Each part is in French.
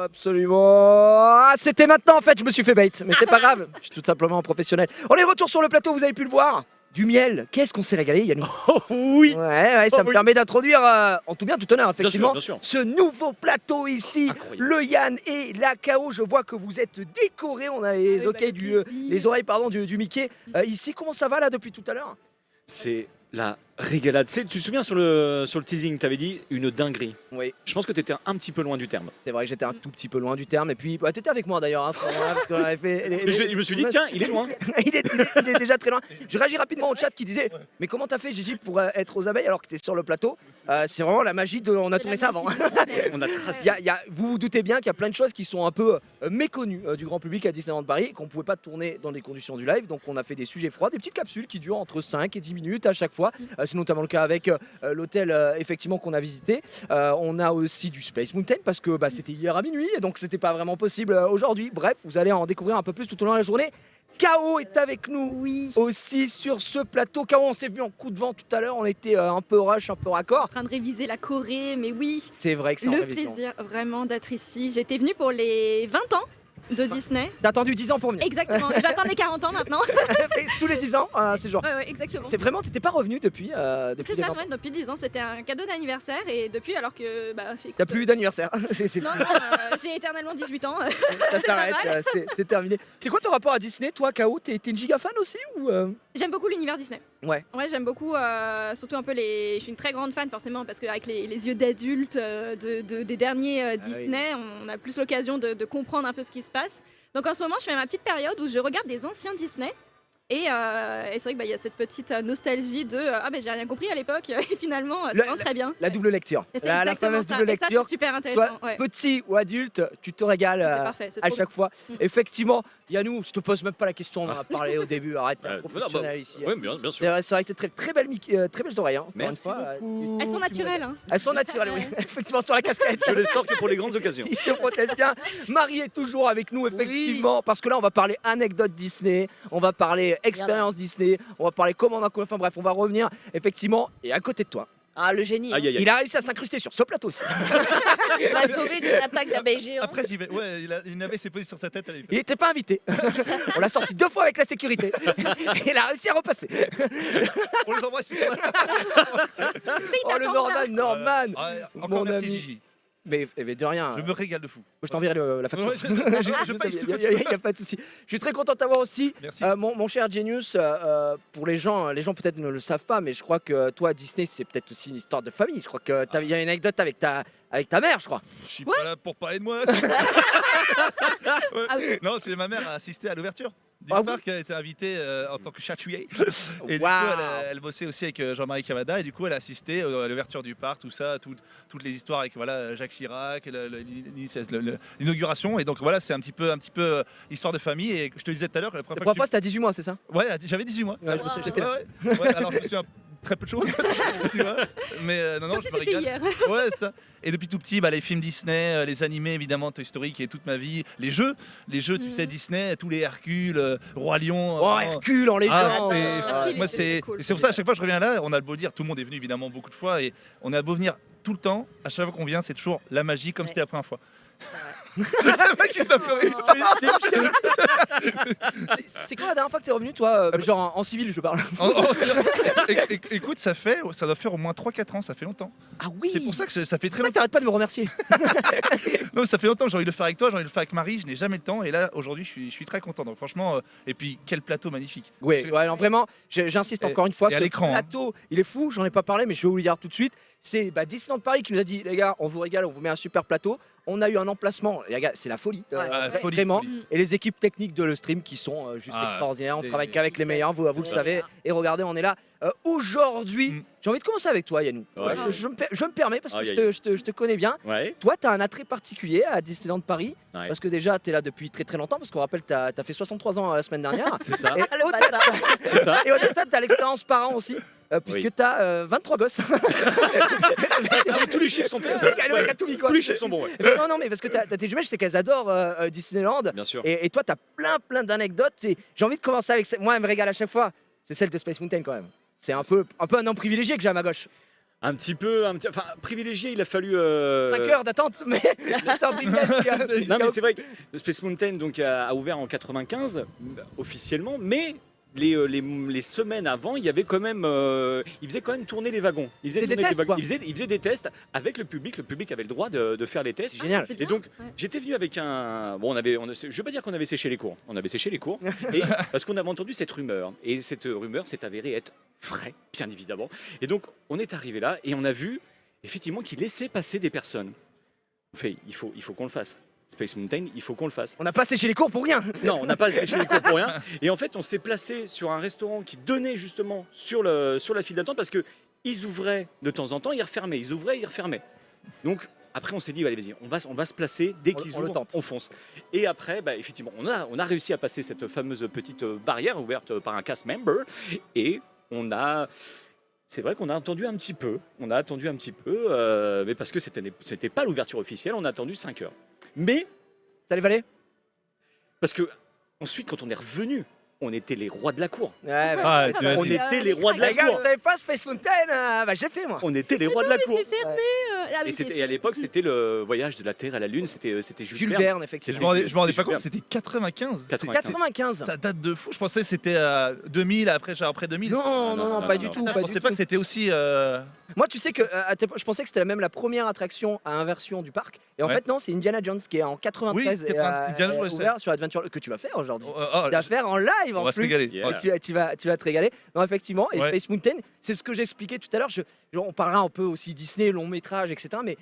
Absolument. Ah, c'était maintenant en fait, je me suis fait bait, mais c'est pas grave, je suis tout simplement un professionnel. On est retour sur le plateau, vous avez pu le voir. Du miel, qu'est-ce qu'on s'est régalé, Yannou. Oh oui. Ouais, ça me oui. permet d'introduire, en tout bien, tout honneur, effectivement, bien sûr. ce nouveau plateau ici, Incroyable. le Yann et la KO. Je vois que vous êtes décorés, on a les, les oreilles pardon, du Mickey. Ici, comment ça va là depuis tout à l'heure? C'est la régalade. Tu te souviens sur le teasing, tu avais dit une dinguerie. Oui, Je pense que tu étais un petit peu loin du terme. c'est vrai que j'étais un tout petit peu loin du terme. Et puis, bah, t'étais avec moi d'ailleurs, hein, à ce moment-là, parce qu'on avait fait Mais je me suis dit, tiens, il est loin. il est déjà très loin. Je réagis rapidement au chat qui disait mais comment t'as fait Gigi pour être aux abeilles alors que t'es sur le plateau? C'est vraiment la magie de... On a tourné ça avant. On a tracé. Vous vous doutez bien qu'il y a plein de choses qui sont un peu méconnues du grand public à Disneyland Paris, qu'on ne pouvait pas tourner dans des conditions du live. Donc on a fait des sujets froids, des petites capsules qui durent entre 5 et 10 minutes à chaque fois. C'est notamment le cas avec l'hôtel effectivement qu'on a visité. On a aussi du Space Mountain parce que c'était hier à minuit et donc c'était pas vraiment possible aujourd'hui. Bref, vous allez en découvrir un peu plus tout au long de la journée. KO est avec nous Oui. aussi sur ce plateau. KO, on s'est vu en coup de vent tout à l'heure, on était un peu rush, un peu En raccord. train de réviser la Corée, mais oui, C'est vrai que c'est en le révision. plaisir vraiment d'être ici. J'étais venue pour les 20 ans de Disney. T'as attendu 10 ans pour venir. Exactement, j'attends les 40 ans maintenant. Tous les 10 ans, c'est genre. Ouais, exactement. C'est vraiment, t'étais pas revenu depuis C'est les ça, 20 ans. ouais, depuis 10 ans, c'était un cadeau d'anniversaire et depuis alors que T'as plus eu d'anniversaire. C'est Non, non, j'ai éternellement 18 ans. ça s'arrête, pas mal. c'est terminé. C'est quoi ton rapport à Disney, toi, KO? T'es une giga fan aussi ou J'aime beaucoup l'univers Disney. Ouais. Ouais, j'aime beaucoup, surtout un peu les. Je suis une très grande fan forcément parce qu'avec les yeux d'adulte des derniers Disney, on a plus l'occasion de comprendre un peu ce qui se passe. Donc en ce moment, je fais ma petite période où je regarde des anciens Disney. Et c'est vrai qu'il y a cette petite nostalgie de j'ai rien compris à l'époque et finalement c'est vraiment très bien. La double lecture. Et c'est La exactement fameuse ça. double Et ça, lecture. c'est super Soit intéressant. Ouais. petit ou adulte, tu te régales C'est parfait, c'est à trop chaque fois. Mm. Effectivement, Yannou, je te pose même pas la question, on en a parlé au début, arrête, t'es un professionnel ici. Oui, bien C'est sûr. vrai, ça aurait été très belles oreilles. Hein, encore Merci une fois, beaucoup. Elles sont naturelles. Hein. Elles sont naturelles, oui. Effectivement, sur la casquette. Je les sors que pour les grandes occasions. Il se protège bien. Marie est toujours avec nous, effectivement, parce que là, on va parler anecdote Disney, on va parler expérience Disney, on va parler comment on a... Enfin bref, on va revenir, effectivement, et à côté de toi. Ah, le génie. Aïe, aïe, aïe. Il a réussi à s'incruster sur ce plateau aussi. Il m'a sauvé d'une attaque d'abeilles géantes. Après, j'y vais. Ouais, il avait s'est posé sur sa tête. Elle Il n'était pas invité. On l'a sorti 2 fois avec la sécurité. Et il a réussi à repasser. On les embrasse, c'est ça. Oh le Norman. Encore Mon merci, ami. Gigi. Mais de rien. Je me régale de fou. Je t'enverrai la facture. Ouais, je paye, Il n'y a pas de souci. Je suis très content de t'avoir aussi. Merci. Mon cher Genius, pour les gens peut-être ne le savent pas, mais je crois que toi, Disney, c'est peut-être aussi une histoire de famille. Je crois qu'il y a une anecdote avec ta mère, je crois. Je suis pas là pour parler de moi. Ouais. Ah oui. Non, c'est ma mère a assisté à l'ouverture du Ah oui. parc. Elle a été invitée en tant que chatouiller. Et du coup, Waouh. elle bossait aussi avec Jean-Marie Cavada. Et du coup, elle a assisté à l'ouverture du parc, tout ça, toutes les histoires avec Jacques Chirac, l'inauguration. Et donc voilà, c'est un petit peu histoire de famille. Et je te disais tout à l'heure que la La première première fois, fois c'était à 18 mois, c'est ça? ouais, j'avais 18 mois. Ouais, je me souviens, j'étais là. Ouais, alors je me souviens très peu de choses. Tu vois. Mais non, Comme je si me c'était régale. hier. Ouais, ça. Et depuis tout petit, les films Disney, les animés évidemment, Toy Story qui est toute ma vie, les jeux, tu sais, Disney, tous les Hercule, Roi Lion. Oh, Hercule en légende. Hercule, Moi c'était c'est cool. c'est pour ça à chaque fois que je reviens là, on a beau dire, tout le monde est venu évidemment beaucoup de fois et on a beau venir tout le temps, à chaque fois qu'on vient, c'est toujours la magie comme Ouais. c'était la première fois. C'est un mec qui se m'a pleuré. C'est quand la dernière fois que t'es revenu, toi? Genre en civil, je parle. Écoute, ça doit faire au moins 3-4 ans, ça fait longtemps. Ah oui. C'est pour ça que ça fait C'est très pour ça que longtemps. t'arrêtes pas de me remercier. Non, ça fait longtemps que j'ai envie de le faire avec toi, j'ai envie de le faire avec Marie, je n'ai jamais le temps et là aujourd'hui je suis très content. Donc franchement, et puis quel plateau magnifique. Oui, ouais, non, vraiment, j'insiste Et- encore une fois et à sur le l'écran, hein. plateau. Il est fou, j'en ai pas parlé, mais je vais vous le dire tout de suite. C'est Disneyland Paris qui nous a dit, les gars, on vous régale, on vous met un super plateau. On a eu un emplacement, les gars, c'est la folie, Folie, vraiment. folie. Et les équipes techniques de le stream qui sont juste Ah, extraordinaires. On c'est- travaille qu'avec les meilleurs, vous le c'est savez. clair. Et regardez, on est là aujourd'hui. Mm. J'ai envie de commencer avec toi, Yannou. Ouais. Je me permets parce que Aïe, je te connais bien. Ouais. Toi, tu as un attrait particulier à Disneyland Paris. Ouais. Parce que déjà, tu es là depuis très longtemps. Parce qu'on rappelle, tu as fait 63 ans la semaine dernière. C'est ça. Et Le au-delà de bâtard. C'est ça. et au-delà de ça, tu as l'expérience parent aussi, puisque Oui. tu as 23 gosses. Tous les chiffres sont C'est Galou et Katoumi, quoi. Tous les chiffres sont bons, ouais. Non, mais parce que tu as tes jumelles, je sais qu'elles adorent Disneyland. Bien sûr. Et toi, tu as plein d'anecdotes. Et j'ai envie de commencer avec moi, elle me régale à chaque fois. C'est celle de Space Mountain quand même. C'est un peu un homme privilégié que j'ai à ma gauche. enfin privilégié, il a fallu. 5 heures d'attente, mais c'est un privilège. Non mais c'est vrai que Space Mountain donc a ouvert en 95 officiellement, mais les semaines avant, il y avait quand même, il faisait quand même tourner les wagons. Il faisait Des tourner les tests, wagons. quoi. Il faisait des tests avec le public. Le public avait le droit de faire les tests. C'est génial. C'est Et bien, donc, ouais. j'étais venu avec un. Bon, je veux pas dire qu'on avait séché les cours. On avait séché les cours. Et, parce qu'on avait entendu cette rumeur. Et cette rumeur s'est avérée être vraie, bien évidemment. Et donc, on est arrivé là et on a vu effectivement qu'il laissait passer des personnes. On fait, il faut qu'on le fasse. Space Mountain, il faut qu'on le fasse. On n'a pas séché les cours pour rien. Non, on n'a pas séché les cours pour rien. Et en fait, on s'est placé sur un restaurant qui donnait justement sur la file d'attente parce que ils ouvraient de temps en temps, ils refermaient. Ils ouvraient, ils refermaient. Donc après, on s'est dit, allez, vas-y, on va se placer dès qu'ils On le ouvrent, tente. on fonce. Et après, bah, effectivement, on a réussi à passer cette fameuse petite barrière ouverte par un cast member et on a. C'est vrai qu'on a attendu un petit peu, mais parce que c'était pas l'ouverture officielle, on a attendu 5 heures. Mais Ça les valait. parce que ensuite, quand on est revenu, on était les rois de la cour. Ouais, bah. Ah, Ça tu va, m'as On dit. était les rois de la Les gars, vous cour. savez pas Space Mountain bah j'ai fait moi. On était les rois de la cour. C'est fermé. Ah, mais Et à l'époque, c'était le voyage de la Terre à la Lune. C'était Jules Jules Verne. Verne, Je effectivement. me rendais pas Super. compte, c'était 95. 95. Ça date de fou. Je pensais que c'était 2000, après 2000. Non, non, non, pas non, du non. tout. Je Pas pensais du pas tout. que c'était aussi. Moi, tu sais que je pensais que c'était même la première attraction à inversion du parc. Et en Ouais. fait, non, c'est Indiana Jones qui est en 93 Oui, Indiana Jones, ouais, ouvert sur Adventure que tu vas faire aujourd'hui. Oh, Tu vas faire en live on en va se plus. régaler. Yeah. Oh, Tu vas te régaler. Non, effectivement. Et Ouais. Space Mountain, c'est ce que j'expliquais tout à l'heure. On parlera un peu aussi Disney, long métrage, etc. Mais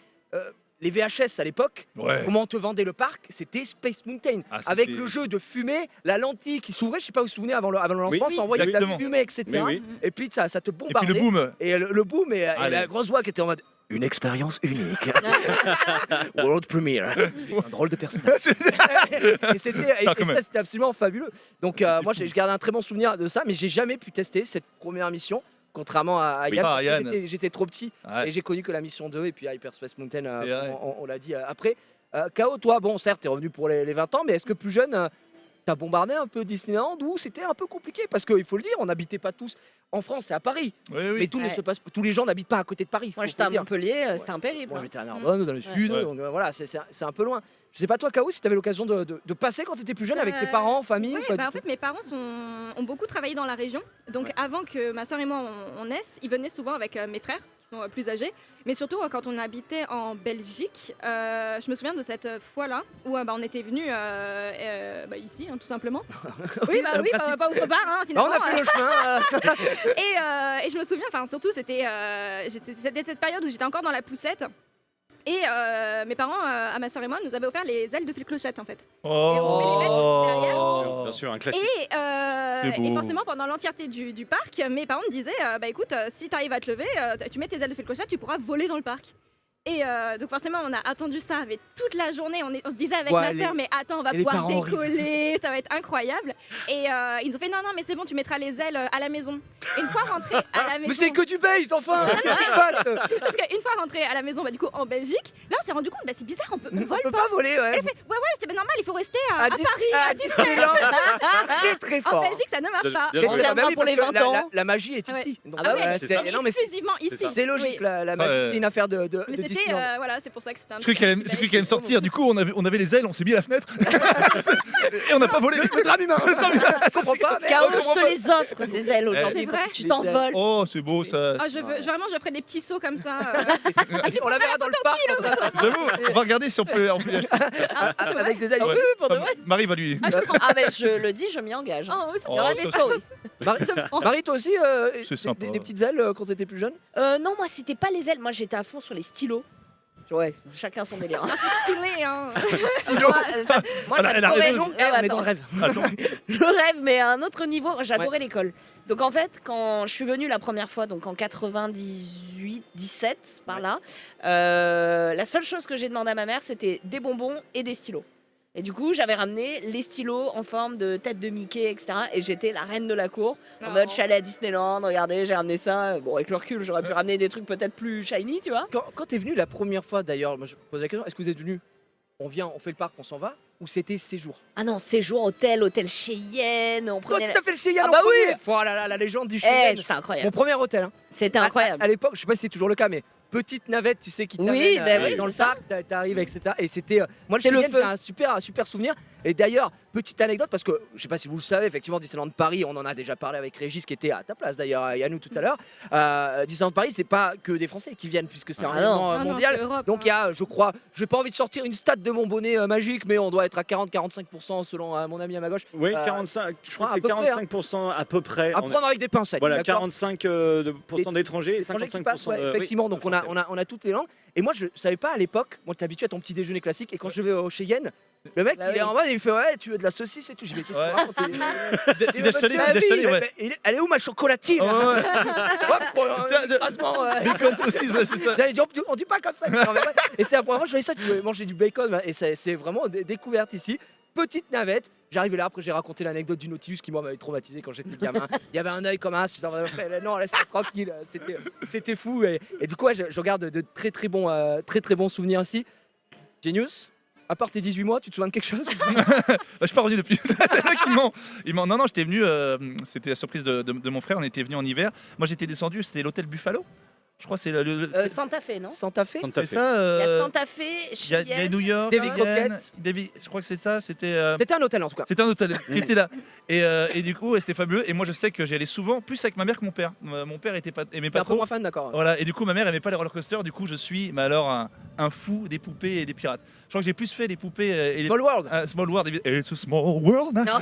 les VHS à l'époque, ouais. comment on te vendait le parc, c'était Space Mountain. Ah, c'était- Avec le jeu de fumée, la lentille qui s'ouvrait, je sais pas vous vous souvenez, avant le lancement, Oui, ça envoyait de la exactement. fumée, etc. Oui, oui. Et puis ça te Et puis bombardait. le boom. Et le boom et Allez. la grosse voix qui était en mode une expérience unique. World premiere. Un drôle de personnage. et Ah, quand même. ça, c'était absolument fabuleux. Donc moi, je garde un très bon souvenir de ça, mais j'ai jamais pu tester cette première mission. Contrairement à Oui, Yann, pas à parce que Yann. j'étais trop petit Ouais. et j'ai connu que la mission 2 et puis Hyperspace Mountain, C'est vrai. on l'a dit après. K.O., toi, bon, certes, t'es revenu pour les 20 ans, mais est-ce que plus jeune, t'as bombardé un peu Disneyland ou c'était un peu compliqué? Parce qu'il faut le dire, on n'habitait pas tous en France, c'est à Paris. Oui, Mais oui. tous les gens n'habitent pas à côté de Paris. Moi, faut j'étais à le dire. Montpellier, c'était un périple. Moi, hein. j'étais à Narbonne, dans le sud, Ouais. donc, voilà, c'est un peu loin. Je sais pas toi, K.O., si t'avais l'occasion de passer quand t'étais plus jeune avec tes parents, famille Ouais, ou pas bah, du en fait, mes parents ont beaucoup travaillé dans la région. Donc, Ouais. avant que ma soeur et moi on naisse, ils venaient souvent avec mes frères qui sont plus âgés. Mais surtout, quand on habitait en Belgique, je me souviens de cette fois-là où on était venus ici, hein, tout simplement. Oui, principe. pas autre part, hein, Ah, finalement. on a fait le chemin. Et je me souviens, surtout, c'était cette période où j'étais encore dans la poussette. Et mes parents, à ma soeur et moi, nous avaient offert les ailes de fil clochette en fait. on peut les mettre derrière. Bien sûr, un classique. Et beau. forcément, pendant l'entièreté du parc, mes parents me disaient bah écoute, si tu arrives à te lever, tu mets tes ailes de fil clochette, tu pourras voler dans le parc. Et donc forcément, on a attendu ça mais toute la journée. On se disait avec Ouais, ma les- sœur, mais attends, on va et les pouvoir parents décoller, ça va être incroyable. Et ils nous ont fait non, mais c'est bon, tu mettras les ailes à la maison. Une fois rentré à la maison. Mais c'est que du beige, enfin. Qu'est-ce qui se passe? Parce qu'une fois rentré à la maison, du coup en Belgique, là on s'est rendu compte, c'est bizarre, on On vole peut pas voler, ouais. Elle fait ouais, c'est normal, il faut rester à Paris. À Disneyland. Très très En fort. Belgique, ça ne marche pas. Bien Très, joué. très fort. reviendra Bah oui, pour parce les que 20 ans. la magie est Ouais. ici. Donc, Ah bah oui, c'est ça. non, mais Exclusivement ici. ça. c'est logique, Oui. la magie, Ouais. c'est une affaire de Mais c'était Disneyland. voilà, c'est pour ça que c'était un J'ai cru qu'elle allait me sortir. Du coup, on avait les ailes, on s'est mis à la fenêtre. Et on n'a pas volé. Le drame humain. Je comprends pas. mais- K.O., je je comprends te pas. les offre, ces ailes aujourd'hui. C'est vrai. Tu t'envoles. Oh, c'est beau ça. Ah, vraiment, je ferais des petits sauts comme ça. On la verra dans le parc. J'avoue, on va regarder si on peut y acheter. Avec des ailes. Ouais. pour de vrai. Marie va lui. Ah ben je le dis, je m'y engage. Oh, c'est Il y aura Oh, des ça, stories. Marie, toi aussi, C'est sympa. des petites ailes quand t'étais plus jeune? Non, moi c'était pas les ailes, moi j'étais à fond sur les stylos. Ouais. Chacun son délire. hein. stylé, hein. Stylo. Moi, Elle a j'adorais- raison. Eh, On est attends. dans le rêve. Attends. Le rêve, mais à un autre niveau, j'adorais l'école. Donc en fait, quand je suis venue la première fois, donc en 98, 17, par là, la seule chose que j'ai demandé à ma mère, c'était des bonbons et des stylos. Et du coup, j'avais ramené les stylos en forme de tête de Mickey, etc. Et j'étais la reine de la cour. En mode, je suis allée à Disneyland, regardez, j'ai ramené ça. Bon, avec le recul, j'aurais pu ramener des trucs peut-être plus shiny, tu vois. Quand t'es venu la première fois, d'ailleurs, moi je pose la question, est-ce que vous êtes venu on vient, on fait le parc, on s'en va, ou c'était séjour? Ah non, séjour, hôtel Cheyenne. On Toi prenait aussi t'as fait le Cheyenne Ah en bah premier. oui. Oh là là, la légende du Eh, Cheyenne. c'est Mon incroyable. premier hôtel. Hein. C'était incroyable. À l'époque, je sais pas si c'est toujours le cas, mais petite navette, tu sais, qui t'amène Oui, bah oui, dans c'est le ça. parc, t'arrives, etc. Et c'était, moi, le C'est le Cheyenne, feu. c'est un super souvenir. Et d'ailleurs, petite anecdote, parce que je sais pas si vous le savez, effectivement, Disneyland Paris, on en a déjà parlé avec Régis, qui était à ta place d'ailleurs, Yannou tout à l'heure. Disneyland Paris, c'est pas que des Français qui viennent, puisque c'est un Ah non. événement Non, non, mondial. c'est Europe, Donc il y hein. a, je crois, je n'ai pas envie de sortir une stat de mon bonnet magique, mais on doit être à 40-45% selon mon ami à ma gauche. Oui, Euh, 45, je crois à que c'est peu près, hein. 45% à peu près. À On a- prendre avec des pincettes. Voilà, d'accord 45% d'étrangers et étrangers qui 55% passent, ouais, oui, effectivement, donc de on a, Français. on a toutes les langues. Et moi, je savais pas à l'époque, moi, t'es habitué à ton petit déjeuner classique, et quand je vais au Cheyenne, le mec, Bah il est oui. en mode, il fait ouais, tu veux de la saucisse et tout. Je dis, mais qu'est-ce que Ouais. tu racontes Petit déjeuner, petit déjeuner, ouais. Elle est où ma chocolatine Ouais, ouais. Hop, pour Tiens, un écrasement, ouais. Bacon saucisse, ouais, c'est ça. J'avais dit, on dit pas comme ça. Mais ouais. Et c'est la première fois que je voyais ça, tu pouvais manger du bacon, et c'est vraiment découverte ici. Petite navette. J'arrivais là, après j'ai raconté l'anecdote du Nautilus qui moi m'avait traumatisé quand j'étais gamin. Il y avait un œil comme un as, je disais, non laisse-moi tranquille, c'était fou. Et du coup ouais, je regarde de très très bons souvenirs ici. Genius, à part tes 18 mois, tu te souviens de quelque chose? Bah, je suis pas revenu depuis. C'est vrai qu'ils m'ont. Non, j'étais venu. C'était la surprise de mon frère. On était venu en hiver. Moi, j'étais descendu. C'était l'hôtel Buffalo. Je crois que c'est Santa Fe, non Santa Fe? Santa c'est Fe. ça. Il y a Santa Fe, Il y a Cheyenne. New York. Davy Cheyenne, Crockett. Je crois que c'est ça. C'était. C'était un hôtel en tout cas. C'était un hôtel qui était là. Et du coup, c'était fabuleux. Et moi, je sais que j'y allais souvent, plus avec ma mère que mon père. Mon père aimait T'es pas un peu trop. moins fan, d'accord. Voilà. Et du coup, ma mère aimait pas les roller-coasters. Du coup, je suis, mais alors, un fou des poupées et des pirates. Je crois que j'ai plus fait les poupées et les. Small World. Small World. It's a small world. Non.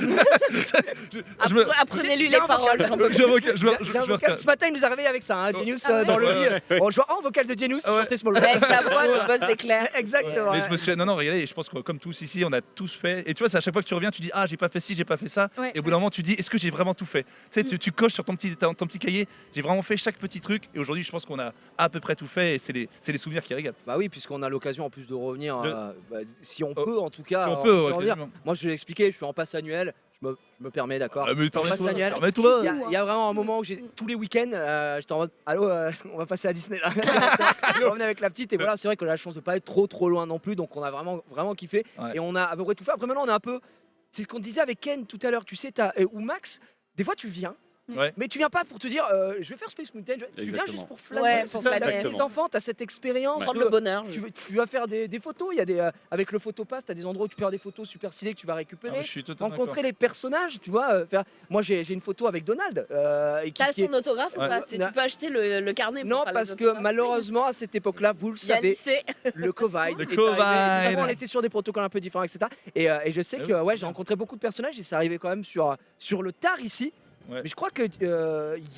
Je me- Apprenez-lui J'ai les un paroles. vocal, j'en peux plus. Je vocal. Ce matin, il nous a réveillé avec ça, hein, Genius Ah ouais. dans le Ouais, lit. On joue en vocal de Genius, il Ouais. chantait Small World. Avec la voix de Buzz d'éclair. Exactement. Mais ouais. je me suis non regardez, je pense que comme tous ici on a tous fait et tu vois c'est à chaque fois que tu reviens tu dis ah j'ai pas fait ci j'ai pas fait ça Ouais, et au bout d'un moment tu dis est-ce que j'ai vraiment tout fait tu sais tu coches sur ton petit cahier j'ai vraiment fait chaque petit truc et aujourd'hui je pense qu'on a à peu près tout fait et c'est les souvenirs qui régalent. Bah oui, puisqu'on a l'occasion en plus de revenir, De- si on Oh, peut en tout cas. Si on peut, ouais, revenir. quasiment. Moi je l'ai expliqué, je suis en passe annuel, je me permets, d'accord. Ah, mais passe permets-toi, annuel. permets-toi. Il y a vraiment un moment où tous les week-ends, j'étais en mode allô, on va passer à Disney là. Je revenais avec la petite et voilà, c'est vrai qu'on a la chance de pas être trop loin non plus, donc on a vraiment kiffé Ouais. et on a à peu près tout fait. Après maintenant on est un peu, c'est ce qu'on disait avec Ken tout à l'heure, tu sais, ou Max, des fois tu viens. Ouais. Mais tu viens pas pour te dire je vais faire Space Mountain, tu viens Exactement. juste pour flâner. Ouais, c'est pour ça, planer. Avec les Exactement. enfants, tu as cette expérience. Prendre de- le bonheur. tu vas faire des photos, il y a des avec le photopass, tu as des endroits où tu peux faire des photos super stylées que tu vas Ah, récupérer. mais je suis totalement Rencontrer les personnages, tu vois. Moi j'ai une photo avec Donald. Et T'as qui est- son autographe ou Ouais. pas Tu peux acheter le carnet pour Non, faire les parce que autographes. malheureusement à cette époque-là, vous le Yannick, savez, c'est le Covid. Le est Covid. arrivé. Évidemment, on était sur des protocoles un peu différents, etc. Et je sais Ah que oui. ouais, j'ai rencontré beaucoup de personnages et c'est arrivé quand même sur le tard ici. Ouais. Mais je crois que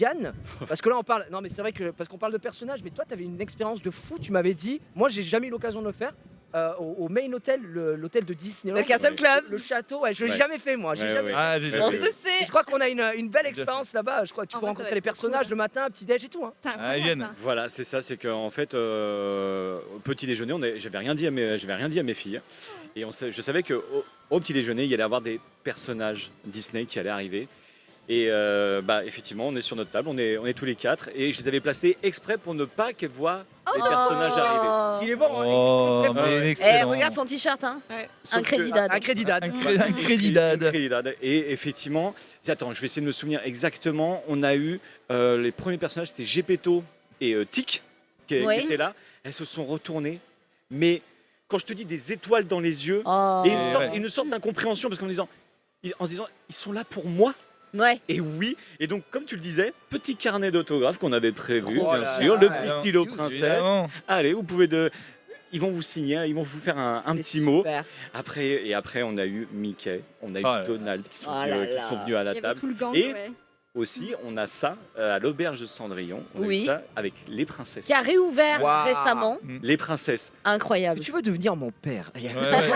Yann, parce que là on parle, non mais c'est vrai que parce qu'on parle de personnages, mais toi tu avais une expérience de fou, tu m'avais dit, moi j'ai jamais eu l'occasion de le faire, au Main Hotel, l'hôtel de Disneyland. le Castle Ouais. Club. Le château, ouais, je l'ai Ouais. jamais fait moi, j'ai Ouais, jamais ouais. Ah, j'ai Ouais, On ouais. se sait. Je crois qu'on a une belle expérience là-bas, je crois que tu En peux vrai, ça rencontrer va les être trop personnages cool. le matin, petit déj et tout. Hein. C'est incroyable, Yann. ça. Voilà, c'est ça, c'est qu'en fait, au petit déjeuner, j'avais rien dit à mes filles. Et je savais qu'au petit déjeuner, il y allait avoir des personnages Disney qui allaient arriver. Et effectivement, on est sur notre table, on est tous les quatre. Et je les avais placés exprès pour ne pas qu'elles voient les personnages arriver. Il est bon, hein, Oh, il est très mais fort. Eh, excellent. regarde son t-shirt, hein. Sauf Un que- crédit d'ad. Un crédit d'ad. Un crédit d'ad. Et effectivement, attends, je vais essayer de me souvenir exactement. On a eu les premiers personnages, c'était Gepetto et Tic qui Oui. étaient là. Elles se sont retournées. Mais quand je te dis des étoiles dans les yeux, Oh. et Ouais. une sorte d'incompréhension, parce qu'en se disant, ils sont là pour moi. Ouais. Et oui, et donc comme tu le disais, petit carnet d'autographes qu'on avait prévu, Oh bien là sûr, là, le là, petit là. stylo Évidemment. princesse. Évidemment. Allez, vous pouvez ils vont vous signer, ils vont vous faire un C'est petit mot. super. Après, on a eu Mickey, on a eu Oh là là. Donald qui sont, Oh venus, là qui là. sont venus à Il la y avait table. tout le gang. Et- ouais. Aussi, on a ça à l'auberge de Cendrillon. On a eu Oui. ça avec les princesses. Qui a réouvert Waouh. récemment. Les princesses, Incroyable. Tu veux devenir mon père. Ouais, ouais.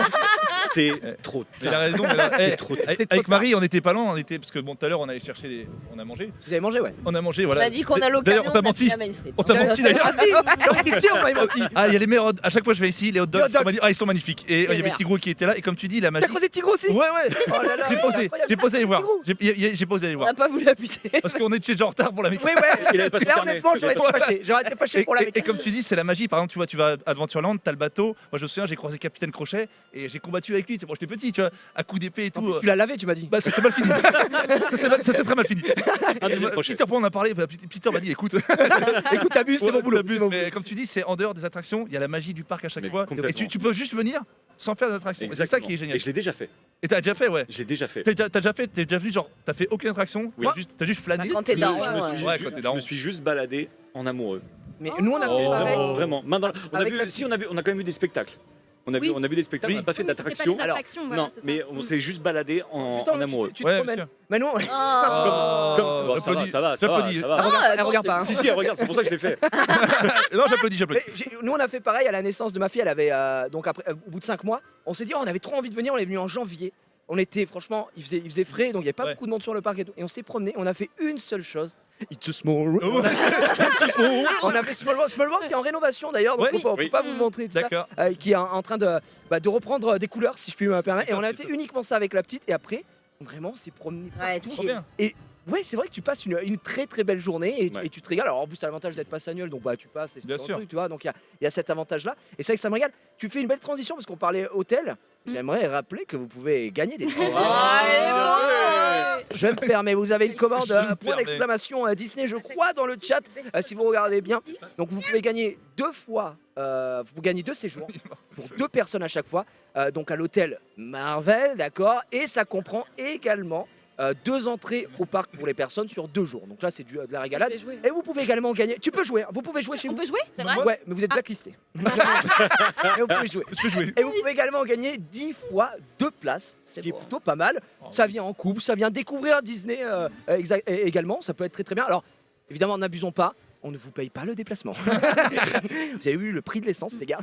c'est trop Il a tard. raison. mais là, C'est eh, trop tard. avec Marie, on n'était pas loin. Parce que bon, tout à l'heure, on allait chercher on a mangé. Vous avez mangé, ouais. On a mangé, On voilà. a dit qu'on a l'occasion. D'ailleurs, on t'a menti. à Main Street. On t'a menti d'ailleurs. J'en étais sûr, moi, il m'a dit. Ah, il y a les meilleurs. À chaque fois, je vais ici, les hot dogs. Les hot dogs. Ils sont magnifiques. Et il y avait clair. Tigrou qui était là. Et comme tu dis, la magie. T'as croisé Tigre aussi? Ouais, ouais. Oh là là, J'ai posé. incroyable. J'ai posé aller voir. Tigrou. J'ai posé aller On voir. n'a pas voulu appuyer Parce qu'on est déjà en retard pour la mécanique. Oui, ouais. Il avait pas son Là, carnet. honnêtement, Il j'aurais avait été pas- fâché. J'aurais été fâché pour la Et mécanique. comme tu dis, c'est la magie. Par exemple, tu vas à Adventureland, t'as le bateau. Moi, je me souviens, j'ai croisé Capitaine Crochet et j'ai combattu avec lui. Bon, j'étais petit, tu vois, à coups d'épée et En tout. plus, tu l'as lavé, tu m'as dit. Bah, ça s'est mal fini. Ça s'est très mal fini. Un deuxième crochet. Peter Pan, on a parlé. Peter m'a dit, écoute, Écoute, t'abuses, c'est ouais, mon boulot. t'abuses, c'est mon mais comme tu dis, c'est en dehors des attractions. Il y a la magie du parc à chaque Mais fois. Et complètement. tu peux juste venir sans faire d'attraction. Et c'est ça Exactement. qui est génial. Et je l'ai déjà fait. Et t'as déjà fait, ouais. Je l'ai déjà fait. T'as déjà vu, genre, t'as fait aucune attraction. Oui. T'as juste flâné. Quand t'es Je daron, me ouais. suis Ouais, ju- quand t'es je daron. me suis juste baladé en amoureux. Mais nous, on a fait Oh, pareil. vraiment. Main dans la- On a Avec vu, la- si on a quand même vu des spectacles. On a Oui. vu des spectacles, Oui. on n'a pas fait Oui, mais c'était pas d'attraction. des attractions, voilà, Non, c'est ça. mais on s'est juste baladé Justement, en amoureux. Tu te Ouais, bien promènes. sûr. Mais nous, Oh. Comme ça, bon, J'applaudis. ça va. J'applaudis. ça va. elle regarde pas. hein. Si, elle regarde, c'est pour ça que je l'ai fait. Non, j'applaudis. Mais nous, on a fait pareil à la naissance de ma fille. Elle avait donc après, au bout de 5 mois, on s'est dit, oh, on avait trop envie de venir. On est venu en janvier. On était franchement, il faisait frais, donc il n'y avait pas Ouais. beaucoup de monde sur le parc et tout. Et on s'est promené. On a fait une seule chose. It's a small world. Oh, On a fait Small World qui est en rénovation d'ailleurs, donc Ouais. on peut Oui. pas vous le montrer. Tout ça. D'accord. Qui est en train de reprendre des couleurs, si je puis me permettre. Et on a fait uniquement ça avec la petite. Et après, vraiment, on s'est promené Ouais, partout. Trop chill. bien. Ouais, c'est vrai que tu passes une très très belle journée Ouais. et tu te régales. Alors en plus, tu as l'avantage d'être passagnol, donc bah, tu passes et c'est Bien ton sûr. truc, tu vois. Donc il y a cet avantage-là. Et c'est vrai que ça me régale. Tu fais une belle transition parce qu'on parlait hôtel. J'aimerais rappeler que vous pouvez gagner des points. Je me permets, vous avez une commande, Je me point permets. d'exclamation Disney, je crois, dans le chat, si vous regardez bien. Donc vous pouvez gagner 2 fois, vous gagnez 2 séjours pour 2 personnes à chaque fois, donc à l'hôtel Marvel, d'accord. Et ça comprend également 2 entrées au parc pour les personnes sur 2 jours. Donc là, c'est de la régalade. Je vais jouer. Et vous pouvez également gagner. Tu peux jouer, hein, vous pouvez jouer chez On vous. peut jouer, c'est vrai Ouais, mais vous êtes Ah. blacklisté. Et vous pouvez jouer. Je peux jouer. Et vous pouvez également gagner 10 fois 2 places, ce C'est qui est beau. plutôt pas mal. Ça vient en couple, ça vient découvrir Disney également, ça peut être très très bien. Alors, évidemment, n'abusons pas, on ne vous paye pas le déplacement. Vous avez vu le prix de l'essence, les gars.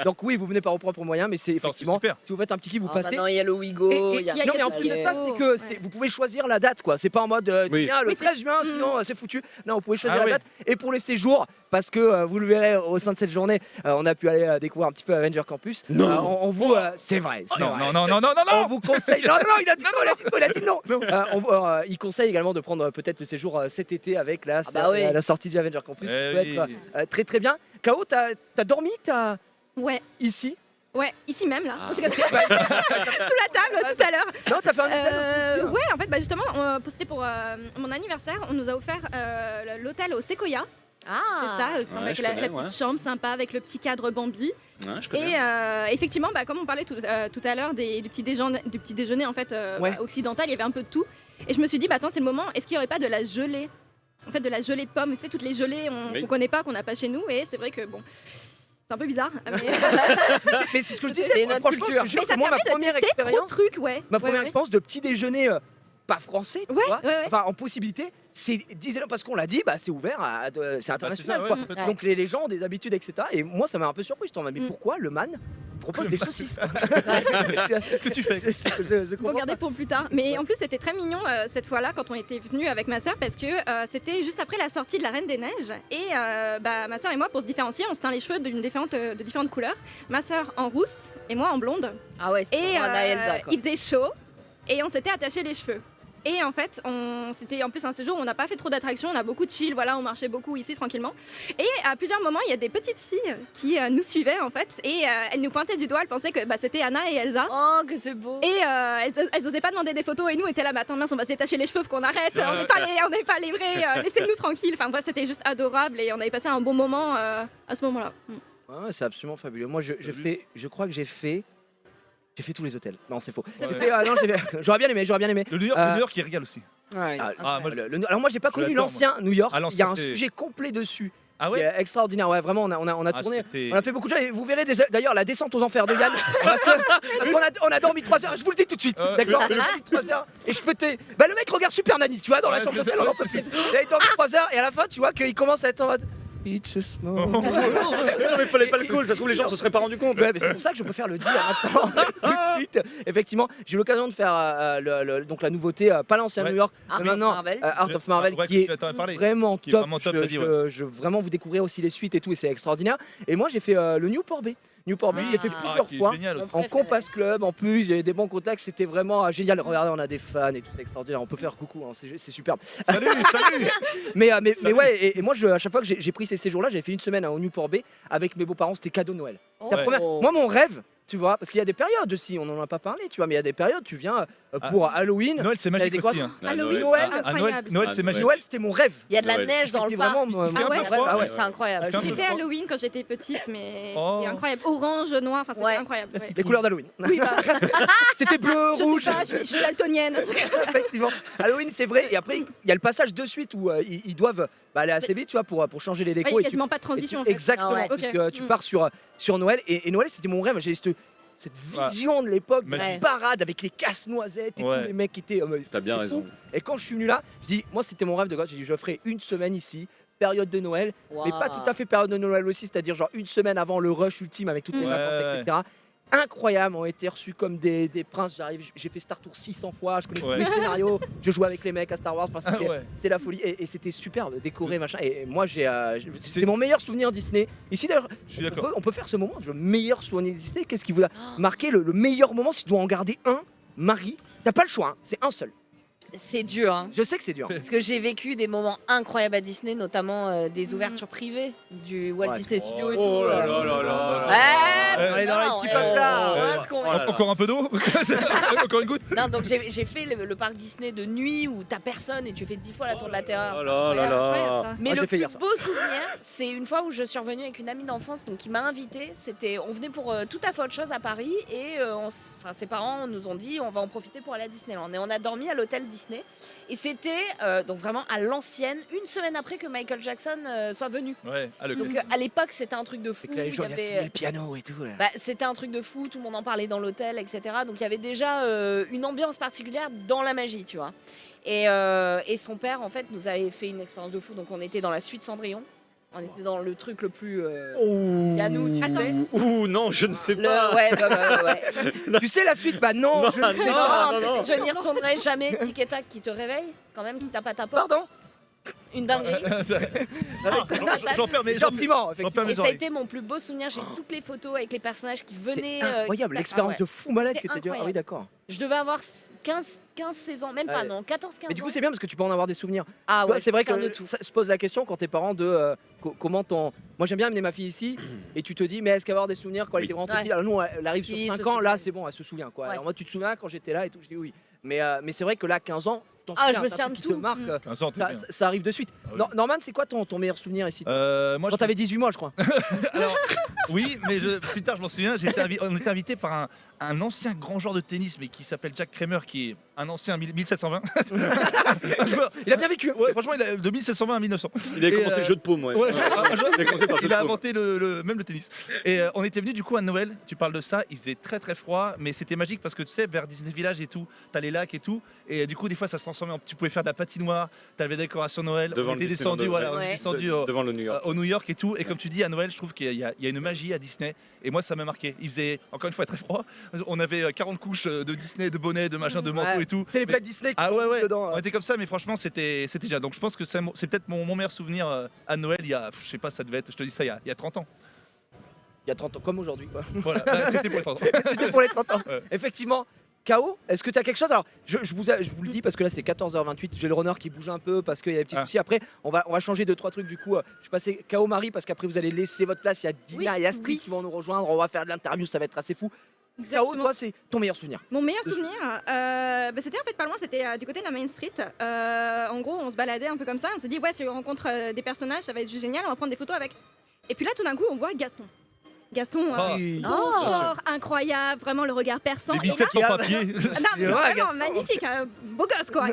Donc oui, vous venez par vos propres moyens, mais c'est Non, c'est effectivement, super. si vous faites un petit kiff, vous Ah, passez. maintenant, il y a le Wigo. Et- il y a- y a- non mais en le plus de ça, Wigo. c'est que Ouais. vous pouvez choisir la date quoi. C'est pas en mode Oui. tiens, le Oui, c'est- 13 juin, sinon c'est foutu. Non, vous pouvez choisir Ah la oui. date. Et pour les séjours, parce que vous le verrez au sein de cette journée, on a pu aller découvrir un petit peu Avenger Campus. Non. On vous, c'est vrai. c'est Non, vrai. non, non, non, non, non, On non. vous conseille. Non, non, il a dit non, il a dit non. Il conseille également de prendre peut-être le séjour cet été avec bah oui. la sortie du Avenger Campus. Eh Ça peut oui. être très très bien. K.O., t'as dormi Ouais, ici? ouais, ici même là. Ah. Sous la table tout à l'heure. Non, t'as fait un hôtel aussi, hein. Ouais, en fait, bah justement, c'était pour mon anniversaire. On nous a offert l'hôtel au Sequoia. C'est Ah, ça, Ouais, avec je la connais, petite ouais. chambre sympa, avec le petit cadre Bambi. Ouais, je connais. Et effectivement, bah, comme on parlait tout à l'heure du petit déjeuner en fait, Ouais. occidental, il y avait un peu de tout. Et je me suis dit, bah attends, c'est le moment, est-ce qu'il n'y aurait pas de la gelée? En fait, de la gelée de pommes, c'est toutes les gelées Oui. qu'on connaît pas, qu'on n'a pas chez nous. Et c'est vrai que bon, c'est un peu bizarre. Mais, Mais c'est ce que je disais. C'est notre franchement, culture. je te jure mais que ça moi, ma permet de première tester trop de expérience. trucs, ouais. Ma Ouais, première ouais. expérience de petit déjeuner pas français, tu Ouais, vois. ouais, ouais. Enfin, en possibilité, c'est Disneyland parce qu'on l'a dit, bah, c'est ouvert, c'est international, ouais, quoi. complètement. Donc les gens ont des habitudes, etc. Et moi, ça m'a un peu surpris. Je t'en mais Mm. pourquoi le man propose Le des man. saucisses Qu'est-ce que tu fais? Je Faut comprends regarder pas. pour plus tard. Mais en plus, c'était très mignon cette fois-là quand on était venu avec ma soeur parce que c'était juste après la sortie de la Reine des Neiges. Et bah, ma soeur et moi, pour se différencier, on se teint les cheveux de différentes couleurs. Ma soeur en rousse et moi en blonde. ah ouais, c'est Et pour Anna et Elsa, quoi. il faisait chaud et on s'était attaché les cheveux. Et en fait, c'était en plus un séjour où on n'a pas fait trop d'attractions, on a beaucoup de chill, voilà, on marchait beaucoup ici tranquillement. Et à plusieurs moments, il y a des petites filles qui nous suivaient en fait, et elles nous pointaient du doigt, elles pensaient que bah, c'était Anna et Elsa. Oh, que c'est beau. Et elles osaient pas demander des photos et nous on était là, bah attends mince, on va se détacher les cheveux, faut qu'on arrête, on n'est pas les vrais, laissez-nous tranquilles. Enfin bref, c'était juste adorable et on avait passé un bon moment à ce moment-là. Ouais, c'est absolument fabuleux. Moi, je crois que j'ai fait tous les hôtels. Non, c'est faux. C'est Ouais. J'ai fait- non, j'ai fait- J'aurais bien aimé. Le New York, il régale aussi. Ouais. Ah, moi, alors moi, j'ai pas je connu l'adore, l'ancien New York. Ah, Il y l'ancien, a un c'était- sujet complet dessus. Ah qui est ouais. extraordinaire. Ouais, vraiment, on a Ah, tourné. c'était- On a fait beaucoup de choses et vous verrez d'ailleurs la descente aux enfers de Yann parce qu'on a dormi 3 heures, je vous le dis tout de suite, Ouais. d'accord. On a dormi 3 heures et je peux te. Bah le mec regarde Super Nanny, tu vois, dans la Ouais, chambre je d'hôtel, sais. on en peut plus. Il a dormi 3 heures et à la fin, tu vois qu'il commence à être en mode. It's a small. Non, mais fallait pas le call, ça se trouve les gens se seraient pas rendu compte. Ouais, mais c'est pour ça que je préfère le dire maintenant. Tout de suite. Effectivement, j'ai eu l'occasion de faire donc la nouveauté, pas l'ancien Ouais. New York, Art mais of maintenant Marvel. Art of Marvel, Ouais, qui tu est en as parlé. vraiment Qui est top. vraiment top, t'as dit, Vraiment vous découvrir aussi les suites et tout, et c'est extraordinaire. Et moi, j'ai fait le Newport Bay. Newport Bay, je l'ai fait Ah, plusieurs qui est fois. génial Mon aussi. En préféré. Compass Club, en plus, il y avait des bons contacts, c'était vraiment génial. Regardez, on a des fans et tout, c'est extraordinaire. On peut faire coucou, hein, c'est superbe. Salut, salut. Mais Salut. ouais, et moi, à chaque fois que j'ai pris ces séjours-là, j'avais fait une semaine au Newport Bay avec mes beaux-parents, c'était cadeau de Noël. C'est la Ouais. première- Moi, mon rêve, tu vois, parce qu'il y a des périodes aussi, on n'en a pas parlé, tu vois, mais il y a des périodes, tu viens pour Halloween. Noël, c'est Il y a magique des aussi. quoi hein. Halloween, Noël. c'est À Noël, incroyable. Noël, Ah, c'est magique. Noël, c'était mon rêve. Il y a de la Noël. neige dans C'était le parc. vraiment mon Ah ouais. rêve. Ah ouais. C'est incroyable. Putain, J'ai mais fait froid. Halloween quand j'étais petite, mais Oh. c'était incroyable. Orange, noir, enfin c'était Ouais. incroyable. ouais. Les couleurs d'Halloween. Oui, bah, C'était bleu, je rouge. sais pas, je suis daltonienne. Effectivement. Halloween, c'est vrai. Et après, il y a le passage de suite où ils doivent aller assez vite, tu vois, pour changer les Il décos. n'y a et tu- quasiment pas de et tu- transition en fait. Exactement. Ah ouais. Puisque Ok. tu pars sur Noël. Et Noël, c'était mon rêve. J'ai cette vision de l'époque, de la Magique. parade avec les casse-noisettes et Ouais. tous les mecs qui étaient. T'as bien c'était raison. fou. Et quand je suis venu là, je dis, moi, c'était mon rêve de gosse. J'ai dit, je ferai une semaine ici, période de Noël. Mais pas tout à fait période de Noël aussi, c'est-à-dire genre une semaine avant le rush ultime avec toutes les Ouais, vacances, etc. Incroyable, on a été reçus comme des princes. J'arrive, j'ai fait Star Tour 600 fois, je connais Ouais. tous les scénarios, je jouais avec les mecs à Star Wars, enfin, Ah c'était ouais. c'était la folie et c'était superbe, décoré, machin. Et moi, c'est mon meilleur souvenir Disney. Ici d'ailleurs, Je suis on d'accord. peut faire ce moment, le meilleur souvenir Disney. Qu'est-ce qui vous a marqué le meilleur moment si tu dois en garder un, Marie? T'as pas le choix, hein, c'est un seul. C'est dur, hein. Je sais que c'est dur. Parce que j'ai vécu des moments incroyables à Disney, notamment des ouvertures privées du Walt Ouais, Disney c'est- Studio et Oh tout. là là là là. Ouais, On est dans les non, petits ouais. peuples, là. Ouais, parce qu'on- Oh là là. Encore un peu d'eau. Encore une goutte. Non, donc j'ai fait le parc Disney de nuit où t'as personne et tu fais 10 fois la tour de la terreur. Oh là là Incroyable, là. ça. Mais Ah, je le l'ai fait plus hier, ça. beau souvenir, c'est une fois où je suis revenue avec une amie d'enfance donc qui m'a invitée. On venait pour tout à fait autre chose à Paris et ses parents nous ont dit on va en profiter pour aller à Disneyland. Et on a dormi à l'hôtel Disney. Et c'était donc vraiment à l'ancienne, une semaine après que Michael Jackson soit venu. Ouais, ah, le Donc à l'époque c'était un truc de fou. C'est que là, les il y gens viennent avait, signer le piano et tout. là. bah, c'était un truc de fou, tout le monde en parlait dans l'hôtel, etc. Donc il y avait déjà une ambiance particulière dans la magie, tu vois. Et son père, en fait, nous avait fait une expérience de fou. Donc on était dans la suite Cendrillon. On était dans le truc le plus. Ouh. Yanou, tu Attends. sais. Ouh, non, je ne sais Le, pas. ouais, ouais. Tu sais la suite? Bah non, Non, je non, ne sais pas. non. Je n'y retournerai jamais. Tic et tac qui te réveille, quand même, qui tape à ta porte. Pardon. Une dinguerie. J'en perds mes Gentiment, perds effectivement. mes Et ça a oreilles. été mon plus beau souvenir. J'ai toutes les photos avec les personnages qui C'est venaient. incroyable, qui- l'expérience ah ouais. de fou malade que C'était t'as dû. Ah oui, incroyable. d'accord. Je devais avoir 15-16 ans, même pas, Ouais. non, 14-15 ans. Mais du coup, c'est bien parce que tu peux en avoir des souvenirs. Ah Tu vois, ouais, c'est vrai je me que souviens de tout. ça se pose la question quand tes parents de comment ton. Moi, j'aime bien amener ma fille ici et tu te dis, mais est-ce qu'elle va avoir des souvenirs quand elle Oui. était vraiment Ouais. petite? Alors, nous, elle arrive sur Ils 5 se ans, là, souviennent. c'est bon, elle se souvient quoi. Ouais. Alors, moi, tu te souviens quand j'étais là et tout? Je dis oui. Mais c'est vrai que là, 15 ans, t'en Ah, je souviens, me c'est un souviens truc de qui te tout. marque. Mm. 15 ans, t'es Ça, bien. ça arrive de suite. Ah oui. Norman, c'est quoi ton meilleur souvenir ici? Moi, Quand t'avais 18 mois, je crois. Alors, oui, mais plus tard, je m'en souviens, on était invité par un ancien grand joueur de tennis, mais qui s'appelle Jack Kramer, qui est un ancien 1720. Un joueur- Il a bien vécu. Ouais, franchement, il a de 1720 à 1900. Il a Et, commencé le jeu de paume, ouais. Ouais, Il a commencé par le jeu il a de paume. inventé même le tennis. Et on était venu du coup à Noël, tu parles de ça, il faisait très très froid, mais c'était magique parce que tu sais, vers Disney Village et tout, t'as les lacs et tout, et du coup, des fois, ça se transformait tu pouvais faire de la patinoire, t'avais des décorations Noël, Devant on le était Disneyland, descendu, voilà, on ouais. est descendu Devant le New York. au New York et tout, et comme tu dis, à Noël, je trouve qu'il y a une magie à Disney, et moi, ça m'a marqué. Il faisait, encore une fois, très froid, on avait 40 couches de Disney, de bonnets, de machins, de manteaux Ouais. et tout. C'est les Mais- plaques Disney. Ah ouais, ouais. Dedans, On était comme ça, mais franchement, c'était déjà. Donc je pense que c'est peut-être mon meilleur souvenir à Noël. Il y a, je sais pas, ça devait être, je te dis ça, il y a 30 ans. Il y a 30 ans, comme aujourd'hui. quoi. Voilà, bah, c'était pour les 30 ans. C'était pour les 30 ans. Ouais. Effectivement. KO, est-ce que tu as quelque chose? Alors, je vous le dis parce que là c'est 14h28, j'ai le runner qui bouge un peu parce qu'il y a des petits Ah. soucis. Après, on va changer 2-3 trucs du coup. Je vais passer KO Marie parce qu'après vous allez laisser votre place. Il y a Dina Oui, et Astrid oui. qui vont nous rejoindre. On va faire de l'interview, ça va être assez fou. KO, Exactement. toi, c'est ton meilleur souvenir. Mon meilleur souvenir, c'était en fait pas loin, c'était du côté de la Main Street. En gros, on se baladait un peu comme ça, on s'est dit, ouais, si on rencontre des personnages, ça va être juste génial, on va prendre des photos avec. Et puis là, tout d'un coup, on voit Gaston. Gaston, Ah. Oui. Oh. fort, incroyable, vraiment le regard perçant. Les Et là- biceps sans papier. Ah non, mais C'est vrai, vraiment Gaston. magnifique, beau gosse quoi.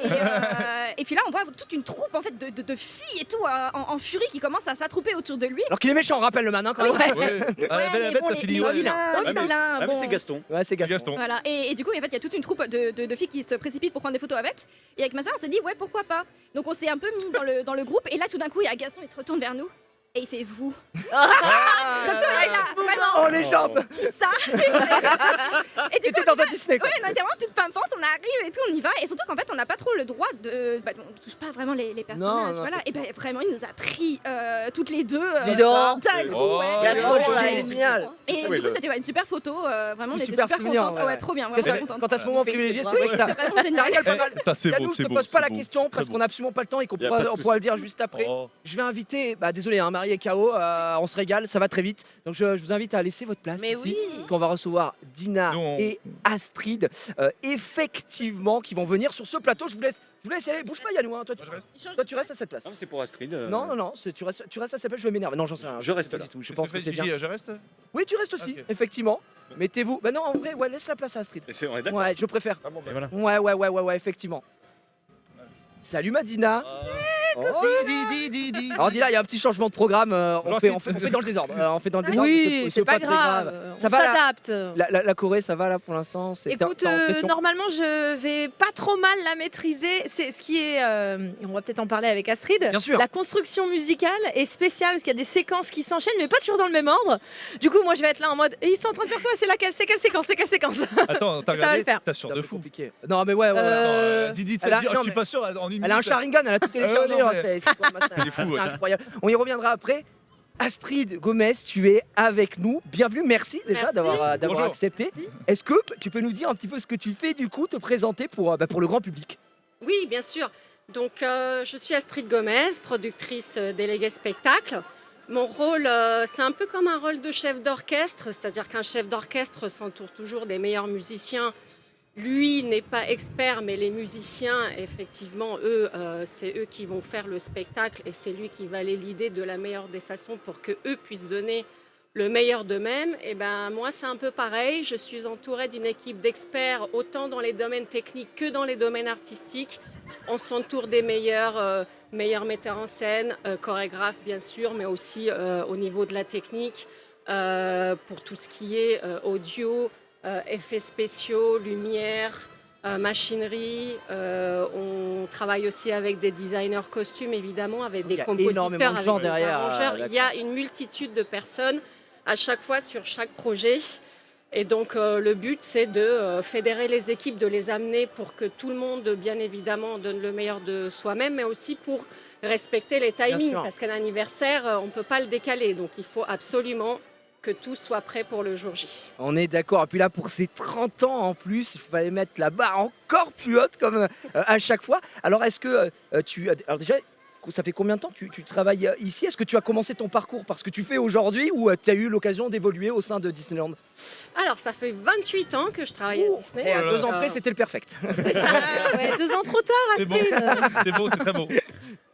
Et puis là, on voit toute une troupe en fait de filles et tout en furie qui commencent à s'attrouper autour de lui. Alors qu'il est méchant, on rappelle le manin quand même. Ouais. Ouais. Ah, Ouais, la mais bête, bon, ça les- finit. les Ouais. vilains, Ah, mais vilains, mais bon. c'est Gaston. Ouais, c'est Gaston. Gaston. Voilà, et du coup, en fait, il y a toute une troupe de filles qui se précipitent pour prendre des photos avec. Et avec ma soeur, on s'est dit, ouais, pourquoi pas. Donc on s'est un peu mis dans le groupe, et là, tout d'un coup, il y a Gaston, il se retourne vers nous, et il fait vous. Vraiment. Oh les jambes. Ça. Et du T'étais coup, dans un Disney quoi. ouais, on était vraiment toute pimpante, on arrive et tout, on y va. Et surtout qu'en fait, on n'a pas trop le droit de. Bah, on touche pas vraiment les personnages. non, Voilà. Et ben vraiment, il nous a pris toutes les deux. Dis donc. d'un coup, Oh, ouais. la Oh, trop là, génial. Et Ah du oui, coup, le- c'était une super photo. Vraiment, on était Super super souvenir, contentes. ouais. Ouais, trop bien, Que vraiment ça- très contente. Quand à ce moment Fait privilégié, que c'est vrai que ça. C'est vraiment Ça génial. régale pas mal. Putain, c'est Yannou, beau, je c'est te beau. pose pas c'est la beau. question parce Très qu'on a absolument pas le temps et qu'on Y a pas de on pourra le dire souci. juste après. Oh. Je vais inviter, désolé, hein, Marie et K.O., on se régale, ça va très vite. Donc je vous invite à laisser votre place Mais ici, oui. parce qu'on va recevoir Dina Nous, on- et Astrid, effectivement, qui vont venir sur ce plateau. Je vous laisse y aller. Bouge pas, Yannou. Hein. Toi, Moi, je reste. toi, tu restes à cette place. Non, c'est pour Astrid. Non, tu restes à cette place. Je vais m'énerver. Non, j'en sais rien. Je reste pas là. du tout. Je Qu'est-ce pense que fait c'est Gigi, bien. Je reste. Oui, tu restes aussi, Ok. effectivement. Mettez-vous. Bah non, en vrai, ouais, laisse la place à Astrid. On est d'accord. Ouais, je préfère. Ah bon, Et voilà. Ouais, effectivement. Salut Madina. Oh. Alors Dina, il y a un petit changement de programme. On fait dans le désordre. On fait dans le désordre. Oui, c'est pas très grave. Ça On va, là s'adapte. La Corée, ça va là pour l'instant. Écoute, t'es en pression normalement, je vais pas trop mal la maîtriser. C'est ce qui est, et on va peut-être en parler avec Astrid. Bien sûr. La construction musicale est spéciale parce qu'il y a des séquences qui s'enchaînent, mais pas toujours dans le même ordre. Du coup, moi, je vais être là en mode, et ils sont en train de faire quoi? C'est laquelle? C'est quelle séquence? C'est quelle séquence? Attends, t'as Ça va le regardé? faire. T'as C'est sûr un de peu fou. compliqué. Non mais ouais. Didi, Elle a- ça dit, non, je suis mais- pas sûr, en une Elle a un minute. Sharingan, elle a tout téléchargé. non, hein, mais- c'est quoi, Master Il est fou, C'est ouais. incroyable. On y reviendra après. Astrid Gomez, tu es avec nous. Bienvenue, merci déjà Merci. d'avoir Bonjour. accepté. Est-ce que tu peux nous dire un petit peu ce que tu fais du coup, te présenter pour le grand public? Oui, bien sûr. Donc, je suis Astrid Gomez, productrice déléguée spectacle. Mon rôle, c'est un peu comme un rôle de chef d'orchestre, c'est-à-dire qu'un chef d'orchestre s'entoure toujours des meilleurs musiciens. Lui n'est pas expert, mais les musiciens, effectivement, eux, c'est eux qui vont faire le spectacle et c'est lui qui va les leader de la meilleure des façons pour que eux puissent donner le meilleur d'eux-mêmes. Et ben moi, c'est un peu pareil. Je suis entourée d'une équipe d'experts, autant dans les domaines techniques que dans les domaines artistiques. On s'entoure des meilleurs metteurs en scène, chorégraphes bien sûr, mais aussi au niveau de la technique, pour tout ce qui est audio, effets spéciaux, lumière, machinerie. On travaille aussi avec des designers costumes, évidemment, avec Il y des a compositeurs, énormément de avec gens des derrière, arrangeurs. Il y a une multitude de personnes à chaque fois sur chaque projet. Et donc le but, c'est de fédérer les équipes, de les amener pour que tout le monde, bien évidemment, donne le meilleur de soi-même, mais aussi pour respecter les timings, sûr. parce qu'un anniversaire, on ne peut pas le décaler. Donc il faut absolument que tout soit prêt pour le jour J. On est d'accord. Et puis là, pour ces 30 ans en plus, il fallait mettre la barre encore plus haute comme à chaque fois. Alors, est-ce que alors déjà, ça fait combien de temps que tu travailles ici? Est-ce que tu as commencé ton parcours par ce que tu fais aujourd'hui ou tu as eu l'occasion d'évoluer au sein de Disneyland? Alors, ça fait 28 ans que je travaille à Ouh, Disney. Et à là 2 ans là. près, c'était le perfect. Ah ouais, 2 ans trop tard, C'est beau, Astrid. c'est beau, c'est très beau.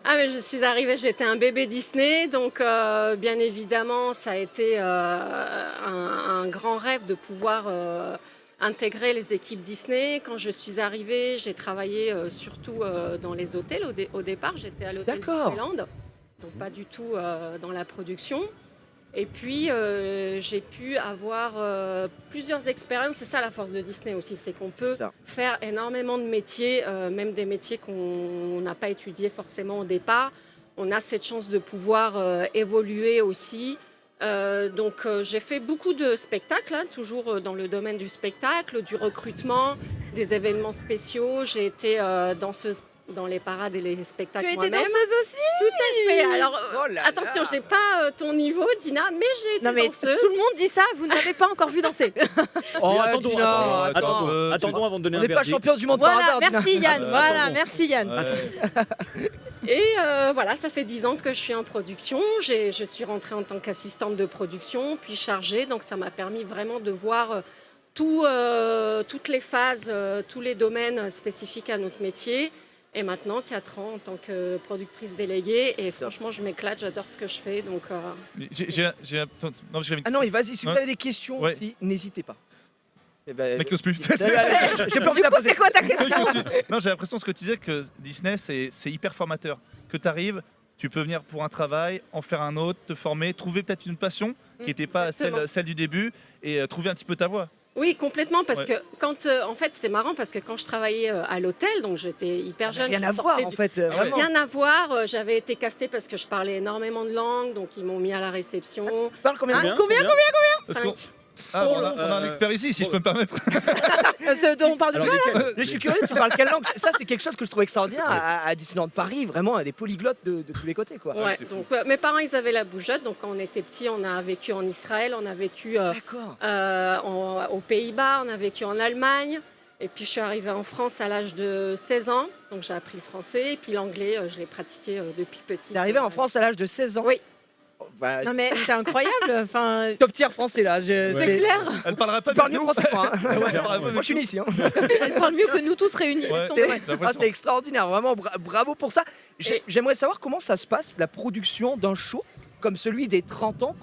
Ah mais je suis arrivée, j'étais un bébé Disney, donc bien évidemment ça a été un grand rêve de pouvoir intégrer les équipes Disney. Quand je suis arrivée, j'ai travaillé surtout dans les hôtels. Au départ, j'étais à l'hôtel D'accord. Disneyland, donc pas du tout dans la production. Et puis j'ai pu avoir plusieurs expériences. C'est ça la force de Disney aussi, c'est qu'on peut Ça. faire énormément de métiers, même des métiers qu'on n'a pas étudiés forcément au départ. On a cette chance de pouvoir évoluer aussi. Donc j'ai fait beaucoup de spectacles, hein, toujours dans le domaine du spectacle, du recrutement, des événements spéciaux. J'ai été danseuse dans les parades et les spectacles Tu as été moi-même. danseuse aussi? Tout à fait. Alors Oh là attention, là. j'ai pas ton niveau, Dina, mais j'ai été Non mais danseuse. tout le monde dit ça, vous ne m'avez pas encore vu danser. Oh, Mais attendons, Dina, attendons, attends. attendons avant de donner On un n'est pas verdict. champion du monde par Voilà, hasard. Dina. merci Yann. Voilà, attends, bon. merci Yann. Ouais. Et voilà, ça fait 10 ans que je suis en production. Je suis rentrée en tant qu'assistante de production, puis chargée. Donc ça m'a permis vraiment de voir toutes les phases, tous les domaines spécifiques à notre métier. Et maintenant, 4 ans en tant que productrice déléguée. Et franchement, je m'éclate, j'adore ce que je fais. Donc, Non, j'avais une Ah non, et vas-y, si vous Ouais. avez des questions Ouais. aussi, n'hésitez pas. Eh ben, Mec, n'ose plus. j'ai peur de Du la coup, poser. c'est quoi ta question? Non, j'ai l'impression ce que tu disais que Disney c'est hyper formateur. Que tu arrives, tu peux venir pour un travail, en faire un autre, te former, trouver peut-être une passion qui n'était pas Exactement. celle du début et trouver un petit peu ta voie. Oui, complètement, parce Ouais. que quand, en fait, c'est marrant parce que quand je travaillais à l'hôtel, donc j'étais hyper jeune. Rien je à voir sortais en du- fait, Ah ouais. vraiment. Rien à voir, j'avais été castée parce que je parlais énormément de langues, donc ils m'ont mis à la réception. Tu parles combien de langues Combien Parce Cinq. qu'on- Ah, on a un Euh, expert ici, si je peux me permettre. On parle de Alors, ça lesquelles Je suis curieux, tu parles quelle langue? Ça, c'est quelque chose que je trouve extraordinaire à Disneyland Paris, vraiment des polyglottes de tous les côtés, quoi. Ouais, c'est fou. donc mes parents, ils avaient la bougeotte, donc quand on était petits, on a vécu en Israël, on a vécu D'accord. aux Pays-Bas, on a vécu en Allemagne. Et puis je suis arrivée en France à l'âge de 16 ans, donc j'ai appris le français. Et puis l'anglais, je l'ai pratiqué depuis petit. T'es arrivé en France à l'âge de 16 ans? Oui. Oh, bah, Non mais c'est incroyable. Enfin, top tier français là. c'est clair. Elle parlera pas Tu parles mieux mieux que nous. français que moi. hein. Ouais, elle parlera pas Moi mieux je suis que né ici. hein. Elle parle mieux que nous tous réunis. Ouais. laisse tomber. C'est vrai. J'ai l'impression. C'est extraordinaire, vraiment bravo pour ça. Et- J'aimerais savoir comment ça se passe, la production d'un show comme celui des 30 ans.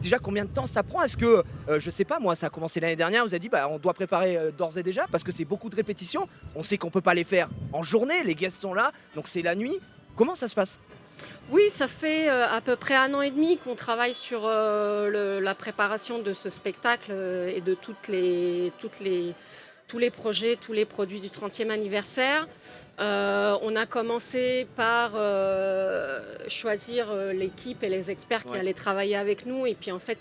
Déjà combien de temps ça prend? Est-ce que, je sais pas moi, ça a commencé l'année dernière, vous avez dit bah, on doit préparer d'ores et déjà parce que c'est beaucoup de répétitions. On sait qu'on peut pas les faire en journée, les guests sont là, donc c'est la nuit. Comment ça se passe? Oui, ça fait à peu près 1 an et demi qu'on travaille sur la préparation de ce spectacle et de tous les projets, tous les produits du 30e anniversaire. On a commencé par choisir l'équipe et les experts qui Ouais. allaient travailler avec nous. Et puis en fait,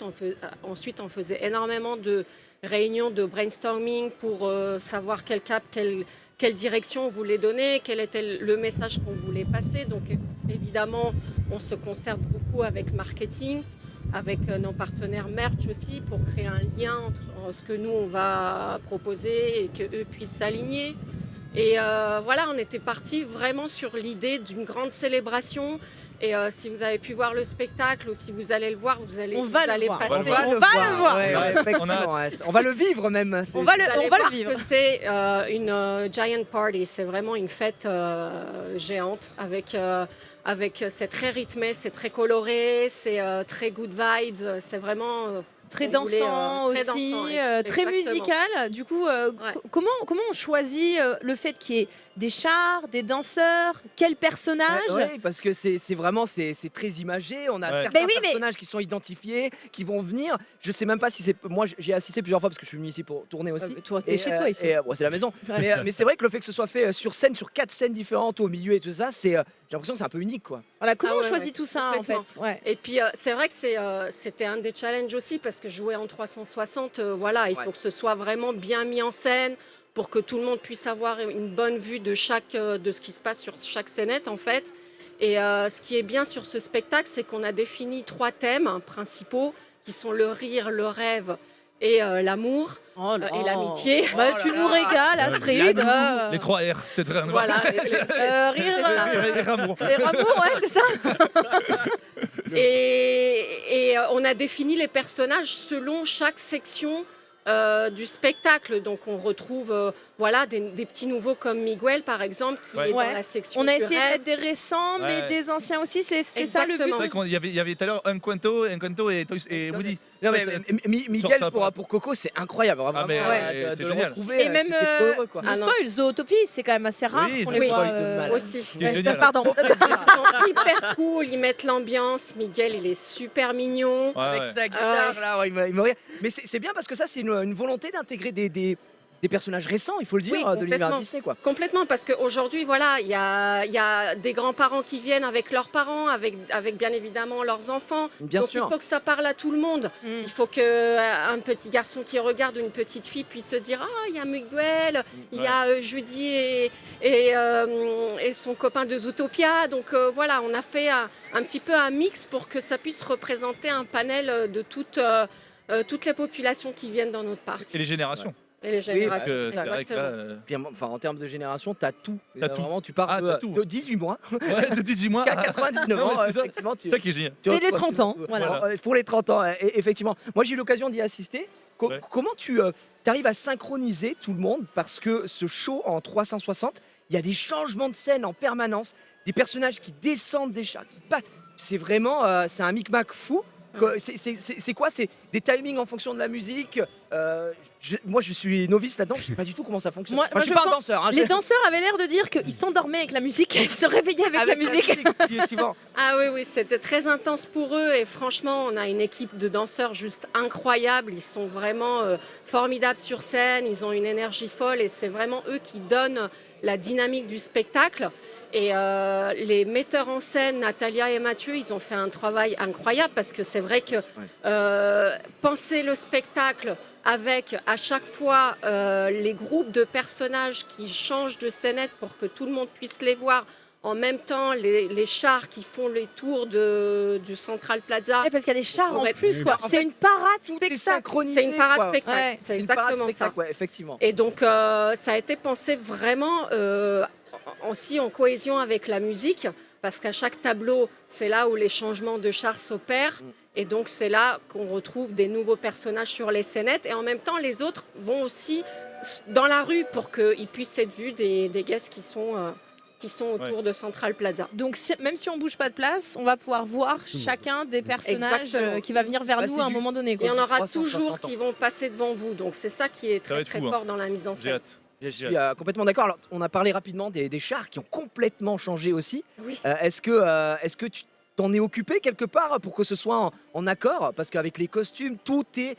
ensuite, on faisait énormément de réunions de brainstorming pour savoir quel cap, quelle direction on voulait donner, quel était le message qu'on voulait passer. Donc évidemment, on se concerte beaucoup avec marketing, avec nos partenaires merch aussi, pour créer un lien entre ce que nous, on va proposer et qu'eux puissent s'aligner. Et voilà, on était parti vraiment sur l'idée d'une grande célébration. Et si vous avez pu voir le spectacle ou si vous allez le voir, vous allez, On va vous le allez voir. passer. On va le voir. Ouais, Ouais. effectivement, ouais. On va le vivre même. On va Vous allez le voir vivre. que c'est une giant party, c'est vraiment une fête géante c'est très rythmé, c'est très coloré, c'est très good vibes, c'est vraiment Très on voulait, dansant très aussi, dansant, très exactement. musical. Du coup, Ouais. comment on choisit le fait qu'il y ait des chars, des danseurs, quel personnage? Ouais, parce que c'est vraiment c'est très imagé. On a Ouais. certains Mais oui, mais- personnages qui sont identifiés, qui vont venir. Je sais même pas si c'est moi. J'ai assisté plusieurs fois parce que je suis venu ici pour tourner aussi. Toi, t'es chez toi ici. Bon, c'est la maison. Ouais. Mais c'est vrai que le fait que ce soit fait sur scène, sur 4 scènes différentes au milieu et tout ça, j'ai l'impression que c'est un peu unique, quoi. Voilà, comment Ah on ouais, choisit ouais, tout ça en fait? complètement. Ouais. Et puis c'est vrai que c'était un des challenges aussi parce que jouer en 360, voilà, il Ouais. faut que ce soit vraiment bien mis en scène pour que tout le monde puisse avoir une bonne vue de de ce qui se passe sur chaque scénette en fait. Et ce qui est bien sur ce spectacle, c'est qu'on a défini 3 thèmes principaux qui sont le rire, le rêve et l'amour Oh là et là. l'amitié. Bah, Oh tu là nous là. régales, Astrid. La Les 3 R, c'est très Voilà. Rire, Les rameaux. les rameaux, ouais, c'est ça. Et on a défini les personnages selon chaque section du spectacle. Donc on retrouve voilà, des petits nouveaux comme Miguel par exemple qui Ouais. est dans Ouais. la section On a du essayé de rêve. mettre des récents, mais Ouais. des anciens aussi. C'est ça le but. C'est Exactement. vrai qu'il y avait tout à l'heure Encanto et Woody. Non, mais Miguel ça, pour Coco, c'est incroyable. Vraiment, mais ouais, de c'est le génial. retrouver. Et même j'étais trop heureux, quoi. je Ah non. spoil, Zootopie, c'est quand même assez rare Oui, qu'on je les spoil voit. de malade. Aussi. C'est génial. Pardon. Ils sont hyper cool, ils mettent l'ambiance. Miguel, il est super mignon. Ouais, Avec ouais. sa guitare, là, ouais, il me rire. Mais c'est bien parce que ça, c'est une volonté d'intégrer des personnages récents, il faut le dire, Oui, de l'univers complètement. Disney, quoi. Complètement, parce qu'aujourd'hui, voilà, il y a des grands-parents qui viennent avec leurs parents, avec bien évidemment leurs enfants. Bien Donc sûr. il faut que ça parle à tout le monde. Mm. Il faut qu'un petit garçon qui regarde une petite fille puisse se dire ah il y a Miguel, il y a Judy et son copain de Zootopia. Donc voilà, on a fait un petit peu un mix pour que ça puisse représenter un panel de toutes les populations qui viennent dans notre parc Et les générations. et les parce générations. que c'est vrai que là, exactement. Enfin, en termes de génération, t'as tout. T'as tout. Vraiment, tu pars Ah, de, t'as tout. de 18 mois ouais, de 18 mois jusqu'à 99 Ouais, ans. c'est ça. Effectivement, C'est ça qui est génial. tu C'est les retrouves 30 ans, tout. voilà. Pour les 30 ans, effectivement. Moi, j'ai eu l'occasion d'y assister. Ouais. Comment tu arrives à synchroniser tout le monde? Parce que ce show en 360, il y a des changements de scène en permanence, des personnages qui descendent des chats, qui battent. C'est vraiment c'est un micmac fou. C'est quoi? C'est des timings en fonction de la musique? Moi, je suis novice là-dedans, je sais pas du tout comment ça fonctionne. Moi, Enfin, je suis je pas un pense- danseur. Hein, Les danseurs avaient l'air de dire qu'ils s'endormaient avec la musique et ils se réveillaient avec la musique. effectivement. Ah oui, oui, c'était très intense pour eux et franchement, on a une équipe de danseurs juste incroyable. Ils sont vraiment formidables sur scène, ils ont une énergie folle et c'est vraiment eux qui donnent la dynamique du spectacle. Et les metteurs en scène, Natalia et Mathieu, ils ont fait un travail incroyable parce que c'est vrai que penser le spectacle avec à chaque fois les groupes de personnages qui changent de scénette pour que tout le monde puisse les voir. En même temps, les chars qui font les tours du Central Plaza. Ouais, parce qu'il y a des chars en Ouais. plus, quoi. En C'est fait, une parade Tout est spectacle. synchronisé. C'est une parade quoi. spectacle, Ouais, c'est Une parade exactement ça. spectacle, ouais, effectivement. Et donc, ça a été pensé vraiment aussi en cohésion avec la musique, parce qu'à chaque tableau, c'est là où les changements de chars s'opèrent. Et donc, c'est là qu'on retrouve des nouveaux personnages sur les scénettes. Et en même temps, les autres vont aussi dans la rue pour qu'ils puissent être vus des guests qui sont autour de Central Plaza. Donc même si on bouge pas de place, on va pouvoir voir chacun des personnages Exactement. qui va venir vers Bah, nous c'est à un du- moment donné. Il quoi. y en aura 360 toujours ans. qui vont passer devant vous. Donc, c'est ça qui est Ça va très, être très fou, hein. fort dans la mise en J'ai scène. hâte. Je suis complètement d'accord. Alors, on a parlé rapidement des chars qui ont complètement changé aussi. Oui. Est-ce que tu t'en es occupé quelque part pour que ce soit en accord? Parce qu'avec les costumes, tout est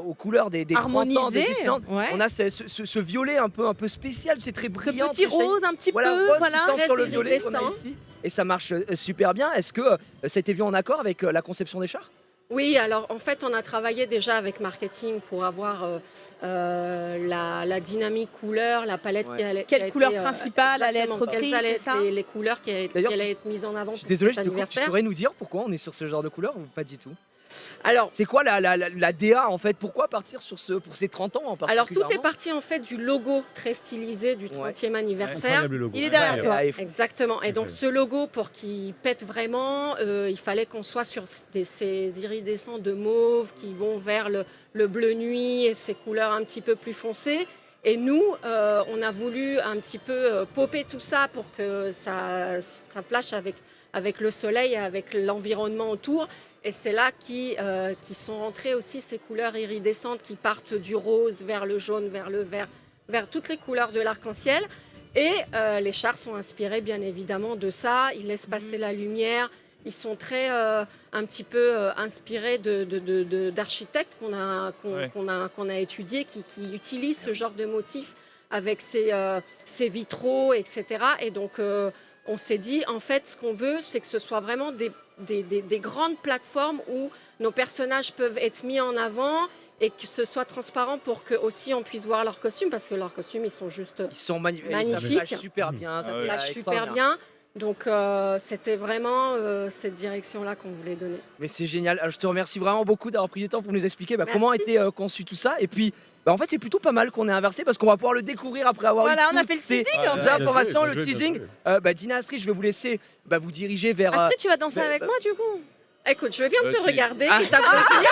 aux couleurs des 30 ans des Harmonisé. Disneyland. Ouais. On a ce violet un peu spécial, c'est très Ce brillant. petit très shiny. rose un petit Voilà, peu, rose voilà. qui tend Très sur le violet qu'on a iridescent. ici. Et ça marche super bien. Est-ce que ça a été vu en accord avec la conception des chars? Oui, alors en fait, on a travaillé déjà avec marketing pour avoir la dynamique couleur, la palette Ouais. qui allait. Quelle qui a couleur été, principale allait être exactement, quelles reprise, allaient c'est être ça les couleurs qui D'ailleurs, allaient être mises en avant. Je suis pour désolé, cet je te coupe. Tu anniversaire. saurais nous dire pourquoi on est sur ce genre de couleur ou pas du tout? Alors, C'est quoi la DA en fait? Pourquoi partir pour ces 30 ans en alors, tout est particulièrement? parti en fait du logo très stylisé du 30e anniversaire. Incroyable logo. Il est derrière Ouais, toi. allez, faut- Exactement. Et donc Ouais. ce logo, pour qu'il pète vraiment, il fallait qu'on soit sur ces iridescents de mauve qui vont vers le bleu nuit et ces couleurs un petit peu plus foncées. Et nous, on a voulu un petit peu popper tout ça pour que ça flash avec le soleil et avec l'environnement autour. Et c'est là qui sont rentrées aussi ces couleurs iridescentes qui partent du rose vers le jaune, vers le vert, vers toutes les couleurs de l'arc-en-ciel. Et les chars sont inspirés bien évidemment de ça. Ils laissent passer la lumière. Ils sont très un petit peu inspirés d'architectes qu'on a étudiés, qui utilisent ce genre de motifs avec ces vitraux, etc. Et donc on s'est dit, en fait, ce qu'on veut, c'est que ce soit vraiment des grandes plateformes où nos personnages peuvent être mis en avant et que ce soit transparent pour que aussi on puisse voir leurs costumes, parce que leurs costumes, ils sont juste Ils sont magnifiques. Magnifiques. Ça flash super bien. Ah ouais. là, super bien. Donc c'était vraiment cette direction-là qu'on voulait donner. Mais c'est génial. Alors, je te remercie vraiment beaucoup d'avoir pris du temps pour nous expliquer Merci. comment a été conçu tout ça. Et puis, en fait, c'est plutôt pas mal qu'on ait inversé parce qu'on va pouvoir le découvrir après avoir Voilà, eu on a toutes fait le ces teasing en Ouais, fait. informations, Bien le joué, teasing. bien joué. Dina, Astrid, je vais vous laisser vous diriger vers. Astrid, tu vas danser bah, avec bah- moi du coup? Écoute, je vais bien te Ok. regarder Ah. et t'applaudir.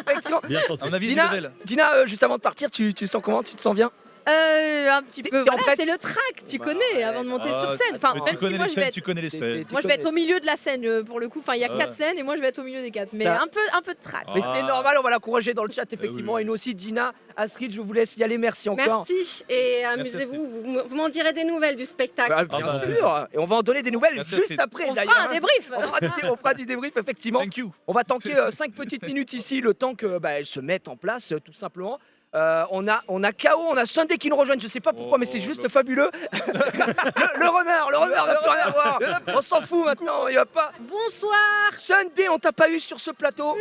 effectivement. Bien tenté. On a vu Dina, level. Dina, juste avant de partir, tu sens comment? Tu te sens bien? Un petit T'es peu. en Voilà, presse c'est le track, tu Bah, connais, ouais. avant de monter Ah, sur scène. Enfin, mais même tu si connais moi les je vais scènes, être. tu connais les scènes. Moi je vais être au milieu de la scène pour le coup. Enfin, il y a Ah 4 ouais. scènes et moi je vais être au milieu des 4. Mais Ça- un peu de track. Mais c'est Ah. normal, on va l'encourager dans le chat, effectivement. oui. Et nous aussi, Dina, Astrid, je vous laisse y aller. Merci encore. Merci et amusez-vous. Vous m'en direz des nouvelles du spectacle. Bien Ah bah, sûr. Et on va en donner des nouvelles Merci, juste Astrid. après, On d'ailleurs. fera un débrief. On fera du débrief, effectivement. Thank you. On va tanker 5 petites minutes ici, le temps que elles se mettent en place, tout simplement. On a KO, on a Sunday qui nous rejoignent, je sais pas pourquoi, mais c'est juste fabuleux. le runner n'a plus rien à voir. On s'en fout maintenant, il va pas. Bonsoir, Sunday, on t'a pas eu sur ce plateau.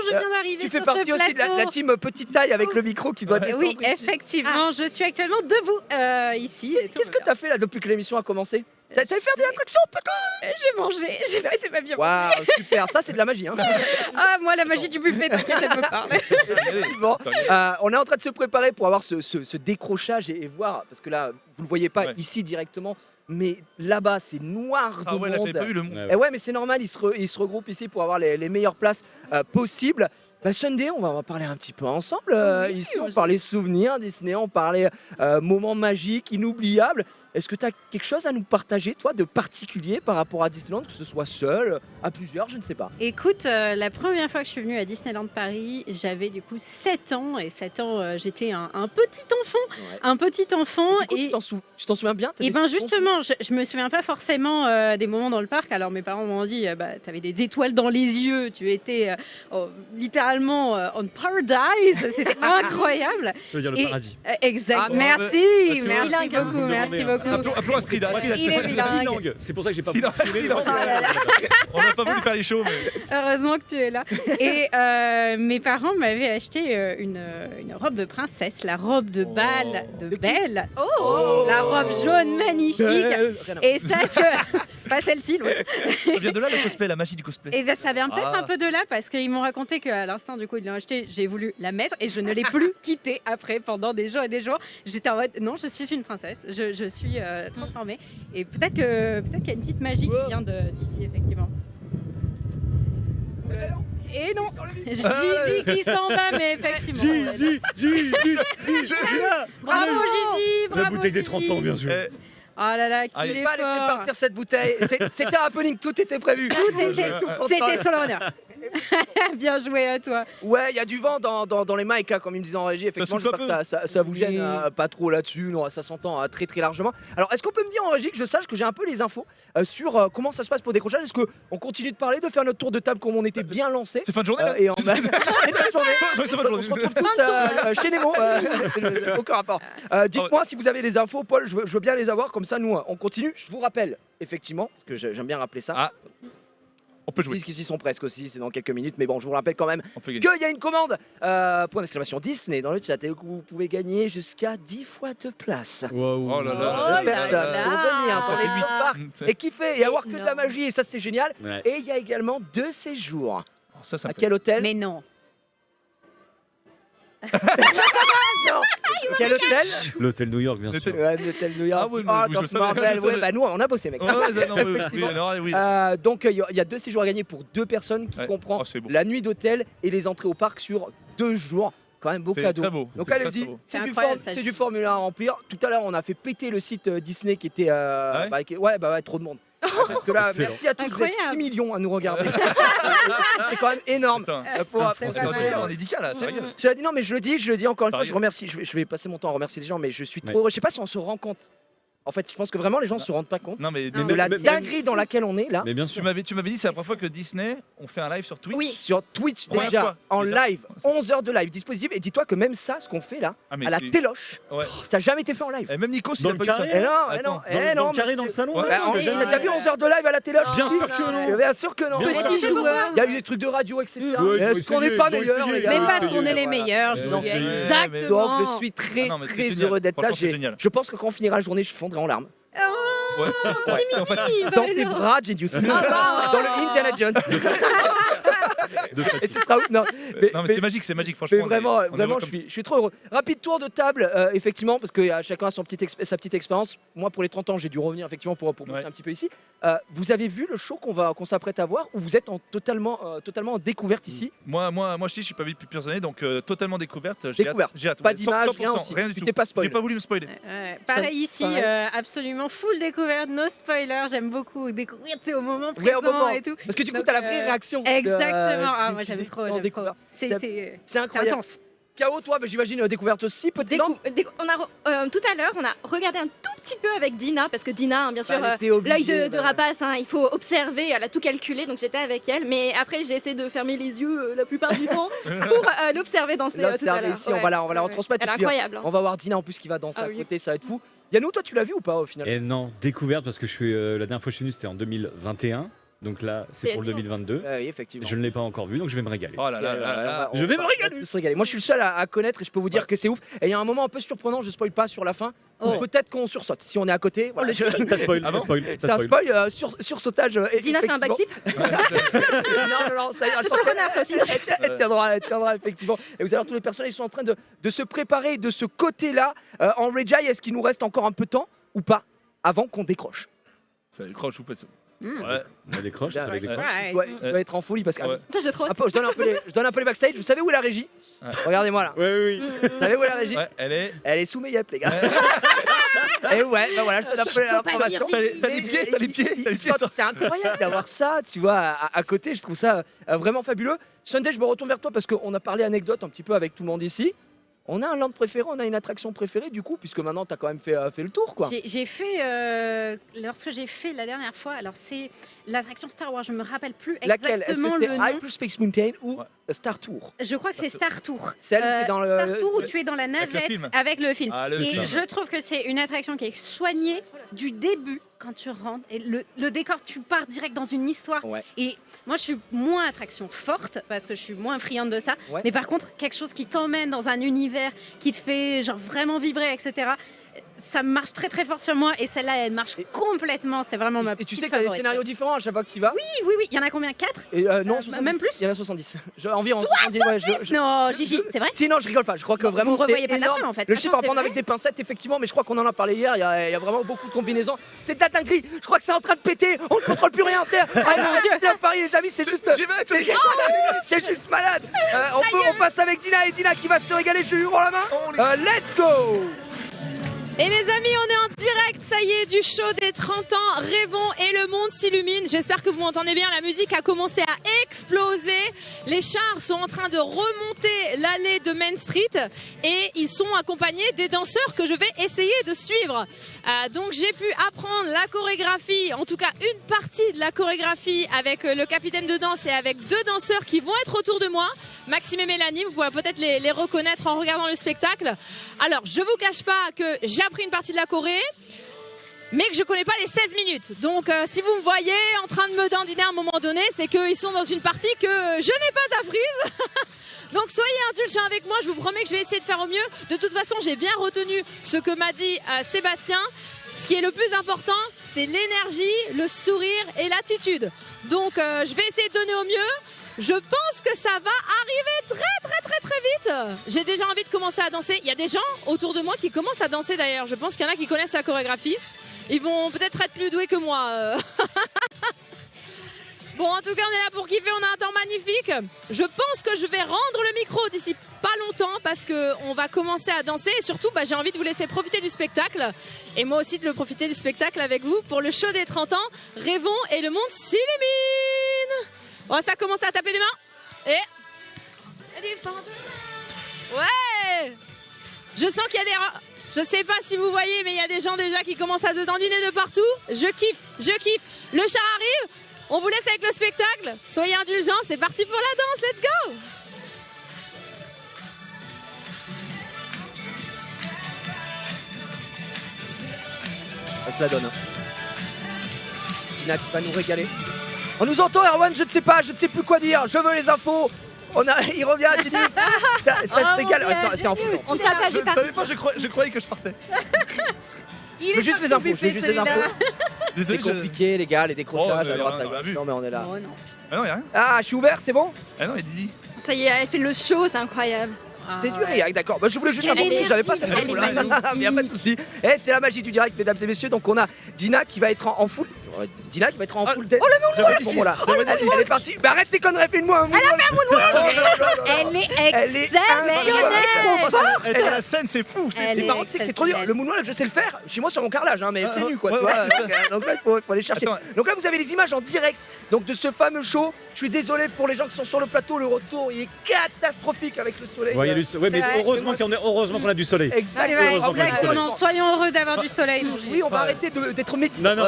je viens d'arriver Tu sur fais partie ce aussi de la plateau. team petite taille avec le micro qui doit descendre. Oui, ici. effectivement, je suis actuellement debout ici. Qu'est-ce que t'as fait là depuis que l'émission a commencé? T'as fait des attractions? J'ai mangé, j'ai passé ma vie. Waouh, super, ça c'est de la magie. Hein. Ah, moi, la magie du buffet, t'inquiète, elle me parle. Effectivement. On est en train de se préparer pour avoir ce décrochage et voir, parce que là, vous le voyez pas Ouais. ici directement, mais là-bas, c'est noir de Ah ouais, là, monde. j'avais pas vu le monde. Et ouais, mais c'est normal, ils se regroupent ici pour avoir les meilleures places possibles. Sunday, on va parler un petit peu ensemble. Oui, ici, moi, on parlait souvenirs Disney, on parlait moments magiques, inoubliables. Est-ce que tu as quelque chose à nous partager, toi, de particulier par rapport à Disneyland, que ce soit seul, à plusieurs, je ne sais pas. Écoute, la première fois que je suis venue à Disneyland Paris, j'avais du coup 7 ans. Et 7 ans, j'étais un petit enfant. Ouais. Un petit enfant. Du coup, Et tu t'en souviens bien? T'as Et des ben souvenirs? justement, je me souviens pas forcément des moments dans le parc. Alors mes parents m'ont dit, tu avais des étoiles dans les yeux, tu étais littéralement on paradise, c'était incroyable. Ça veut dire le Et- paradis. Exact. Ah, bon, merci, tu vois, merci bilingue, hein. beaucoup, merci beaucoup. Appelons Astrid. Moi, Astrid, Il est Astrid, bilingue. bilingue. C'est pour ça que j'ai pas Silence, beaucoup filmé, silence. donc, On n'a pas voulu faire les shows, mais. Heureusement que tu es là. Et mes parents m'avaient acheté une robe de princesse, la robe de bal de De qui? Belle. Oh. La robe jaune magnifique. Rien à voir. Et sache que c'est pas celle-ci, loin. Ça vient de là le cosplay, la magie du cosplay. Et bien ça vient peut-être Ah. un peu de là parce qu'ils m'ont raconté qu'à l'instant du coup ils l'ont acheté, j'ai voulu la mettre et je ne l'ai plus quittée après pendant des jours et des jours. J'étais en mode non, je suis une princesse, je suis transformée et peut-être qu'il y a une petite magie qui vient d'ici effectivement. Et non, Gigi qui s'en va mais effectivement. ouais. Bravo Gigi, bravo La bouteille des 30 ans, bien sûr. Eh, Oh là là, Allez. qu'il est Pas laisser fort. partir cette bouteille. C'était un happening, tout était prévu. C'était sur l'honneur. Bien joué à toi. Ouais, il y a du vent dans les mics, hein, comme ils me disaient en régie. Effectivement, souffle j'espère un que ça vous gêne Oui. pas trop là-dessus. Non, ça s'entend très très largement. Alors, est-ce qu'on peut me dire en régie que je sache que j'ai un peu les infos sur comment ça se passe pour le décrochage? Est-ce qu'on continue de parler, de faire notre tour de table comme on était bien lancé C'est fin de journée là et en c'est fin de journée. Ouais, c'est fin de On se journée. retrouve tous chez Nemo. Aucun rapport. Dites-moi si vous avez les infos, Paul. Je veux bien les avoir. Comme ça, nous, on continue. Je vous rappelle, effectivement, parce que j'aime bien rappeler ça. Ah, on peut jouer. Puisqu'ils y sont presque aussi, c'est dans quelques minutes. Mais bon, je vous rappelle quand même On peut gagner. qu'il y a une commande point d'exclamation Disney dans le chat et que vous pouvez gagner jusqu'à 10 fois de place. Oh là Oh là. là Personne là. pour venir dans Ça les fait 8. huit parcs et kiffer et avoir que de la Énorme. magie et ça c'est génial. Ouais. Et il y a également 2 séjours. Ça À me quel hôtel? Mais non. Non. Quel hôtel? L'hôtel New York, bien sûr. Ouais, l'hôtel New York. Ah oui, Oh, mais je quand le je me savais, rappelle, je le ouais, savais. bah nous on a bossé mec. Ouais, non, mais oui, non, oui. Donc il y a 2 séjours à gagner pour 2 personnes qui Ouais. comprend Oh, c'est beau. la nuit d'hôtel et les entrées au parc sur 2 jours. Quand même beau C'est cadeau. très beau. Donc C'est très, allez-y, très beau. C'est c'est du, incroyable, ça. c'est du formulaire à remplir. Tout à l'heure, on a fait péter le site Disney qui était. ouais Ouais, trop de monde. Parce que là, Excellent. merci à tous, vous êtes Incroyable. 6 millions à nous regarder. c'est quand même énorme. Putain. Pour c'est On pour s'est pas ce- mal. dans les 10K là, ça rigole. Cela dit, non, mais je le dis encore une fois, Sérieux je remercie. Je vais passer mon temps à remercier les gens, mais je suis trop heureux. Je sais pas si on se rend compte. En fait, je pense que vraiment les gens se rendent pas compte Non, mais de la dinguerie dans laquelle on est là. Mais bien tu sûr. m'avais dit, c'est la première fois que Disney, on fait un live sur Twitch. Oui, sur Twitch Première déjà, fois, en déjà. live, 11 heures de live dispositif. Et dis-toi que même ça, ce qu'on fait là, Ah, mais à la c'est- téloche, Ouais. ça n'a jamais été fait en live. Et même Nikos, il Dans a le pas eu carré ça. Eh non, eh Attends, non, eh Dans non. le carré, dans le monsieur. salon. Ouais. Bah, des- on a déjà vu 11 heures de live à la téloche. Bien si. sûr que non. Bien sûr que non. Bien Petit sûr que non. joueur. Il y a eu des trucs de radio, etc. Ouais, Est-ce ils qu'on ont n'est essayé, pas ils ont meilleurs, essayé. les gars Mais parce essayé, qu'on est les Voilà. meilleurs, je Non, vous dis mais- exactement. Donc je suis très Ah non, mais c'est très génial. heureux d'être là. Franchement, c'est génial. Je pense que quand on finira la journée, je fondrai en larmes. Ouais. En fait, Dans tes bras, Genius. Dans le Indiana Jones. De Et fatigue. ce sera non, mais, non, mais mais- c'est magique, franchement. mais vraiment, on est vraiment, heureux je comme- suis trop heureux. Rapide tour de table, effectivement, parce que chacun a sa petite expérience. Moi, pour les 30 ans, j'ai dû revenir effectivement pour bosser Ouais. un petit peu ici. Vous avez vu le show qu'on s'apprête à voir ou vous êtes totalement en découverte ici? Moi, je suis pas vu depuis plusieurs années, donc totalement découverte. J'ai Découverte. hâte. J'ai hâte. Pas Ouais, d'image, 100%, rien aussi. Rien du Tu tout. t'es pas J'ai spoilé. pas voulu me spoiler. Pareil ici, Pareil. absolument full découverte, no spoiler. J'aime beaucoup découvrir tu sais, au moment Ouais, au présent moment. et tout. Parce que du coup, Donc, t'as la vraie réaction. Exactement. Ah, moi du- j'aime du- trop, en j'aime trop. découverte. C'est C'est incroyable. intense. K.O., toi, j'imagine découverte aussi, peut-être. Non On a tout à l'heure, on a regardé un tout petit peu avec Dina parce que Dina, hein, bien sûr, Bah, elle était obligée, l'œil de bah. rapace, hein, il faut observer, elle a tout calculé, donc j'étais avec elle. Mais après, j'ai essayé de fermer les yeux la plupart du temps pour l'observer danser Là, tout c'est à l'heure. ici, on va la Ouais. retransmettre. Elle est et puis, incroyable. hein. On va voir Dina en plus qui va danser Ah à oui. côté, ça va être fou. Yannou, toi, tu l'as vu ou pas au final? Et non, découverte parce que je suis la dernière fois que je suis venu, c'était en 2021. Donc là, c'est C'est pour le excellent. 2022. Oui, effectivement. Je ne l'ai pas encore vu, donc je vais me régaler. Oh là là là là. Je vais me régaler. On va se régaler. Moi, je suis le seul à connaître et je peux vous dire que c'est ouf. Et il y a un moment un peu surprenant, je spoil pas sur la fin. Oh. Peut-être qu'on sursaute si on est à côté. Voilà. Ça spoil, Ah bon ça spoil, C'est ça un spoil. spoil sursautage. Dina fait un backflip. Non, ça ira. C'est sur le renard, ça aussi. Elle tiendra, effectivement. Et vous allez voir, tous les personnages sont en train de se préparer de ce côté-là. En Rejai, est-ce qu'il nous reste encore un peu de temps ou pas avant qu'on décroche? Ça décroche ou pas? Mm. Ouais. On décroche, Bien, on ouais. décroche. Ouais. Tu dois être en folie parce que Ouais. Putain, j'ai trop hâte. je donne un peu les backstage. Vous savez où est la régie? Ouais. Regardez-moi là. Oui, oui, oui. Vous savez où est la régie? Ouais, elle est. Elle est sous mes yep, les gars. Ouais. Et ouais, bah voilà, je te donne un peu l'information. T'as les pieds, t'as les pieds sur- C'est incroyable d'avoir ça, tu vois, à côté. Je trouve ça vraiment fabuleux. Sunday, je me retourne vers toi parce qu'on a parlé anecdote un petit peu avec tout le monde ici. On a un land préféré, on a une attraction préférée du coup, puisque maintenant tu as quand même fait le tour quoi. J'ai fait, lorsque j'ai fait la dernière fois, alors c'est l'attraction Star Wars, je me rappelle plus Laquelle? Est-ce exactement que le c'est nom. Hyperspace Mountain ou Star Tour? Je crois que c'est Star Tour. Celle qui est dans le- Star Tour où tu es dans la Avec le navette film. avec le film. Ah, le Et film. je trouve que c'est une attraction qui est soignée du début quand tu rentres. Et le décor, tu pars direct dans une histoire. Ouais. Et moi, je suis moins attraction forte parce que je suis moins friande de ça. Ouais. Mais par contre, quelque chose qui t'emmène dans un univers qui te fait genre vraiment vibrer, etc. Ça marche très très fort sur moi et celle-là, elle marche complètement. C'est vraiment ma Et tu petite sais que tu as des favorite. scénarios différents à chaque fois que tu y vas. Oui. Il y en a combien? 4? Et non, 70. même plus. Il y en a 70. Environ 70. Ouais, Non, Gigi, c'est vrai? Si, non, je rigole pas. Je crois que Bon, vraiment vous c'est revoyez pas énorme. d'après, en fait. Le Attends, chiffre à c'est prendre vrai avec des pincettes, effectivement, mais je crois qu'on en a parlé hier. Il y a vraiment beaucoup de combinaisons. C'est de la dinguerie. Je crois que c'est en train de péter. On ne contrôle plus rien en terre. Ah mon Dieu, Paris, les amis, c'est juste. J'y vais, c'est- C'est juste malade. On passe avec Dina et Dina qui va se régaler. Je lui rends la main. Let's go. Et les amis, on est en direct, ça y est, du show des 30 ans, Rêvons et le monde s'illumine. J'espère que vous m'entendez bien, la musique a commencé à exploser. Les chars sont en train de remonter l'allée de Main Street et ils sont accompagnés des danseurs que je vais essayer de suivre. Donc j'ai pu apprendre la chorégraphie, en tout cas une partie de la chorégraphie avec le capitaine de danse et avec 2 danseurs qui vont être autour de moi. Maxime et Mélanie, vous pouvez peut-être les reconnaître en regardant le spectacle. Alors, je vous cache pas que j'ai appris une partie de la Corée, mais que je connais pas les 16 minutes. Donc, si vous me voyez en train de me dandiner à un moment donné, c'est qu'ils sont dans une partie que je n'ai pas apprise. Donc, soyez indulgents avec moi, je vous promets que je vais essayer de faire au mieux. De toute façon, j'ai bien retenu ce que m'a dit Sébastien. Ce qui est le plus important, c'est l'énergie, le sourire et l'attitude. Donc, je vais essayer de donner au mieux. Je pense que ça va arriver très vite. J'ai déjà envie de commencer à danser. Il y a des gens autour de moi qui commencent à danser d'ailleurs. Je pense qu'il y en a qui connaissent la chorégraphie. Ils vont peut-être être plus doués que moi. Bon, en tout cas, on est là pour kiffer. On a un temps magnifique. Je pense que je vais rendre le micro d'ici pas longtemps parce qu'on va commencer à danser. Et surtout, j'ai envie de vous laisser profiter du spectacle. Et moi aussi de profiter du spectacle avec vous pour le show des 30 ans. Rêvons et le monde s'illumine. Oh, ça commence à taper des mains. Et ouais. Je sens qu'il y a des... Je sais pas si vous voyez, mais il y a des gens déjà qui commencent à se dandiner de partout. Je kiffe. Le char arrive. On vous laisse avec le spectacle. Soyez indulgents. C'est parti pour la danse. Let's go. Elle se la donne. Dina qui va nous régaler. On nous entend, Erwan, je ne sais plus quoi dire. Je veux les infos. Il revient, Denis. Ça se régale. Ouais, c'est en fou. On t'a pas Je vu ne savais pas, je croyais que je partais. Je veux juste les infos. Désolé, C'est compliqué, les gars, les décrochages Oh, mais à droite, on à l'a gauche. vu. Non, mais on est là. Oh non. Ah non, y'a rien. Ah, je suis ouvert, c'est bon? Ah non, il dit. Ça y est, elle fait le show, c'est incroyable. C'est dur, Eric, d'accord. Je voulais juste Quelle l'info parce que j'avais pas énergie, cette elle est info-là. magnifique. Mais y a pas de souci. C'est la magie du direct, mesdames et messieurs. Donc on a Dina qui va être en full. Dina qui va être en full tête. J'avais dit Bon, si. voilà. Elle est partie. Mais arrête tes conneries, fais-moi un moonwalk. Elle a fait un moonwalk. Elle est Elle est exceptionnelle. Et dans la scène, c'est fou. Elle Les est parents, tu sais que c'est trop dur. Le moonwalk, je sais le faire. Chez moi, sur mon carrelage, mais pieds nus, quoi. Tu vois. Donc là, il faut aller chercher. Attends. Donc là, vous avez les images en direct. Donc de ce fameux show. Je suis désolé pour les gens qui sont sur le plateau. Le retour, il est catastrophique avec le soleil. Ouais, mais vrai. heureusement qu'on a du soleil. Exactement. Exactement. Soyons heureux d'avoir du soleil. mon Gilles. Oui, on va arrêter d'être médisants. Non,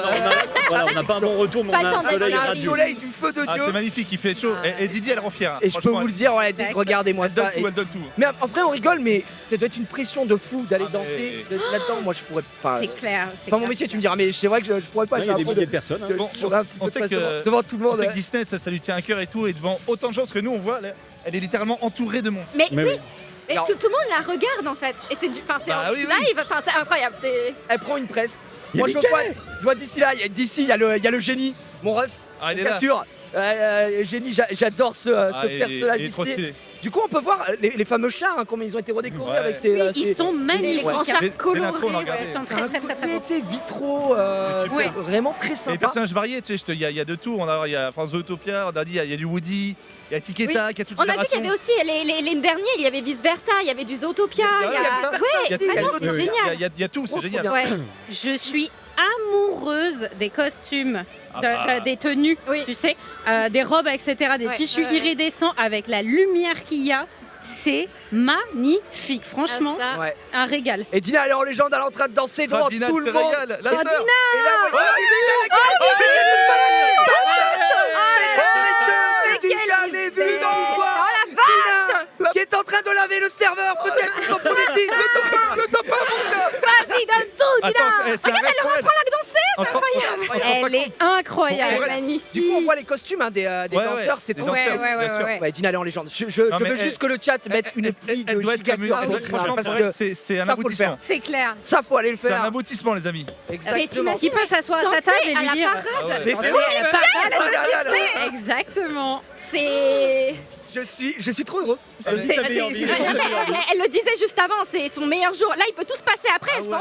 on n'a pas un bon retour, mais on Pas le a temps un d'être soleil On a du radieux. soleil, du feu de Ah, Dieu. c'est magnifique, il fait chaud. Et Didier, elle rend fière. Et je peux Franchement, vous le dire, regardez-moi elle donne ça. tout, elle donne tout. Mais après, on rigole, mais ça doit être une pression de fou d'aller Ah, mais- danser là-dedans. Moi, je pourrais pas. C'est clair. C'est pas mon métier, tu me diras, mais c'est vrai que je pourrais pas. Il y a des milliers de personnes. hein. Bon, J'aurais un petit on peu de sait stress que- devant tout le On monde. sait que Disney, ça lui tient à cœur et tout, et devant autant de gens, parce que nous, on voit, elle est littéralement entourée de monde. Mais Mais oui, oui. et Alors- tout le monde la regarde en fait. Et c'est c'est Bah en oui, live, enfin c'est incroyable. Elle prend une presse. Il y a Moi, des je vois d'ici là, il y a le génie, mon ref, Ah, il est bien là. sûr. Génie, j'adore ce Ah, il est trop personnage. stylé. Du coup, on peut voir les fameux chars, hein, comment ils ont été redécorés Ouais. avec ces. Oui, ils sont Les magnifiques. grands hein. chars Les colorés. l'intro, on a ouais. regardé. Ils sont C'est très un très très très côté, beaux. tu sais, vitraux, Ouais. vraiment très Et les sympa. personnages variés, tu sais, il y a de tout. Il y a France Zootopia, on a dit, il y a du Woody, il y a Tic et Oui. Tac, il y a toute On a vu qu'il y génération. avait aussi les derniers, il y avait vice versa, il y avait du Zootopia. Il y a ça, Ouais, il y a tout, ah il y a non, tout, c'est il y a- génial. il y a tout, c'est Trop génial. bien. Ouais. Je suis amoureuse des costumes, Ah bah. des tenues, Oui. tu sais, des robes, etc., des Ouais, tissus ouais, ouais. iridescents avec la lumière qu'il y a. C'est magnifique, franchement, Ah, ça. Ouais. un régal. Et Dina, elle est en légende, elle est en train de danser devant Dina tout se le monde. régale. La Et sœur. là, voilà. J'ai jamais vu d'envoi Dina, qui est en train de laver le serveur, peut-être pour son premier titre. Vas-y, donne tout, Attends, c'est un rêve pour elle. Elle est incroyable. Ouais. magnifique. Du coup, on voit les costumes hein, des Ouais, danseurs, ouais, c'est des trop danseurs, bien. bien sûr. Ouais, Dina, elle est en légende. Je Non, veux mais juste que le chat mette une pluie de Elle doit être comme giga une. Franchement, parce pour que elle, c'est un ça, faut le aboutissement. C'est clair. ça, faut aller le C'est un faire. aboutissement, les amis. Exactement. Qui peut s'asseoir à sa Danser table et à lui la dire. parade. Ah ouais. Mais c'est vrai, oh là là. Exactement. C'est. Je suis trop heureux. Elle dit sa meilleure vie. Elle le disait juste avant, c'est son meilleur jour. Là, il peut tout se passer après. Elles sont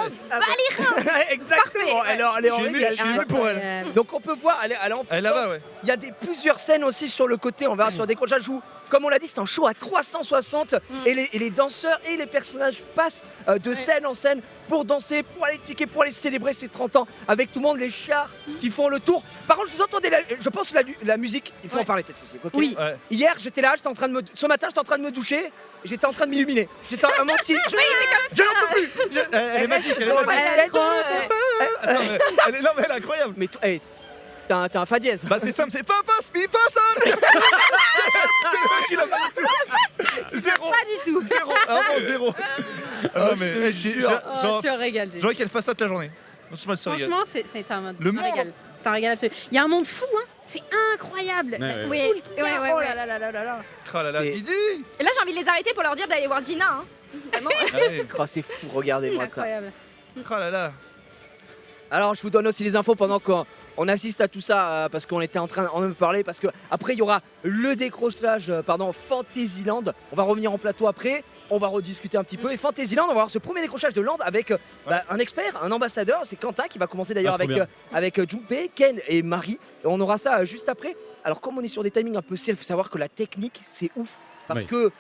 Exactement. Parfait. Elle est en Je suis ému, régal. je suis ému pour elle. Incroyable. Donc on peut voir, elle est en Elle est là-bas, ouais. Il y a plusieurs scènes aussi sur le côté, on verra sur le décrochage où, comme on l'a dit, c'est un show à 360 et les danseurs et les personnages passent de scène en scène pour danser, pour aller ticker, pour aller célébrer ses 30 ans avec tout le monde, les chars qui font le tour. Par contre, je vous entendais, je pense la musique, il faut en parler cette fois-ci. Ok Oui. Ouais. Hier, j'étais là, ce matin, j'étais en train de me doucher, j'étais en train de m'illuminer. J'étais en menti. Je n'en peux plus. Elle est magique, elle est Ouais, magique. Elle est trop- Attends, mais elle est incroyable. Mais hey, t'as un fa dièse. Bah c'est simple, c'est pas mi pas sol. C'est le mec qui l'a pas du tout. Zéro. Pas du tout. Zéro. Ah bon, zéro. Ah non, mais Oh, tu régales, Gégé. j'aurais qu'elle fasse ça toute la journée. Franchement, c'est régal. Franchement, c'est un Le monde. régal. C'est un régal absolu. Il y a un monde fou, hein. C'est incroyable. Ouais, ouais. Oui, Ouais, ouais. Oh là là là là là là. Oh là là, C'est- Didi. Et là, j'ai envie de les arrêter pour leur dire d'aller voir Dina. Hein. Vraiment. Allez. Oh, c'est fou, regardez-moi ça. Incroyable. Oh là là. Alors je vous donne aussi les infos pendant qu'on assiste à tout ça parce qu'on était en train de parler parce que après il y aura le décrochage Fantasyland. On va revenir en plateau après. On va rediscuter un petit peu et Fantasyland, on va avoir ce premier décrochage de Land avec un expert, un ambassadeur, c'est Quentin qui va commencer d'ailleurs Ah, trop bien. avec Junpei, Ken et Marie. Et on aura ça juste après. Alors comme on est sur des timings un peu serrés, il faut savoir que la technique c'est ouf parce Oui. que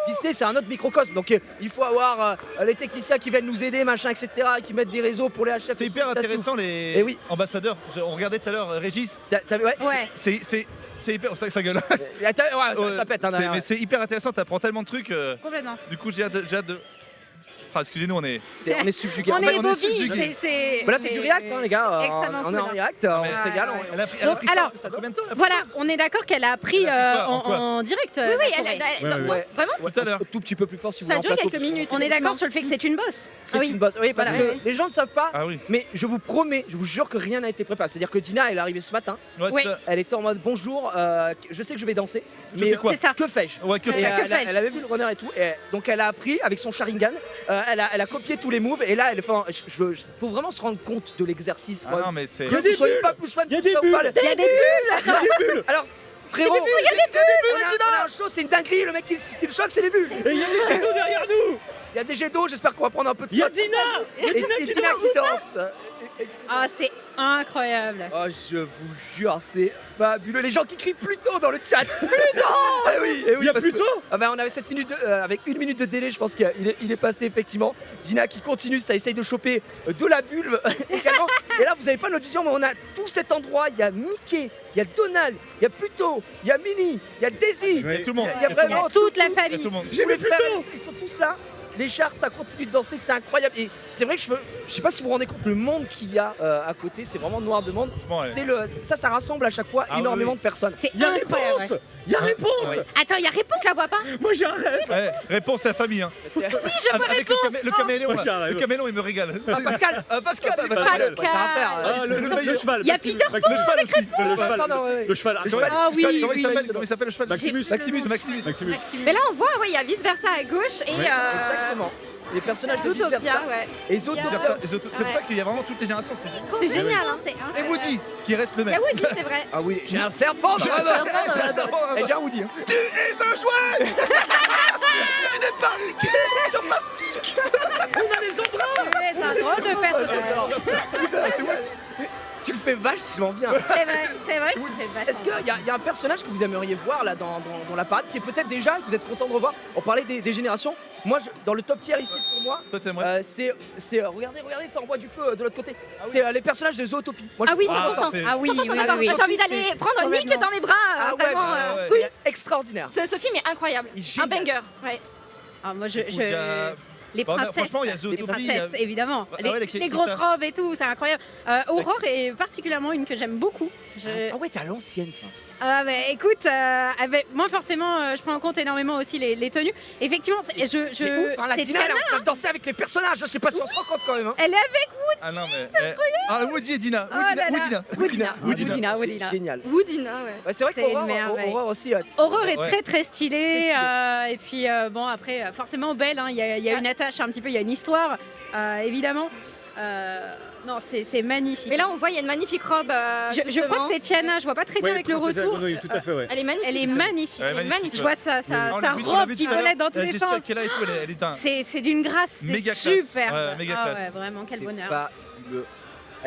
Disney c'est un autre microcosme donc il faut avoir les techniciens qui viennent nous aider machin etc qui mettent des réseaux pour les HF. C'est hyper intéressant les Eh oui. ambassadeurs. On regardait tout à l'heure Régis. Ouais. Ouais. C'est hyper. Ça gueule. Ça pète hein, derrière. Mais c'est hyper intéressant. T'apprends tellement de trucs. Complètement. Du coup, j'ai hâte de. Ah, excusez-nous, on est. On est subjugué. On En fait, est bobby. subjugués. C'est. bah là c'est du react hein, les gars. extrêmement On est en cool, react, on Mais- se régale. Elle a pris, Donc, ça- alors, ça combien de temps elle a pris Voilà, on est d'accord qu'elle a appris Elle a appris quoi, en quoi en direct. Oui, la elle, Corée. Ouais, ouais. vraiment. Tout à l'heure. Un tout petit peu plus fort si vous Ça a voulez en duré plateau, quelques parce que minutes. On est d'accord sur le fait que c'est une bosse. C'est oui. une bosse. Oui parce Voilà, que oui. les gens ne savent pas. Ah oui. Mais je vous promets, je vous jure que rien n'a été préparé. C'est-à-dire que Dina elle est arrivée ce matin. Ouais, Oui. ça- Elle était en mode bonjour. Je sais que je vais danser. Je Mais fais quoi C'est ça. que fais-je Ouais, que Et, faire que fais-je elle avait vu le runner et tout, et donc elle a appris avec son Sharingan, elle a copié tous les moves et là elle fait, faut vraiment se rendre compte de l'exercice. Ah quoi. non, mais c'est. Que vous soyez pas plus fan Il y a de des ça ou pas, bulles. Il y a des bulles. Alors frérot, on a un show, c'est une dinguerie, le mec qui le choque c'est les bulles. Et il y a des cadeaux derrière nous. Il y a des jets d'eau, j'espère qu'on va prendre un peu de Il y a flotte. Dina. Il y a Et Dina qui Dina danse. qui danse. Ah, c'est incroyable. Oh, je vous jure, c'est fabuleux. Les gens qui crient plus tôt dans le chat. Eh oui, Il y a parce plus que- tôt. Ah bah, on avait 7 minutes, avec 1 minute de délai, je pense qu'il est passé effectivement. Dina qui continue, ça essaye de choper de la bulbe également. Et là, vous n'avez pas notre vision, mais on a tout cet endroit. Il y a Mickey, il y a Donald, il y a Pluto, il y a Minnie, il y a Daisy. Il y a tout le monde. Il y a vraiment Toute la Il y a famille. tout le monde. tous les frères, ils sont tous là. Les chars, ça continue de danser, c'est incroyable. Et c'est vrai que je sais pas si vous vous rendez compte le monde qu'il y a à côté, c'est vraiment noir de monde. Franchement, ouais. Ça rassemble à chaque fois Ah énormément oui. de personnes. C'est Il y a incroyable. réponse. Il y a réponse. Ouais. Attends, il y a réponse, je la vois pas. Moi j'ai un rêve. Ouais, réponse à la famille. Hein. Avec le caméléon, Moi, là. j'arrive. Le caméléon, il me régale. Ah, Pascal Pascal, Pascal, Pascal. c'est un frère. Ah, C'est le meilleur. le cheval. Il y a Maximus, Peter Maximus. Le cheval aussi. Le cheval. Pardon, ouais, ouais. Le cheval. Le cheval. Ah oui, Comment il oui. s'appelle Comment il s'appelle le cheval Maximus. Maximus. Maximus. Mais là, on voit, ouais, il y a vice versa à gauche et Ouais, Exactement. Les personnages de Zootopia, vice-versa. ouais. Et C'est pour Zootopia. ça- c'est pour ça Ouais. qu'il y a vraiment toutes les générations. C'est génial. C'est génial, hein. Et Woody qui reste le Il y a même. Woody, c'est vrai. Ah oui, j'ai un serpent dans J'ai la un main. serpent dans la main. Et j'ai un Woody. hein. Tu es un jouet. Tu n'es pas. Tu es un mastic. C'est un drôle de personnage. Tu le fais vachement bien. C'est vrai que tu fais vachement. Est-ce qu'il y a un personnage que vous aimeriez voir là dans la parade qui est peut-être déjà, que vous êtes content de revoir? On parlait des générations. Moi, dans le top tier ici pour moi, Toi t'aimerais. regardez, ça envoie du feu de l'autre côté. C'est les personnages de Zootopie. Moi, Ah oui, Ah, 100%. parfait. Ah oui, 100% oui, d'accord. oui, oui. J'ai envie d'aller prendre Nick Complètement. dans mes bras. Ah ouais, vraiment, ouais. oui, extraordinaire. Ce film est incroyable. Il est Un génial. banger. Ouais. Ah, moi, Il y a- les Bon, princesses. franchement, il y a Les Zootopie. il y a- princesses, évidemment. Ah ouais, Les grosses robes et tout, c'est incroyable. Aurore est particulièrement une que j'aime beaucoup. Ah ouais, t'es à l'ancienne, toi. Ah bah écoute, moi forcément, je prends en compte énormément aussi les tenues. Effectivement, C'est ouf, hein, la c'est Dina, elle est Tiana. en train de danser avec les personnages. Je sais pas si on se rend compte quand même. hein. Elle est avec Ah non mais. Ah Woody et Dina. Oh là là. Woodina. Woodina. Génial. Woodina, ouais. Ouais, c'est vrai C'est une qu'Aurore merveille. Aurore aussi. Aurore est Ouais. très très stylée. Très Et puis bon après, forcément belle. Il y a une attache un petit peu, il y a une histoire, évidemment. Non, c'est magnifique. Mais là, on voit, il y a une magnifique robe. je crois justement. que c'est Tiana. Je vois pas très bien Ouais, avec le Princesse et la retour. grenouille, tout à fait, ouais. Elle est magnifique. Elle est magnifique. Ouais, Elle est magnifique. Je vois sa On l'a vu robe tout qui à l'heure. volait dans tous les Jessica sens. qui est là et tout, elle est un. C'est d'une grâce, c'est Méga classe. super. Ouais, méga Ah classe. ouais, vraiment, quel C'est bonheur. fabuleux.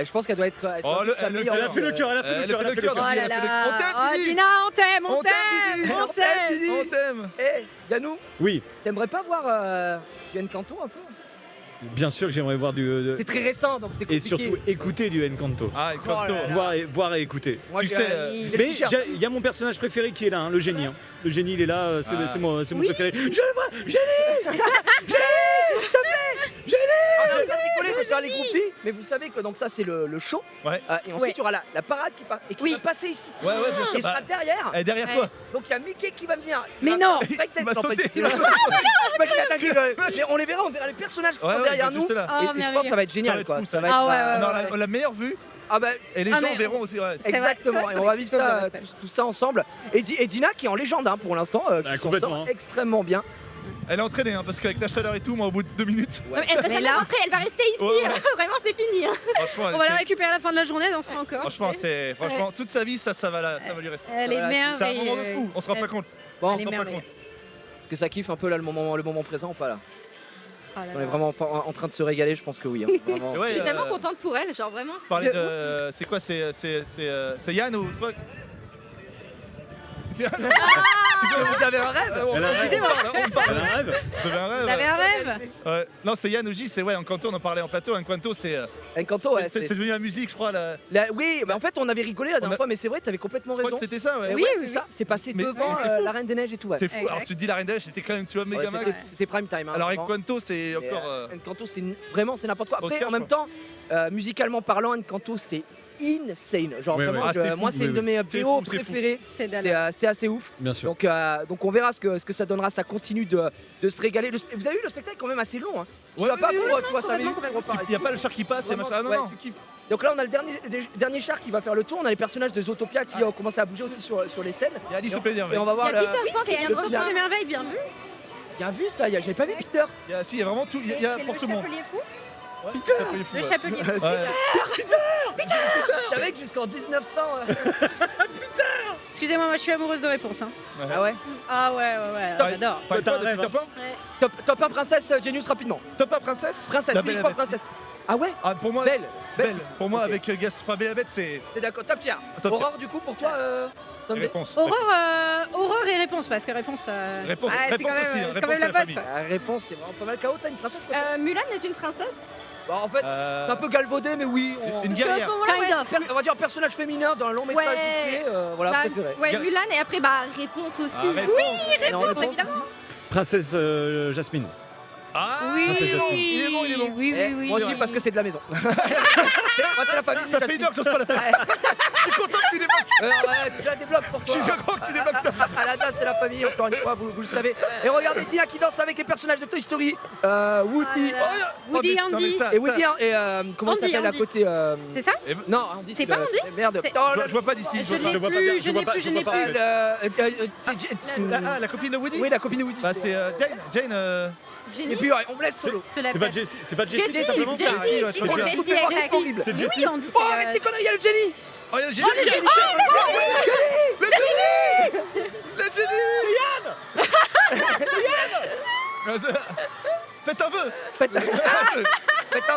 Je pense qu'elle doit être. elle Oh, doit le- être sa elle- meilleure, Elle a fait le cœur, elle a fait Elle le a cœur, fait elle a le fait le cœur. Oh cœur. là On là, t'aime, Didi. Dina, on t'aime, On t'aime, Didi. on t'aime. Didi. On t'aime. Eh, Yannou, Oui, t'aimerais pas voir Juan Canto un peu? bien sûr que j'aimerais voir C'est très récent, donc c'est et compliqué. surtout écouter du Encanto. Ah, et Canto. là là. Voir et écouter. Moi, Tu je sais, dirais- il- il est Mais petit cher. il y a mon personnage préféré qui est là, hein, le génie. hein. Le génie, il est là, c'est Ah. c'est mon Oui. préféré. Je le vois, génie. On a rigolé de faire les groupies, mais vous savez que donc ça c'est le show. Ouais. Et ensuite Ouais. il y aura la parade qui part et qui Oui. va passer ici. Ouais, ouais, bien sûr. Et sera Bah, derrière. elle est derrière Ouais. toi. Donc il y a Mickey qui va venir. Mais va- non. Peut-être, Il va non, sauter, peut-être. il va sauter. Imagine, attends, mais on les verra, on verra les personnages qui Ouais, sont ouais, derrière juste nous. là. Oh, Et je pense que merveilleux. ça va être Ça génial va être quoi. fou, Ça va ça. Ah être, ouais, Non, la meilleure vue. ah bah, Et les Ah, gens mais- verront aussi. Ouais. C'est vrai, exactement. Et on va vivre c'est vrai, ça, c'est vrai. tout ça ensemble. Et Dina qui est en légende hein, pour l'instant, qui s'en complètement, sort hein. extrêmement bien. Elle est entraînée hein, parce qu'avec la chaleur et tout, moi au bout de 2 minutes. Non, mais elle va Mais jamais là- rentrer, elle va rester ici. Ouais, ouais. Vraiment, c'est fini. Franchement, On va la récupérer à la fin de la journée, dans sera encore. franchement, toute sa vie, ça va lui rester. Elle est Voilà, merveilleuse. C'est un moment de fou. On se rend pas Elle- compte. Bon, On Elle se est rend pas merveilleuse. compte. est-ce que ça kiffe un peu là le moment présent ou pas là? Oh là On est là. vraiment pas en train de se régaler, je pense que oui. hein. Vraiment. Ouais, Je suis tellement contente pour elle, genre vraiment. Parler De de. C'est quoi C'est Yann ou quoi C'est Yann Vous avez un rêve? On Elle a un rêve. on parle. Elle a un rêve. Vous avez un rêve Vous avez un rêve? Ouais. Non, c'est Yann ou J, c'est ouais, Encanto, on en parlait en plateau. Encanto, c'est Encanto, ouais. c'est devenu la musique, je crois. Oui, mais en fait, on avait rigolé la dernière On a- fois, mais c'est vrai, t'avais complètement Je crois raison. que c'était ça, ouais. Ouais, Oui, c'est oui, ça. C'est passé Mais- devant mais c'est fou. la Reine des Neiges et tout. Ouais. C'est fou. Exact. Alors tu te dis la Reine des Neiges, c'était quand même, tu vois, Ouais, méga c'était- mal. C'était prime time. hein, Alors avec vraiment. Encanto, c'est Et, encore. Encanto, c'est vraiment c'est n'importe quoi. Après, Oscar, en je même temps, musicalement parlant, Encanto, c'est insane. Genre Ouais, vraiment, ouais. Ah, c'est fou, moi, c'est oui, une de mes C'est BO fou, c'est fou. préférées. C'est dalle. C'est assez ouf. Bien sûr. Donc on verra ce que ça donnera. Ça continue de se régaler. Vous avez vu le spectacle est quand même assez long. Hein. Tu Ouais, vas pas oui, pour oui, 3-5 minutes. complètement. pour reparler. Il n'y a pas le char qui passe et Vraiment, machin. Ah, non, ouais, non. tu kiffes. Donc là, on a le dernier char qui va faire le tour. On a les personnages de Zootopia qui ont commencé à bouger aussi sur les scènes. Il y a Alice au plaisir. Et on va Il voir y a le. Peter Pan qui vient de le rejoindre. Des merveilles, bien vu. Bien vu ça. J'avais pas vu Peter. Il y a vraiment tout. Il y a pour tout le monde. fou. Ouais, Peter. Chapelier fou, Le ouais. chapelier fou. Ouais. Je savais que jusqu'en 1900. Excusez-moi, moi je suis amoureuse de réponse. Hein. Ah ouais. Ah ouais, ouais, ouais, Ouais. j'adore. Pas T'as toi un de rêve, Peter hein. Pan Top 1 princesse Genius rapidement. Top 1 princesse Princesse. La Oui, Belle et quoi la Bête. princesse. Ah ouais. Ah, pour moi, Belle. Belle. Pour moi, Ok. avec Gaspard Belle et la Bête, c'est C'est d'accord. Top tier. top. Aurore du coup pour toi. Sunday. Réponse. Aurore et réponse, parce que réponse. Réponse, c'est réponse quand même, aussi, hein, c'est quand réponse même à la la base. famille. quoi. La réponse c'est vraiment pas mal KO. T'as une princesse peut-être Mulan est une princesse. Bah, en fait, c'est un peu galvaudé, mais oui. Une Parce qu'à guerrière. ce moment-là, ouais. On va dire personnage féminin dans un long métrage Ouais. disney, voilà, Bah, préféré. ouais, Mulan et après bah réponse aussi. Ah, réponse. Et en réponse évidemment. aussi. Princesse Jasmine. Ah, Oui, c'est Jasmine. Il est bon, il est bon. Oui, Eh, oui, oui. moi aussi oui. parce que c'est de la maison. Moi c'est la famille. Ça fait une heure que j'ose pas la faire. Je suis content que tu débloques. Ouais, déjà débloque pour Je toi. suis content que tu débloques ça. Alada c'est la famille, encore une fois, vous le savez. Et regardez Tina qui danse avec les personnages de Toy Story, Woody. Ah Woody, non, mais Andy. ça, Et Woody ça, hein, et comment il Andy, s'appelle à Andy. côté C'est ça? Non, Andy. C'est pas le- Andy Merde. C'est- Putain, je vois pas d'ici. Je vois l'ai Je vois pas plus, bien, je je n'ai vois pas- plus, je je n'ai vois pas. plus. c'est la copine de Woody Oui, la copine de Woody. Bah, c'est Jane. Jenny. Et puis ouais, on me laisse solo. Tu l'as C'est pas fait. Jessie, c'est pas Jessie, Jessie, simplement. Jessie, ouais, je Oh, crois que Jessie, c'est- vous faites voir, c'est Jessie. horrible. C'est Mais Jessie. oui, on dit Oh, c'est, arrête tes conneries, il y a le Jenny. Oh, il y a le génie. Le génie. Faites un vœu. Faites un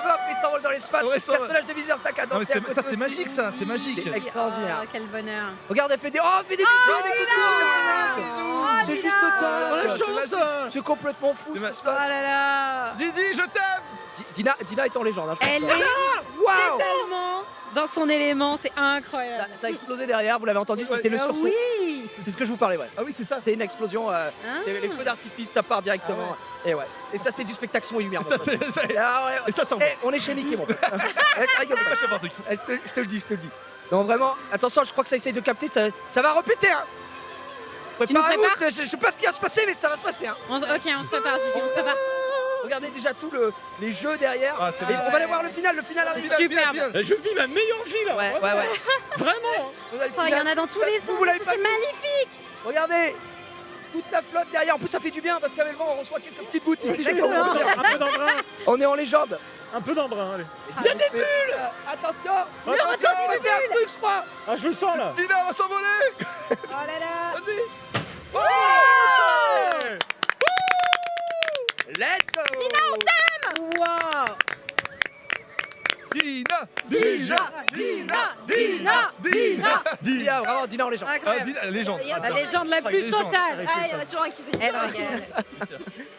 peu après il s'envole dans l'espace. Ouais, Le ça- personnage de Vice Versa qui a Non, mais dansé à côté ça c'est aussi. magique, ça, c'est magique. C'est extraordinaire. Oh, quel bonheur. Regarde, elle fait des. Oh, elle fait des bisous. C'est juste Oh, la dingue. chance. C'est complètement fou C'est ce ma- qui se Oh passe. là là. Didi, je t'aime. Dina est en légende. Hein, je pense. Elle est Waouh. tellement dans son élément, c'est incroyable. Ça a explosé derrière, vous l'avez entendu, Ouais. c'était le Ah sursaut. oui. C'est ce que je vous parlais, ouais. Ah oui, c'est ça. C'est une explosion, Ah. c'est les feux d'artifice, ça part directement. Et ouais. Et ça, c'est du spectacle son et lumière. Ça, mon pote. c'est- Ah ouais, Et ça, ça Eh, on est chez Mickey, mon pote. Eh, rigole pas. je sais pas un truc. Eh, je te le dis, je te le dis. Non, vraiment, attention, je crois que ça essaye de capter, ça va répéter, hein. Tu nous Préparez-vous, prépares je sais pas ce qui va se passer, mais ça va se passer, hein. Ok, on se prépare, Gigi, on se prépare. Regardez déjà tous les jeux derrière. Ah, c'est Et bien. on va aller voir le final arrive. C'est superbe. Je vis ma meilleure vie là. Ouais. Vraiment. On a le Oh, il y final. en a dans tous les sens, Vous l'avez c'est pas magnifique. Regardez, toute la flotte derrière. En plus, ça fait du bien parce qu'avec le vent, on reçoit quelques petites gouttes ici. Exactement. Un peu d'embrun. On est en légende. Un peu d'embrun, allez. Il y a des bulles. Attention. Attention, C'est un truc, je crois. Ah, je le sens là. Dina va s'envoler. Oh là là. Vas-y. Let's go. Waouh. Dina. Dina, vraiment, Dina en légende. Ah, Incroyable. Dina, légende. La légende la plus légende. totale. Ah, il y en a toujours un qui s'est Elle régale.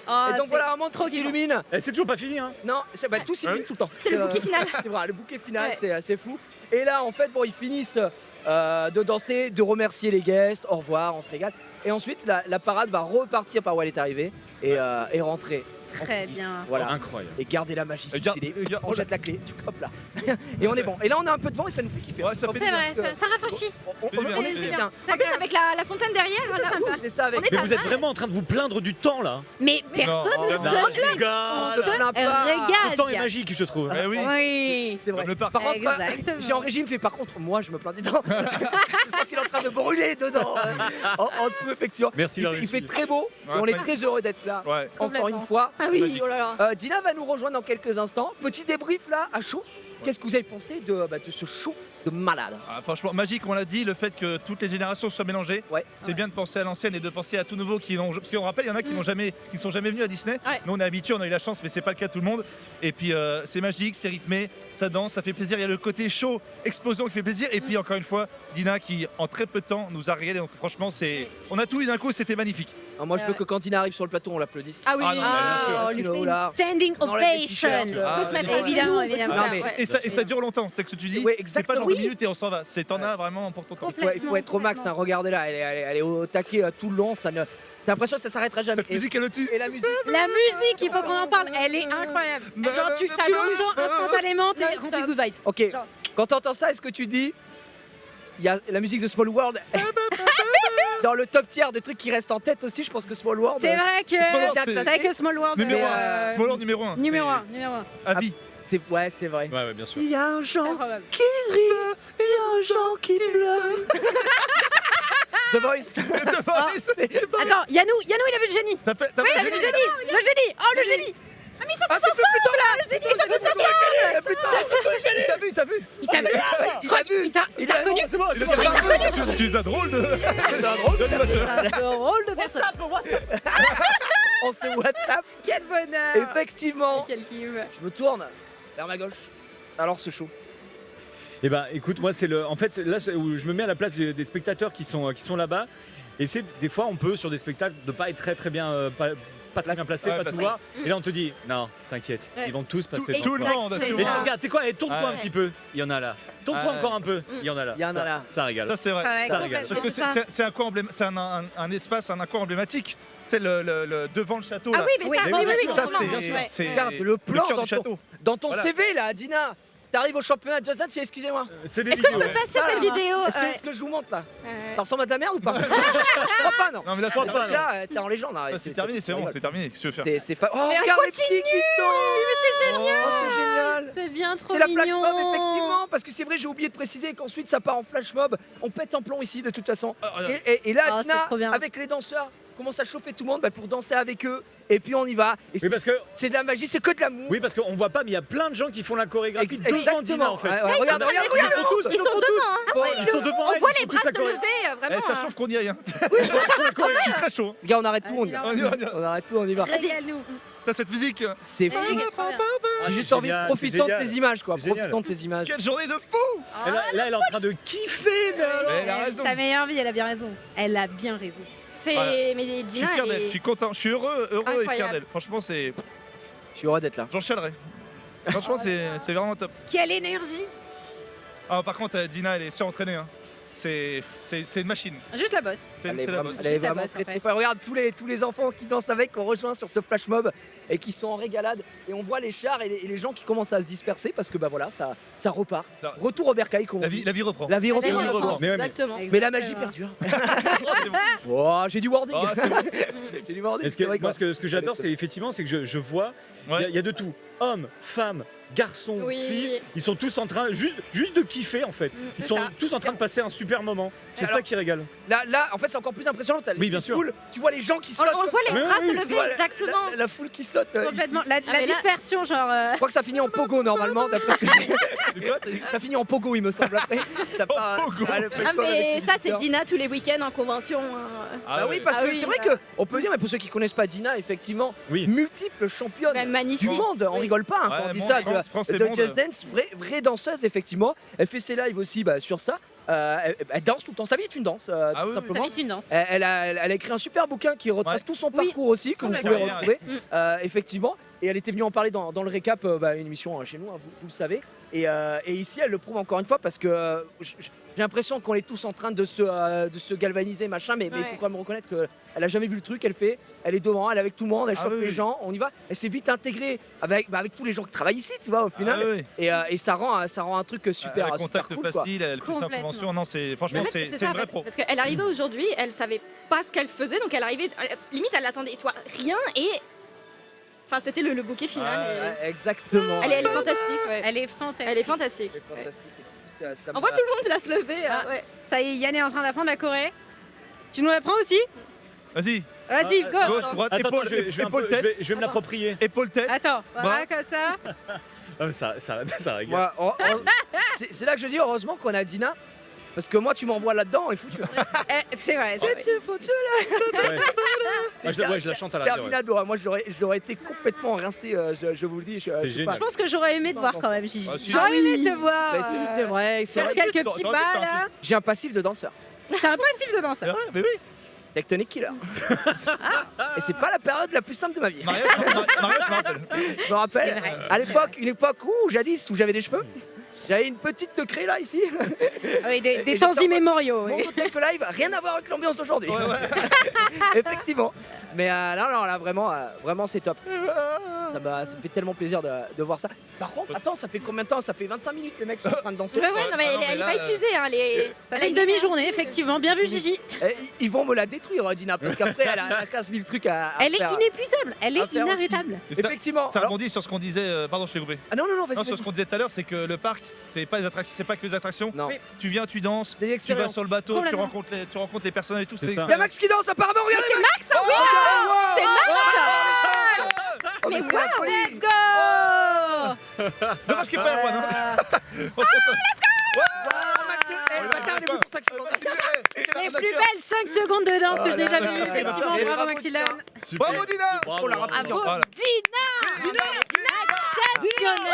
Oh, Et donc c'est voilà, un monde trop qui s'illumine. Eh, c'est toujours pas fini, hein. Non, tout s'illumine tout le temps. C'est le bouquet final. C'est vrai, le bouquet final, Ouais. c'est assez fou. Et là, en fait, bon, ils finissent de danser, de remercier les guests, au revoir, on se régale. Et ensuite, la parade va repartir par où elle est arrivée et rentrer. en Très coulisses. bien. Voilà. Incroyable. Et garder la magie Regarde, stylée. regarde, On jette la clé, hop là. Et on est bon. Et là, on a un peu de vent et ça nous fait kiffer. Ouais, ça fait C'est du vrai, bien. ça rafraîchit. On C'est bien, est c'est bien. bien. En plus, avec la fontaine derrière, là, C'est ça avec. On est Mais pas vous êtes mal. vraiment en train de vous plaindre du temps là. Mais Non, personne ne non, se non, Non, plaint. je rigole. se plaint pas. Le temps est Régale. magique, je trouve. Eh oui. Oui. C'est vrai. Comme le parc. Par contre, Exactement. j'ai en régime fait par contre, moi je me plains du temps. Je pense qu'il est en train de brûler dedans. En dessous, effectivement. Merci, la Il fait réussite. très beau. Ouais, et on est ouais. très heureux d'être là. Ouais. Encore une Complètement. fois. Ah oui, oh là là. Dina va nous rejoindre dans quelques instants. Petit débrief là, à chaud. Qu'est-ce que vous avez pensé de ce show de malade? Ah, franchement, magique, on l'a dit, le fait que toutes les générations soient mélangées. Ouais. C'est bien de penser à l'ancienne et de penser à tout nouveau qui n'ont. Parce qu'on rappelle, il y en a qui n'ont jamais, qui sont jamais venus à Disney. Ouais. Nous, on est habitués, on a eu la chance, mais c'est pas le cas de tout le monde. Et puis, c'est magique, c'est rythmé, ça danse, ça fait plaisir. Il y a le côté chaud, explosion qui fait plaisir. Et puis, encore une fois, Dina qui, en très peu de temps, nous a régalé. Donc, franchement, c'est. On a tout eu d'un coup, c'était magnifique. Alors, moi je veux que quand Dina arrive sur le plateau, on l'applaudisse. Ah oui. Ah non, bien sûr. on lui fait Oh une là. standing On enlève les t-shirts, ovation. Ah, On peut se mettre évidemment, à genoux, évidemment. Non, mais- ouais. Et ça dure longtemps, c'est ce que tu dis. Oui, C'est pas genre exactement. 2 minutes et on s'en va. C'est t'en as vraiment pour ton temps. Il faut être au max, hein. Regardez là, elle est au taquet tout le long. T'as l'impression que ça s'arrêtera jamais. Cette musique, elle est au-dessus. Et la musique. La musique, il faut qu'on en parle, elle est incroyable. Genre, tu l'entends instantanément, t'es rempli de good vibes. Ok, Genre. quand t'entends ça, est-ce que tu dis il y a la musique de Small World dans le top tier de trucs qui restent en tête aussi? Je pense que Small World. C'est vrai que Small World, c'est vrai que Small World. Numéro Mais, 1. Small World numéro 1. Numéro 1, numéro 1. À vie. c'est ouais, c'est vrai. Ouais, ouais, bien sûr. Il y a un Jean Incroyable. qui rit, il y a un Jean qui pleure. The Voice. Attends, Yannou, il a vu le génie. T'as fait. Oui, il a vu le génie. Le génie. Oh, le génie. Ah, c'est plus tôt là. Le génie, ils sont tous ensemble. Plus tôt. T'as vu. Il t'a vu. Je crois qu'il t'a reconnu. C'est bon, c'est bon. Tu es un drôle de. C'est un drôle. C'est un drôle de personne. On se WhatsApp. Quel bonheur. Effectivement. Quel kiff. Je me tourne vers ma gauche. Alors ce show. Eh ben, écoute, moi, c'est le. En fait, c'est là c'est où je me mets à la place des spectateurs qui sont là-bas. Et c'est des fois, on peut sur des spectacles de pas être très bien, pas très bien placé, Ouais, pas placé. tout voir. Et là, on te dit, non, t'inquiète, Ouais. ils vont tous passer. Tout le devant toi. monde. C'est tout Et le tu monde. regardes, c'est quoi? Et tourne-toi Ouais. un petit peu. Il y en a là. Tourne-toi Ouais. encore un peu. Il y en a là. Il y en a Ça- là. Ça régale. Ça, c'est vrai. Ouais, Ça régale. Parce que c'est un coin c'est un espace, un coin emblématique. C'est le devant le château. Ah là. oui, mais ça, Oui, oui, bien oui, sûr. Ça, complètement. c'est- Ouais. c'est- Regarde le Le plan cœur dans du château. ton Voilà. CV là, Dina. T'arrives au championnat de Just Dance, excusez-moi. C'est des Est-ce que je vidéos. peux passer Ah, cette vidéo Est-ce que je vous montre là? Ça ressemble à de la merde ou pas? Je crois pas, non. Non, mais là, Crois c'est pas, non. Là, t'es en légende. hein, Ça, c'est terminé, c'est bon, c'est terminé. Qu'est-ce que tu veux faire? Oh, Mais regarde les continue. petits guitons. C'est génial. C'est bien trop C'est la mignon. flash mob effectivement, parce que c'est vrai, j'ai oublié de préciser qu'ensuite ça part en flash mob. On pète en plomb ici de toute façon. Et là, Oh, c'est Dina, trop bien. avec les danseurs commence à chauffer tout le monde pour danser avec eux. Et puis on y va. Et Oui, parce que, c'est de la magie, c'est que de l'amour. oui, parce qu'on voit pas, mais il y a plein de gens qui font la chorégraphie devant Dina en fait. Ouais, regarde, Ils regarde. sont tous, Ils sont devant, hein. Bon, ils sont devant On elle, voit ils les font tous bras la se choré. lever, vraiment. Ça chauffe qu'on y aille. Hein. Ils font la choré. Je suis très chaud. Gars, on arrête tout, on y Vas-y, va. On y va, on y va. On arrête tout, on y va. Régale-nous. T'as cette musique. C'est Ouais, fou. trop bien. J'ai Ah, juste c'est envie de génial, profiter c'est de génial. ces images, quoi. C'est génial. Profitons de ces images. Quelle journée de fou. Et là, elle est en train de kiffer, mais alors. Elle a raison. Ta meilleure vie, elle a bien raison. Elle a bien raison. C'est Voilà. mais Je suis Dina fier d'elle, je est suis content, je suis heureux et fier Incroyable. d'elle. Franchement, c'est. Je suis heureux d'être là. J'en chialerai. Franchement, c'est vraiment top. Quelle énergie. Ah, par contre, Dina, elle est surentraînée. Hein. C'est une machine. Juste la bosse. C'est Elle est la vraiment, bosse. elle est Juste la vraiment bosse, très en fait. très forte. Regarde tous les enfants qui dansent avec, qu'on rejoint sur ce flash mob et qui sont en régalade. Et on voit les chars et les gens qui commencent à se disperser parce que bah voilà, ça repart. Ça- Retour au bercail, comme on La dit. vie reprend. La vie Elle est reprend. reprend. Mais ouais, mais- Exactement. Mais la magie Exactement. perdure. Oh, c'est bon. Oh, j'ai du wording. Oh, c'est bon. J'ai du wording. Est-ce c'est que, vrai moi, quoi. ce que j'adore, c'est effectivement, c'est que je vois, Ouais. il y a de tout. Hommes, femmes, garçons, Oui. filles, ils sont tous en train juste de kiffer en fait. Ils c'est sont ça. tous en train de passer un super moment. C'est Alors- ça qui régale. Là, en fait, c'est encore plus impressionnant. T'as les Oui, bien sûr. foules, tu vois les gens qui On sautent. voit les Mais bras oui, se tu lever, vois, exactement. La foule qui saute. Complètement. La mais là- dispersion, genre. Je crois que ça finit en pogo normalement. d'après- C'est quoi, t'as dit Ça finit en pogo, il me semble. Après, t'as pas. pogo. t'as le Ah flash mob avec mais les ça c'est visiteurs. Dina tous les week-ends en convention. Hein. Bah oui, ouais. parce Ah que oui, c'est vrai bah. que on peut dire, mais pour ceux qui connaissent pas Dina, effectivement, Oui. multiple championne Même du magnifique. monde. On Oui. rigole pas hein, quand Ouais, on dit monde, ça. France et de monde. Just Dance, vraie danseuse effectivement. Elle fait ses lives aussi sur ça. Elle danse tout le temps. Sa vie est une danse, Ah tout oui, oui. simplement. Ça fait une danse. Elle a écrit un super bouquin qui retrace Ouais. tout son Oui. parcours aussi, que vous Complètement. pouvez retrouver, Mm. effectivement. Et elle était venue en parler dans le récap, une émission chez nous, hein, vous le savez. Et ici, elle le prouve encore une fois parce que j'ai l'impression qu'on est tous en train de se galvaniser, machin, mais il Ouais. faut quand même reconnaître qu'elle a jamais vu le truc, elle est devant, elle est avec tout le monde, elle Ah chauffe oui, les oui. gens, on y va. Elle s'est vite intégrée avec tous les gens qui travaillent ici, tu vois, au final. Ah, ouais, ouais. Et ça rend un truc super, Elle a super contact cool, quoi. facile, elle fait ça en Complètement. convention. Non, franchement, En fait, c'est ça, une en vraie fait, pro. Parce qu'elle arrivait aujourd'hui, elle savait pas ce qu'elle faisait, donc elle arrivait, limite elle attendait toi rien et. Enfin, c'était le bouquet final. Ouais, et- Ouais, exactement. Elle est fantastique, ouais. Elle est fantastique. Elle est fantastique. C'est fantastique. Ça On m'a- voit tout le monde là se lever. Ah. Ouais. Ça y est, Yann est en train d'apprendre la Choré. Tu nous l'apprends aussi? Vas-y, Vas-y, go. gauche, droite, Attends, épaule, je vais un peu- épaule, je tête, vais- je vais me l'approprier. épaule, tête. Attends, voilà, Bras. comme ça. Ah, mais ça régale. Moi, c'est là que je dis heureusement qu'on a Dina. Parce que moi, tu m'envoies là-dedans et foutu. C'est vrai. C'est foutu. Ouais. Ah, je la chante à la radio. ouais. Terminado. Moi, j'aurais été complètement rincé, je vous le dis. Je sais génial. pas. Je pense que j'aurais aimé te voir quand même, Gigi. Ah, si. J'aurais aimé te voir. Mais c'est vrai, c'est Faire vrai. quelques T'aurais petits dû pas faire un là. J'ai un passif de danseur. T'as un passif de C'est danseur. vrai, mais oui. Tectonic Killer. Et c'est pas la période la plus simple de ma vie. Mariage, mariage, je me rappelle. Je me rappelle, C'est vrai. à l'époque, une époque où j'avais des cheveux. J'avais une petite crée là ici. Oui, des Et temps j'étais en mode- immémoriaux. Mon oui. quelques live, rien à voir avec l'ambiance d'aujourd'hui. Ouais, ouais. Effectivement. Mais non, là vraiment c'est top. Ça me fait tellement plaisir de voir ça. Par contre, attends, ça fait combien de temps? Ça fait 25 minutes que les mecs sont en train de danser. Ouais, non, mais Ah non, elle mais est pas là, épuisée. Hein, Ça elle fait a une demi-journée, effectivement. Bien vu, Gigi. Et ils vont me la détruire, Dina, parce qu'après elle a 15 000 trucs à Elle est faire. inépuisable. Elle à est faire aussi. inarrêtable. Et ça- Effectivement. Ça Alors- rebondit sur ce qu'on disait. Pardon, je t'ai coupé. Ah non, Non, vas-y. sur ce qu'on disait tout à l'heure, c'est que le parc, c'est pas que les attractions. Non. Tu viens, tu danses, C'est une tu vas expérience. sur le bateau, tu Complètement. rencontres les personnages et tout. C'est ça. Il y a Max qui danse apparemment, regardez. C'est Max, hein, oui, c'est Max. Oh, Mais c'est la wow, folie. Let's go. Dommage qu'il n'y ait pas Erwan. Ah, Franchement, ça- Max, eh, le bâtard, il est venu pour 5 secondes. Les plus belles 5 secondes de danse que je n'ai Oh là jamais là vues, là là. effectivement. Et Bravo, bravo, Maxilane. Bravo Dina. Bravo, On l'a bravo. rappelé. Bravo, Voilà. Dina. Exceptionnelle.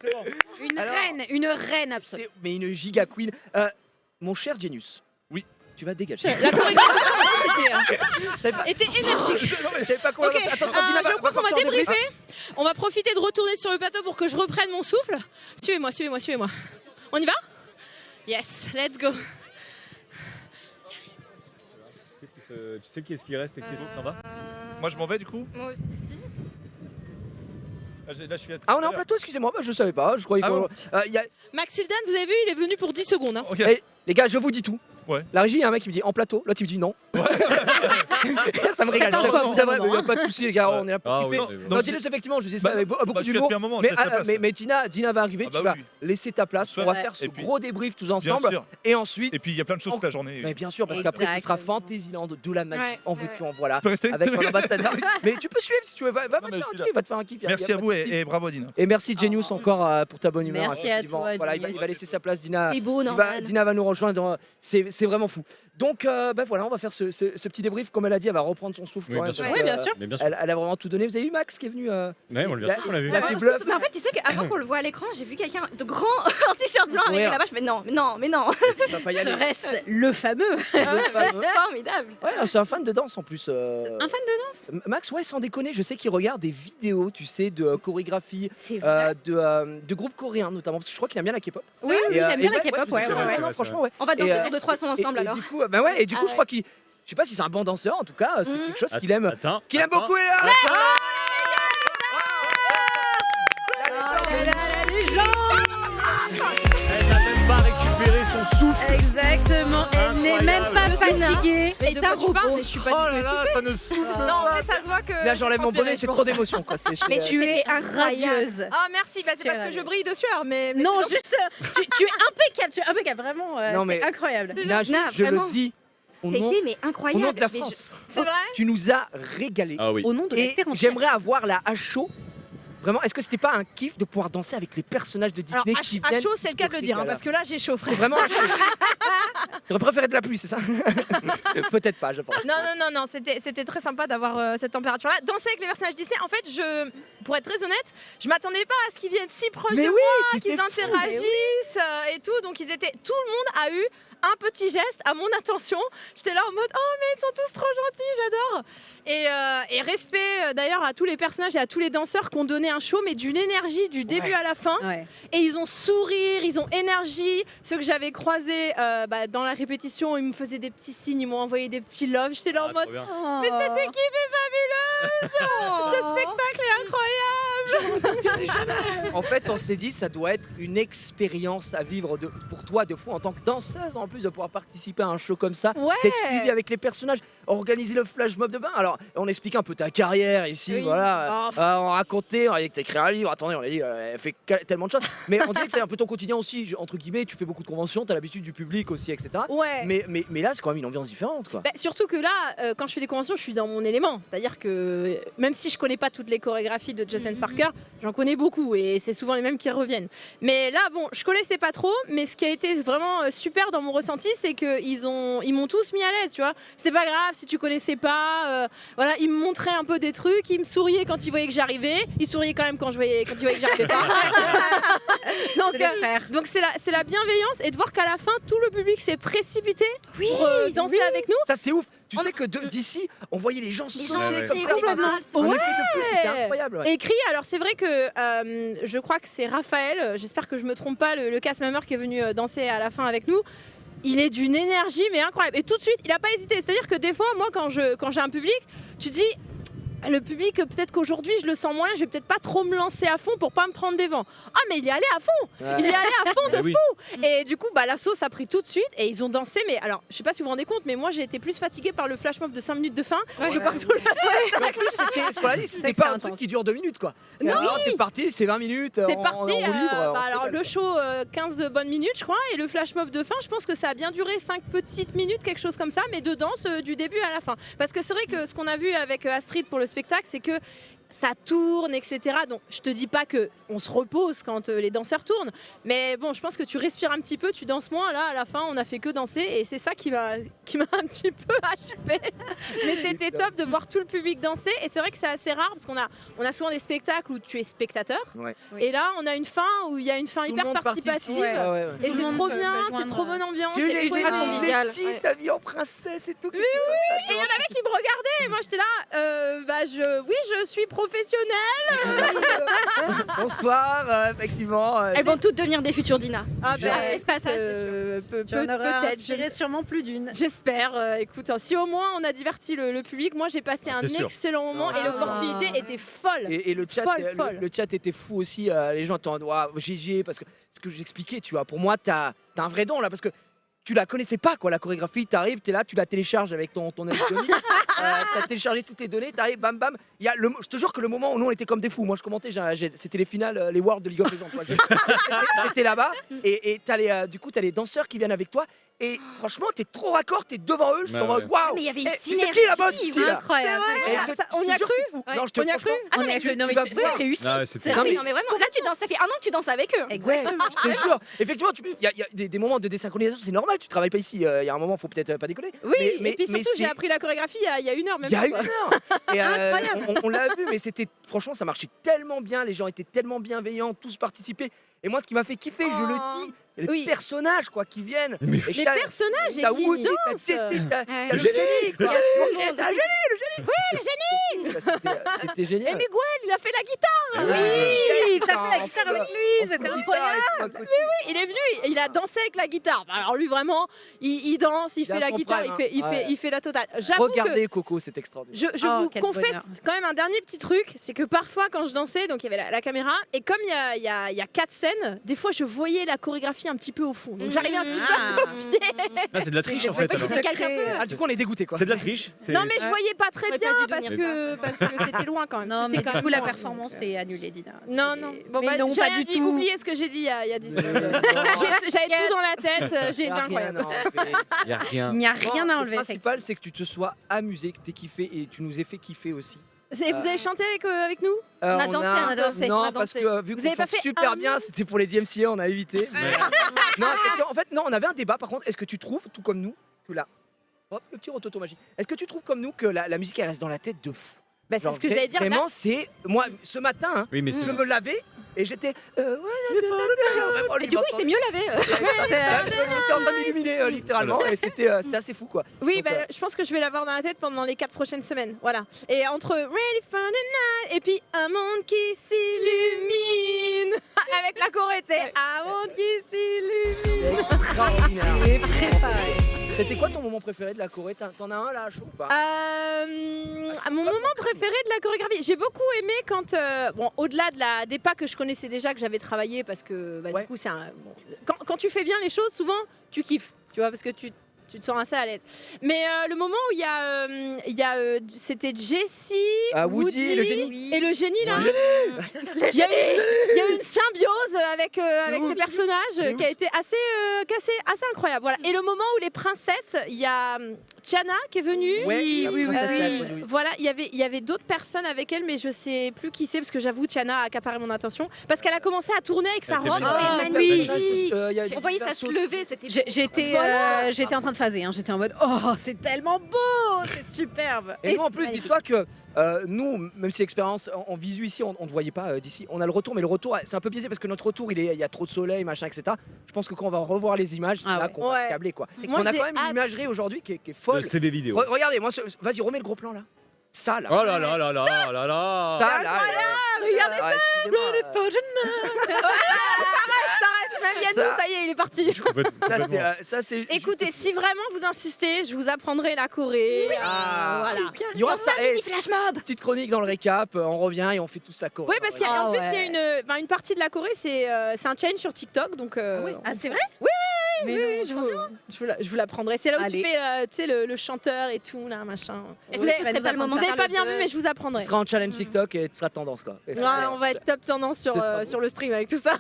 C'est bon. Alors- Une reine absolue. Mais une giga queen. Mon cher Genius. Oui. Tu vas dégager. La chorégraphie Je savais pas- était énergique. Je savais pas comment Ok, danser. Attention, Dina, je crois qu'on va partir en débrief. débriefer. On va profiter de retourner sur le plateau pour que je reprenne mon souffle. Suivez-moi, suivez-moi, suivez-moi. On y va? Yes, let's go. Tu sais qui est-ce qui reste et qui ça va? Moi je m'en vais du coup. Moi aussi. Là je suis à- Ah, on est en plateau, excusez-moi, je savais pas. Je croyais Ah qu'on. bon y a- Maxildan, vous avez vu, il est venu pour 10 secondes. Hein. Ok. Eh, les gars, je vous dis tout. Ouais. La régie, il y a un mec qui me dit en plateau, l'autre il me dit non. Ça me régale. T'as un choix, C'est vrai, vraiment, mais y a pas de souci les gars, on est là pour Ah kiffer. oui, oui, oui. Non, dis-le, effectivement, je dis ça Bah, avec beaucoup je suis là d'humour. depuis un moment, Mais, je laisse la place. mais Dina va arriver, Ah bah tu vas oui. laisser ta place. On va Ouais. faire ce Et puis- gros débrief tous Bien ensemble. sûr. Et ensuite, Et puis il y a plein de choses toute la journée. mais bien sûr, parce qu'après ce sera Exactement. Fantasyland, de la magie, Ouais, en ouais, veux-tu, en voilà. Je peux rester Avec mon ambassadeur. Mais tu peux suivre si tu veux, va te mais faire je un suis là. kiff, va te faire un kiff. y a Merci pas à de vous souci. et bravo Dina. Et merci Genius encore pour ta bonne humeur. Merci à effectivement. toi, Voilà, Genius. il va laisser sa place, Dina. C'est beau, Norman. Dina va nous rejoindre, c'est vraiment fou. Donc voilà, on va faire ce petit débrief. Comme elle a dit, elle va reprendre son souffle. Oui, quand bien même, sûr. parce Oui, que, bien sûr. Mais bien sûr. Elle a vraiment tout donné. Vous avez vu Max qui est venu Ouais, on l'a on l'a vu. il a fait Ouais, bluff. mais en fait, tu sais qu'avant qu'on le voit à l'écran, j'ai vu quelqu'un de grand en t-shirt blanc avec Ouais. là-bas. Je fais non, mais non, mais non. Ça va pas y aller. Serait-ce le fameux C'est formidable. Ouais, c'est un fan de danse en plus. Un fan de danse. Max, ouais, sans déconner, je sais qu'il regarde des vidéos, tu sais, de chorégraphie, C'est vrai. de groupes coréens notamment, parce que je crois qu'il aime bien la K-pop. Oui, Et, oui, il aime bien et la K-pop, ouais. c'est vrai, ouais. c'est vrai. Franchement, ouais. On va Et, danser sur 2-3 sons ensemble Et alors. du coup, bah ouais, et du coup, Ah je crois qu'il. Je sais pas si c'est un bon danseur, en tout cas, c'est Mhm. quelque chose qu'il aime. Attends. Qu'il aime attends. beaucoup, et là Elle n'a même pas récupéré son souffle. Exactement, elle n'est même pas Incroyable. fatiguée. Mais de quoi tu parles, mais je suis pas Oh là là, ça ne souffle Non, pas. mais ça se voit que. Là, j'enlève mon bonnet, c'est trop d'émotion, quoi. Mais Tu es incroyable. radieuse. Ah, merci, bah, c'est Tu es parce que je radieuse. brille de sueur, mais. Non, c'est juste, tu es impeccable, vraiment, Non, mais- c'est incroyable. Dina, Dina, je vraiment. le dis au T'as nom, été mais au incroyable. nom de la Mais je- France. C'est vrai. Tu nous as régalé. Ah oui. Au nom de la Et terre entière. j'aimerais avoir la HO. Vraiment, est-ce que c'était pas un kiff de pouvoir danser avec les personnages de Disney Alors, qui à viennent chaud, c'est le cas de le dire, hein, parce que là, j'ai chaud, C'est frère. vraiment un chaud. J'aurais préféré de la pluie, c'est ça Peut-être pas, je pense. Non, c'était très sympa d'avoir cette température-là. Danser avec les personnages Disney, en fait, pour être très honnête, je m'attendais pas à ce qu'ils viennent si proches Mais de oui, moi, c'était qu'ils fou. interagissent et tout. Donc, tout le monde a eu un petit geste à mon attention. J'étais là en mode, oh, mais ils sont tous trop gentils, j'adore. Et respect d'ailleurs à tous les personnages et à tous les danseurs qui ont donné un show, mais d'une énergie du début Ouais. à la fin. Ouais. Et ils ont sourire, ils ont énergie. Ceux que j'avais croisés dans la répétition, ils me faisaient des petits signes, ils m'ont envoyé des petits loves. J'étais là en Ah, mode, trop bien. mais cette équipe est fabuleuse. Ce spectacle est incroyable. En fait, on s'est dit, ça doit être une expérience à vivre pour toi de fou en tant que danseuse, en plus de pouvoir participer à un show comme ça. Ouais. D'être suivi avec les personnages, organiser le flash mob de bain. Alors, on explique un peu ta carrière ici, Oui. voilà. Oh, On racontait, on a dit que t'as écrit un livre. Attendez, on a dit, elle fait tellement de choses. Mais on dirait que c'est un peu ton quotidien aussi. Entre guillemets, tu fais beaucoup de conventions, t'as l'habitude du public aussi, etc. Ouais. Mais là, c'est quand même une ambiance différente, quoi. Bah, surtout que là, quand je fais des conventions, je suis dans mon élément. C'est-à-dire que même si je connais pas toutes les chorégraphies de Justin Parker, j'en connais beaucoup et c'est souvent les mêmes qui reviennent. Mais là, bon, je connaissais pas trop, mais ce qui a été vraiment super dans mon ressenti, c'est qu'ils m'ont tous mis à l'aise, tu vois. C'était pas grave si tu connaissais pas. Voilà, ils me montraient un peu des trucs, ils me souriaient quand ils voyaient que j'arrivais, ils souriaient quand même quand ils voyaient que j'arrivais pas. Donc, C'est les frères. donc c'est la bienveillance et de voir qu'à la fin tout le public s'est précipité pour danser avec nous. Ça, c'est ouf. Tu sais que d'ici, on voyait les gens Les sauter gens, ouais. comme les ça. complètement. Un effet de foule, c'était incroyable. ouais. Et écrit, alors c'est vrai que je crois que c'est Raphaël, j'espère que je me trompe pas, le cast-member qui est venu danser à la fin avec nous. Il est d'une énergie mais incroyable. Et tout de suite, il a pas hésité. C'est-à-dire que des fois, moi, quand j'ai un public, tu dis. Le public, peut-être qu'aujourd'hui je le sens moins, je vais peut-être pas trop me lancer à fond pour pas me prendre des vents. Ah, mais il y allait à fond, il y allait à fond de Eh oui. fou. Et du coup, la sauce a pris tout de suite et ils ont dansé. Mais alors, je sais pas si vous vous rendez compte, mais moi j'ai été plus fatiguée par le flash mob de 5 minutes de fin que par tout le Mais en plus, c'était ce qu'on a dit, c'était C'est pas que un c'est truc intense. qui dure 2 minutes, quoi. Non, Alors, t'es parti, c'est 20 minutes. C'est en parti, roue libre. on se alors régale, le quoi. show 15 bonnes minutes je crois et le flash mob de fin je pense que ça a bien duré 5 petites minutes quelque chose comme ça mais de danse du début à la fin parce que c'est vrai que ce qu'on a vu avec Astrid pour le spectacle c'est que ça tourne, etc. Donc je te dis pas que on se repose quand les danseurs tournent, mais bon, je pense que tu respires un petit peu, tu danses moins. Là, à la fin, on a fait que danser et c'est ça qui m'a un petit peu achevé. Mais c'était top de voir tout le public danser et c'est vrai que c'est assez rare parce qu'on a souvent des spectacles où tu es spectateur Ouais. et là, on a une fin où il y a une fin Tout le hyper monde participative. participe. Ouais, ouais, ouais. Et Tout le c'est monde trop peut bien, joindre, c'est trop bonne ambiance. Tu c'est les ultra convivial. petits, Ouais. t'habillé en princesse et tout. Oui, Et il y en avait qui me regardaient et moi j'étais là, oui, je suis professionnelle. Bonsoir, effectivement. Elles vont toutes devenir des futures Dina. Ah Je laisse pas ça, c'est sûr. Tu en auras peut-être, inspiré sûrement plus d'une. J'espère. Écoute, si au moins on a diverti le public, moi j'ai passé un C'est sûr. excellent moment et Ah. l'opportunité était folle. Et le chat, Folle. le chat était fou aussi. Les gens étaient en GG parce que ce que j'expliquais, tu vois, pour moi, t'as un vrai don là parce que tu la connaissais pas quoi, la chorégraphie. T'arrives, t'es là, tu la télécharges avec ton ami Johnny. T'as téléchargé toutes les données, t'arrives, bam bam. Je te jure que le moment où nous on était comme des fous. Moi je commentais, c'était les finales, les Worlds de League of Legends. Quoi. J'étais là-bas et du coup t'as les danseurs qui viennent avec toi. Et franchement, t'es trop raccord, t'es devant eux. Je suis en mode waouh! Mais il y avait une C'est synergie. qui la bonne ici là? Incroyable. On y a cru. Non, je te On y a cru. Ah non, mais Non, mais vas tu voir. as réussi. Ah ouais, c'était- Non, mais non mais vraiment, là tu danses, ça fait 1 an que tu danses avec eux. Exactement, je te jure. Effectivement, il y a des moments de désynchronisation, c'est normal, tu travailles pas ici. Il y a un moment, faut peut-être pas déconner. Oui, Mais- et puis mais surtout, j'ai c'est- appris la chorégraphie il y a 1 heure même. Il y a pas, une quoi. heure. Et on l'a vu, mais c'était franchement, ça marchait tellement bien. Les gens étaient tellement bienveillants, tous participaient. Et moi, ce qui m'a fait kiffer, je le dis, les Oui. personnages quoi qui viennent. Mais Et Les t'as- personnages et T'as puis Woody, ils t'as dansent. Jessie, t'as Ouais. le Le génie, génie, quoi. il y a tout le monde. T'as le génie. Oui, le génie. C'était Et génial. Miguel, il a fait la guitare. Oui, t'as fait la guitare avec lui, c'était incroyable. Il est venu, il a dansé avec la guitare. Alors lui vraiment, il danse, il Il a fait la son guitare, prime, il fait la totale. J'avoue que Regardez Coco, c'est extraordinaire. je Oh, vous quel confesse bonheur. quand même un dernier petit truc, c'est que parfois quand je dansais, donc il y avait la caméra, et comme il y a 4 scènes, des fois je voyais la chorégraphie un petit peu au fond. Donc j'arrivais un petit peu à copier. Ah, c'est de la triche en fait. alors. C'est quelqu'un peu. Ah, du coup, on est dégoûté quoi. C'est de la triche. c'est- Non mais je voyais pas très Ouais, bien pas du parce tout, que c'était loin quand même. Non, mais C'était du quand coup, la même loin. performance est annulée, Dina. Non, non. Bon, Mais bah, non, j'ai pas rien du dit. tout. Oubliez ce que j'ai dit il y a 10 secondes. J'ai- J'avais tout dans la tête, j'ai été incroyable. Y a rien. Il n'y a rien à enlever. Le principal, c'est que tu te sois amusé, que tu aies kiffé et tu nous aies fait kiffer aussi. Et vous avez chanté avec nous? On a dansé, on a dansé. Non, on a parce dansé. que vu Vous qu'on avez pas chante fait super un bien, mot c'était pour les DMCA, on a évité. Non, en fait, non, on avait un débat. Par contre, est-ce que tu trouves, tout comme nous, que la. Hop, le petit rototo magique. Est-ce que tu trouves comme nous que la musique elle reste dans la tête de fou? Bah, c'est Genre, ce que j'allais dire. Vraiment, c'est. Moi, ce matin, hein, Oui, mais c'est. je me lavais et j'étais. Vraiment, Et du coup, il s'est mieux lavé. J'étais en train de m'illuminer littéralement et c'était assez fou quoi. Oui, Donc, bah, je pense que je vais l'avoir dans la tête pendant les 4 prochaines semaines. Voilà. Et entre Ready for the Night et puis un monde qui s'illumine avec la Corée, tu sais. Un monde qui s'illumine. extraordinaire. C'est préparé. C'était quoi ton moment préféré de la Corée? T'en as un là, chaud ou pas? Mon moment préféré de la chorégraphie, j'ai beaucoup aimé quand, bon, au-delà des pas que je connaissais déjà, que j'avais travaillé, parce que bah, Ouais. du coup, c'est un. Bon, quand tu fais bien les choses, souvent, tu kiffes, tu vois, parce que tu te sens assez à l'aise. Mais le moment où il y a, c'était Jessie, Woody, le génie. et le génie là. Le Il y a eu une symbiose avec ouf. ces personnages qui a été assez incroyable. Voilà. Et le moment où les princesses, il y a Tiana qui est venue. Ouais, la princesse Belle, oui. Voilà, il y avait d'autres personnes avec elle, mais je sais plus qui c'est parce que j'avoue Tiana a accaparé mon attention parce qu'elle a commencé à tourner avec sa Elle était robe. bien. Et magnifique. magnifique. On voyait ça se lever, c'était. J'étais en train de phaser, hein. J'étais en mode oh c'est tellement beau, c'est superbe. Et nous en plus, magnifique. dis-toi que nous, même si l'expérience en visu ici, on ne voyait pas d'ici, on a le retour, mais le retour c'est un peu biaisé parce que notre retour il y a trop de soleil, machin, etc. Je pense que quand on va revoir les images, c'est Ah là ouais. qu'on va Ouais. se câbler quoi. C'est On a j'ai quand même une hâte. imagerie aujourd'hui qui est Le folle. CV vidéo. Regardez, moi, vas-y, remets le gros plan là. Ça là. Oh là là là là là là. Ça là. Regardez ça. Ça reste, même Yannou, ça y est, il est parti. Complètement. Ça c'est. Écoutez, si vraiment vous insistez, je vous apprendrai la Corée. Voilà. Il y aura ça. Mini flash mob. Petite chronique dans le récap. On revient et on fait tout ça Corée. Oui, parce qu'en Ah plus, ouais. il y a une partie de la Corée, c'est un challenge sur TikTok. Donc, Ah c'est vrai? oui, oui, je vous l'apprendrai. C'est là où Allez. tu fais tu sais, le chanteur et tout, là, machin. Est-ce Vous que avez- ce serait pas le moment vous de avez faire pas le bien vu, buzz mais je vous Tu apprendrai. seras en challenge TikTok et tu seras tendance quoi. Ouais, on va être top tendance C'est ça. sur le stream avec tout ça.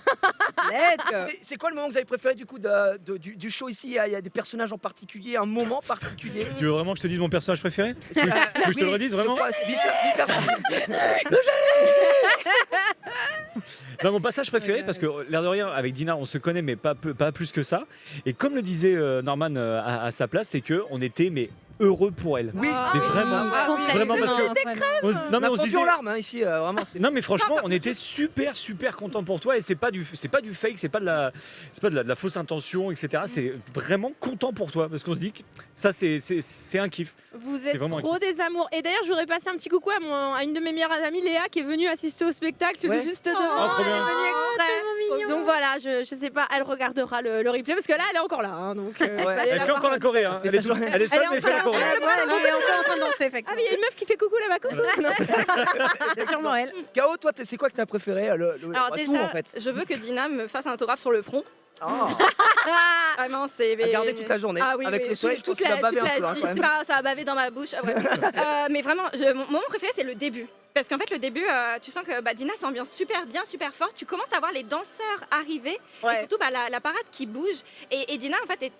Let's go. C'est quoi le moment que vous avez préféré du coup du show ici? Il y a des personnages en particulier, un moment particulier. Tu veux vraiment que je te dise mon personnage préféré? Tu veux que je te le redise, vraiment Non, mon passage préféré, parce que l'air de rien, avec Dina, on se connaît, mais pas plus que ça. Et comme le disait Norman à sa place, c'est qu'on était mais heureux pour elle. Oui, Ah Mais oui. vraiment, Ah oui, vraiment, parce que on se- non, mais on se disait. en larmes hein, ici, vraiment. c'était- Non mais franchement, on était super content pour toi et c'est pas du fake, c'est pas de la fausse intention, etc. C'est vraiment content pour toi parce qu'on se dit que ça c'est un kiff. Vous C'est êtes vraiment trop des amours. Et d'ailleurs, je voudrais passer un petit coucou à une de mes meilleures amies, Léa, qui est venue assister au spectacle, celui Ouais. juste devant. trop Elle est bien. venue exprès. Donc voilà, je sais pas, elle regardera le replay parce que là, elle est encore là. hein, donc, Ouais. fallait Elle la fait voir. encore la Corée, hein. Elle est seule, Elle est mais elle fait la encore- Corée. Elle est encore en train de danser Ah, effectivement. mais il y a une meuf qui fait coucou là-bas. Coucou. Non. C'est sûrement elle. K.O., toi, c'est quoi que t'as préféré Alors tout déjà, en fait. je veux que Dina me fasse un autographe sur le front. Vraiment, c'est. À garder toute la journée. Ah oui, Avec oui, le soleil, je pense toute qu'il va la- baver toute un peu la hein, vie. quand même. C'est pas grave, ça va baver dans ma bouche. Ah, bref. Mais vraiment, mon moment préféré, c'est le début. Parce qu'en fait, le début, tu sens que Dina s'ambiance super bien, super fort. Tu commences à voir les danseurs arriver. Et surtout, la parade qui bouge. Et Dina, en fait, est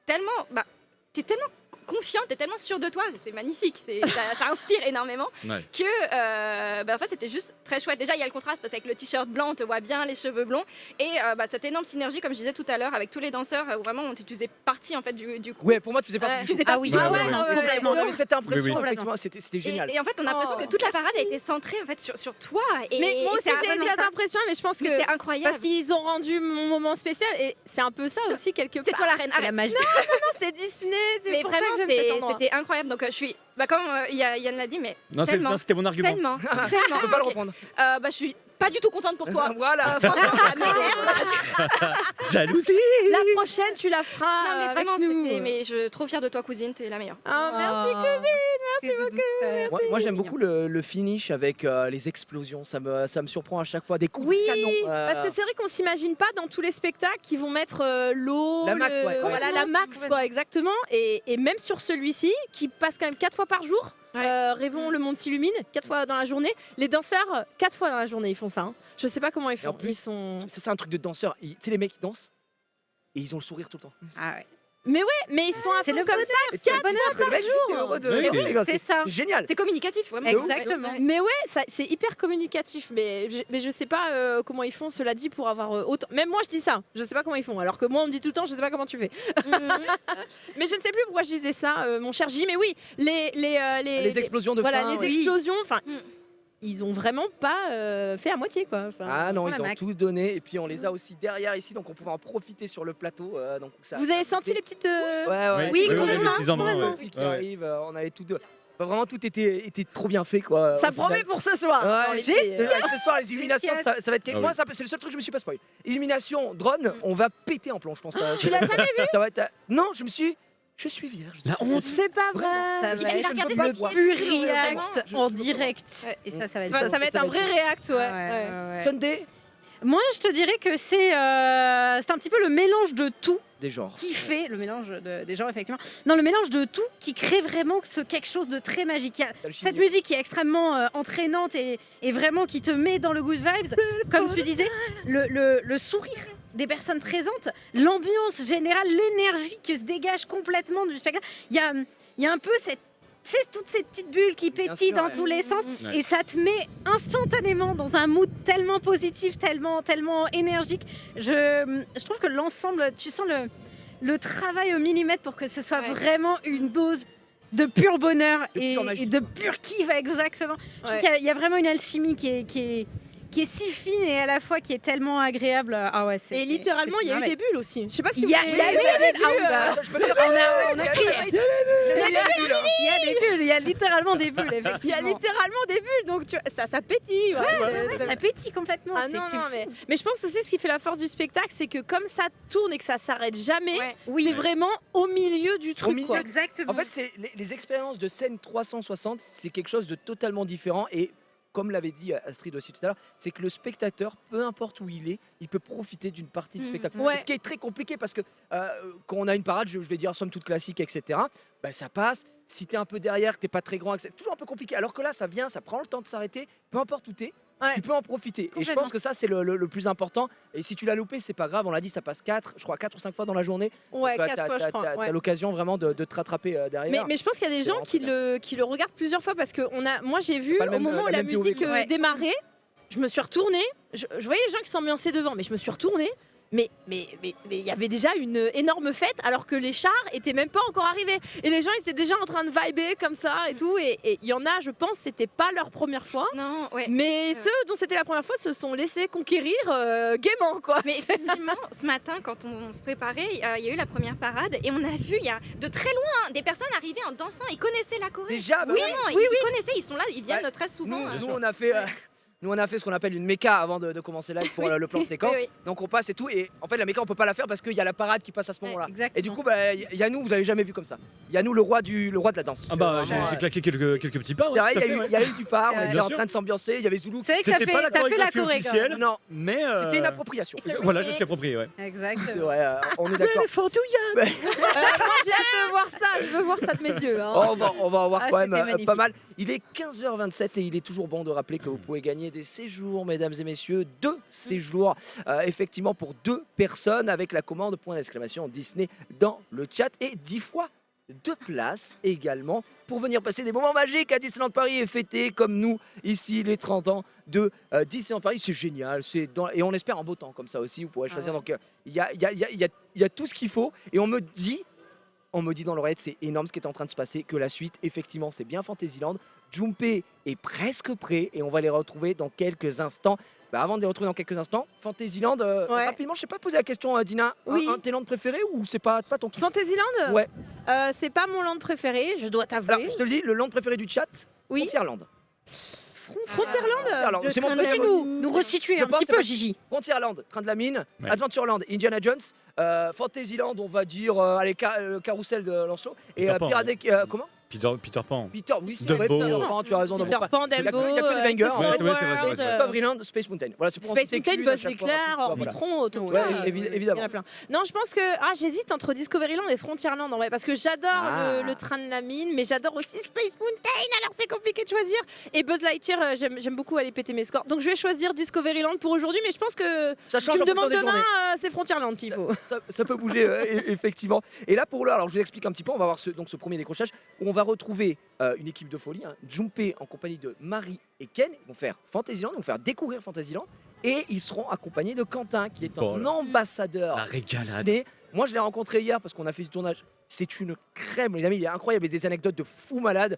tellement. T'es tellement confiante, t'es tellement sûre de toi, c'est magnifique, ça inspire énormément Ouais. que en fait c'était juste très chouette. Déjà il y a le contraste parce qu'avec le t-shirt blanc on te voit bien les cheveux blonds et cette énorme synergie comme je disais tout à l'heure avec tous les danseurs où vraiment tu faisais partie en fait du crew. Ouais, pour moi, tu faisais partie du Tu faisais groupe. partie du groupe. Ah ouais, non, Vraiment, on avait cette impression, Oui. effectivement, c'était génial. Et en fait on a l'impression que toute la parade a été centrée en fait sur toi. Et Mais moi aussi c'est j'ai vraiment cette ça. impression, mais je pense que Mais c'est incroyable. parce qu'ils ont rendu mon moment spécial et c'est un peu ça aussi quelque part. C'est toi la reine, C'est la arrête. magie. Non, c'est Disney, c'est Mais pour ça vraiment que j'aime cet endroit. c'était incroyable donc je suis comme Yann l'a dit mais Non, tellement, c'était mon argument. tellement. Je peux pas le reprendre. Je suis pas du tout contente pour toi. Voilà. Franchement, ça m'énerve. Jalousie. La prochaine, tu la feras Non mais avec vraiment, nous. mais je suis trop fière de toi cousine, t'es la meilleure. Oh, merci Merci beaucoup. Moi j'aime beaucoup le finish avec les explosions, ça me surprend à chaque fois, des coups Oui, de canon. parce que c'est vrai qu'on s'imagine pas dans tous les spectacles qu'ils vont mettre l'eau, La max, ouais. voilà, la max, quoi, exactement. Et même sur celui-ci, qui passe quand même 4 fois par jour. Rêvons, le monde s'illumine 4 fois dans la journée. Les danseurs, 4 fois dans la journée, ils font ça. Hein. Je sais pas comment ils Et en font. plus, Ils sont. Ça c'est un truc de danseur. Tu sais les mecs qui dansent et ils ont le sourire tout le temps. Ah ouais. Mais ouais, mais ils sont un C'est peu le comme bonheur. ça. C'est le mec juste heureux de. Oui, Mais oui, c'est ça. C'est génial. C'est communicatif vraiment. Exactement. Ouais. Mais ouais, c'est hyper communicatif. Mais je sais pas comment ils font, cela dit, pour avoir autant. Même moi, je dis ça. Je sais pas comment ils font. Alors que moi, on me dit tout le temps, je sais pas comment tu fais. Mais je ne sais plus pourquoi je disais ça, mon cher J. Mais oui, Les explosions de voilà, fin. les ouais. explosions. Enfin, Mm. ils ont vraiment pas fait à moitié, quoi. Enfin, Ah non, voilà, ils ont max. tout donné et puis on les a aussi derrière ici, donc on pouvait en profiter sur le plateau. Donc ça. Vous avez senti les petites. Ouais. Oui, on a complètement, des petits embruns, complètement. ouais. Aussi qui Ouais, ouais. arrive, on avait tout. Vraiment tout était trop bien fait quoi. Ça au final. promet pour ce soir. Ouais, J'ai- ce soir les illuminations ça va être Ah moi oui. c'est le seul truc que je me suis pas spoil. Illumination drone, on va péter en plomb je pense. Tu l'as jamais vu? Ça va être non, je suis vierge. La honte. C'est pas vrai. Ça va Il a être regardé je ne sa peux pas voir. Plus vidéo, react vraiment, en je- direct. Et ça va être. Enfin, ça va être un vrai react, ouais. Ouais. Sunday Moi, je te dirais que c'est un petit peu le mélange de tout des genres. qui fait le mélange des genres, effectivement. Non, le mélange de tout qui crée vraiment quelque chose de très magique. Il y a cette musique qui est extrêmement entraînante et vraiment qui te met dans le good vibes. Comme tu disais, le sourire des personnes présentes, l'ambiance générale, l'énergie qui se dégage complètement du spectacle. Il y a un peu toutes ces petites bulles qui Bien pétillent sûr, dans ouais. tous les sens Ouais. et ça te met instantanément dans un mood tellement positif, tellement énergique. Je trouve que l'ensemble, tu sens le travail au millimètre pour que ce soit Ouais. vraiment une dose de pur bonheur De pure magie, et de quoi. pur kiff, exactement. Je trouve Ouais. qu'il y a vraiment une alchimie qui est si fine et à la fois qui est tellement agréable. Ah ouais, Et littéralement, il y a eu des bulles aussi. Je sais pas si Il y a vous eu avez des vu, bulles. Je peux dire, on a crié. il y a des bulles, hein. Il y a des bulles, il y a littéralement des bulles, Il y a effectivement. littéralement des bulles, donc ça pétille. Ouais, Ça pétille complètement. Ah c'est- non, c'est non, fou. mais je pense aussi ce qui fait la force du spectacle, c'est que comme ça tourne et que ça s'arrête jamais, Ouais. Oui, c'est vraiment au milieu du truc, milieu. quoi. exactement. En fait, c'est les expériences de scène 360, c'est quelque chose de totalement différent et comme l'avait dit Astrid aussi tout à l'heure, c'est que le spectateur, peu importe où il est, il peut profiter d'une partie du Mhm. spectacle. Ouais. Et ce qui est très compliqué parce que quand on a une parade, je vais dire somme toute classique, etc., bah, ça passe. Si t'es un peu derrière, que t'es pas très grand, c'est toujours un peu compliqué. Alors que là, ça vient, ça prend le temps de s'arrêter, peu importe où t'es. Ouais. Tu peux en profiter. Et je Complètement. pense que ça, c'est le plus important. Et si tu l'as loupé, c'est pas grave. On l'a dit, ça passe 4 ou 5 fois dans la journée. Ouais, Donc, 4 fois, je crois. T'as ouais. l'occasion vraiment de te rattraper derrière. Mais je pense qu'il y a des C'est gens vraiment qui le regardent plusieurs fois parce que moi j'ai vu Pas le au même- moment où la la même POV, musique quoi. Ouais. démarrait, je me suis retournée, je voyais les gens qui s'ambiançaient devant, mais je me suis retournée. Mais il y avait déjà une énorme fête alors que les chars étaient même pas encore arrivés. Et les gens ils étaient déjà en train de vibrer comme ça et tout. Et il y en a, je pense, c'était pas leur première fois. Non, ouais. Mais ceux dont c'était la première fois se sont laissés conquérir gaiement, quoi. Mais effectivement, ce matin, quand on se préparait, il y a eu la première parade et on a vu, il y a de très loin des personnes arriver en dansant. Ils connaissaient la Corée. Déjà, bah Oui, ouais. ils connaissaient, ils sont là, ils viennent Bah, très souvent. Nous, euh. nous, on a fait. Nous on a fait ce qu'on appelle une méca avant de commencer live pour le plan de séquence. Oui, oui. Donc on passe et tout et en fait la méca on peut pas la faire parce qu'il y a la parade qui passe à ce moment-là. Exactement. Et du coup Yannou vous l'avez jamais vu comme ça. Yannou le roi de la danse. Ah bah Vraiment, j'ai claqué quelques petits pas. c'est vrai, tout à fait, il y a eu du part, on Ouais. était Bien en sûr. train de s'ambiancer, il y avait Zoulou. C'est vrai que C'était pas la t'as fait la chorégraphie choré. officielle, Non, mais c'était une appropriation. voilà, je suis approprié. Ouais. Exactement. C'est vrai, on est d'accord. Moi, j'ai hâte de voir ça. Je veux voir ça de mes yeux. hein. Oh, on va en voir Ah, quand même c'était magnifique. pas mal. Il est 15h27 et il est toujours bon de rappeler que vous pouvez gagner des séjours, mesdames et messieurs, 2 séjours, effectivement pour 2 personnes avec la commande point d'exclamation Disney dans le chat et 10 fois 2 places également pour venir passer des moments magiques à Disneyland Paris et fêter comme nous ici les 30 ans de Disneyland Paris. C'est génial, et on espère en beau temps comme ça aussi, vous pourrez choisir. ouais. Donc il y a tout ce qu'il faut et on me dit dans l'oreillette, c'est énorme ce qui est en train de se passer, que la suite, effectivement, c'est bien Fantasyland. Junpei est presque prêt et on va les retrouver dans quelques instants. Avant de les retrouver dans quelques instants, Fantasyland, rapidement, je sais pas poser la question, Dina, Oui. un tes landes préféré ou c'est pas ton kiff? Fantasyland Ouais. C'est pas mon land préféré, je dois Alors, t'avouer. je te le dis, le land préféré du chat, Oui. Frontierland. Frontierland Frontierland, c'est mon Peux-tu préféré. nous resituer Je un pense petit que peu, c'est Gigi? Frontierland, Train de la Mine, Ouais. Adventureland, Indiana Jones, Fantasyland, on va dire, allez, Carousel de Lancelot, et Peter Pan, Pirates des... comment Peter Pan. Peter, oui, c'est Dumbo. vrai, Peter Pan, tu as raison. Peter Dumbo. Pan, C'est Dumbo, il y a que des bangers, Small en fait. c'est vrai, c'est vrai, c'est World, vrai. Discoveryland, Space Mountain. Voilà, c'est pour en Space citer Mountain, qu'une à Buzz chaque fois. l'éclair, Voilà. Orbitron, Autopia. Ouais, évidemment. Il y en a plein. Non, je pense que j'hésite entre Discoveryland et Frontierland en vrai, parce que j'adore Ah. le train de la mine, mais j'adore aussi Space Mountain, alors c'est compliqué de choisir. Et Buzz Lightyear, j'aime beaucoup aller péter mes scores. Donc je vais choisir Discoveryland pour aujourd'hui, mais je pense que Ça si change tu me en fonction demandes des demain, journées. c'est Frontierland s'il faut. Ça peut bouger, effectivement. Et là, pour l'heure, alors je vous explique un petit peu, on va voir ce premier décrochage où on va retrouver une équipe de folie, hein, Junpei en compagnie de Marie et Ken. Ils vont faire Fantasyland, ils vont faire découvrir Fantasyland. Et ils seront accompagnés de Quentin, qui est un Oh là. ambassadeur La régalade. Disney. Moi, je l'ai rencontré hier parce qu'on a fait du tournage. C'est une crème, les amis. Il est incroyable. Il y a des anecdotes de fou malade.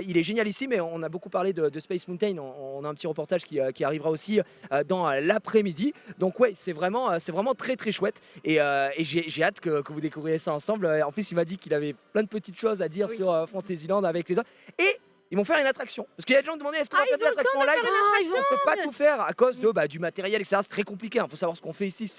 Il est génial ici, mais on a beaucoup parlé de Space Mountain. On a un petit reportage qui arrivera aussi dans l'après-midi. Donc, ouais, c'est vraiment très, très chouette. Et j'ai hâte que vous découvriez ça ensemble. En plus, il m'a dit qu'il avait plein de petites choses à dire sur Fantasyland avec les autres. Et ils vont faire une attraction. Parce qu'il y a des gens qui demandaient est-ce qu'on va faire des attractions en live? On ne peut pas tout faire à cause du matériel, etc. C'est très compliqué. Il faut savoir ce qu'on fait ici.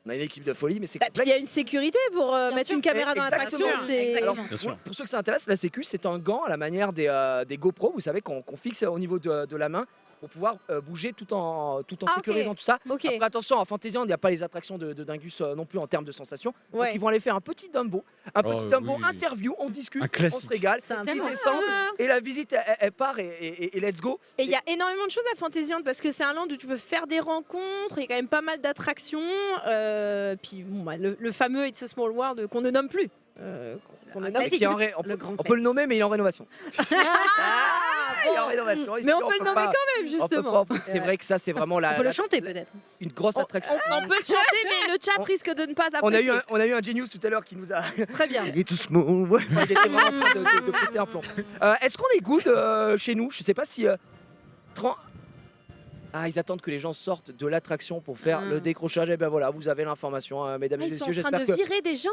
On a une équipe de folie, mais c'est Puis il complexe. y a une sécurité pour mettre sûr. une caméra dans Exactement. l'attraction. C'est Alors, Bien sûr. pour ceux que ça intéresse, la sécu, c'est un gant à la manière des GoPro, vous savez, qu'on fixe au niveau de la main pour pouvoir bouger tout en Ah, sécurisant ok. tout ça. ok. Après, attention, en Fantasyland, il n'y a pas les attractions de Dingus non plus en termes de sensations. Donc, Ouais. ils vont aller faire un petit Dumbo, oui. interview, on discute, Un on se classique. régale. C'est un Ils peu- descendent et la visite, elle part et let's go. Et il y a énormément de choses à Fantasyland parce que c'est un land où tu peux faire des rencontres, il y a quand même pas mal d'attractions. Puis bon, le fameux It's a Small World qu'on ne nomme plus. Qu'on ne nomme Et qui est en ré- on, Le grand on peut le nommer, mais il est en rénovation. Il est en bon. rénovation. Ici, Mais on on peut le peut nommer pas- quand même, on peut justement. pas. C'est vrai que ça, c'est vraiment On peut le chanter peut-être. une grosse attraction. On peut le chanter, mais le chat On- risque de ne pas On a, apprécier. on a eu un genius tout à l'heure qui nous a. Très bien. Il est tout small. Ouais, j'étais vraiment en train de péter un plomb. Est-ce qu'on est good chez nous? Je sais pas si. Ah, ils attendent que les gens sortent de l'attraction pour faire le décrochage. Et ben voilà, vous avez l'information, mesdames et Ils sont messieurs. en train J'espère de que. virer des gens.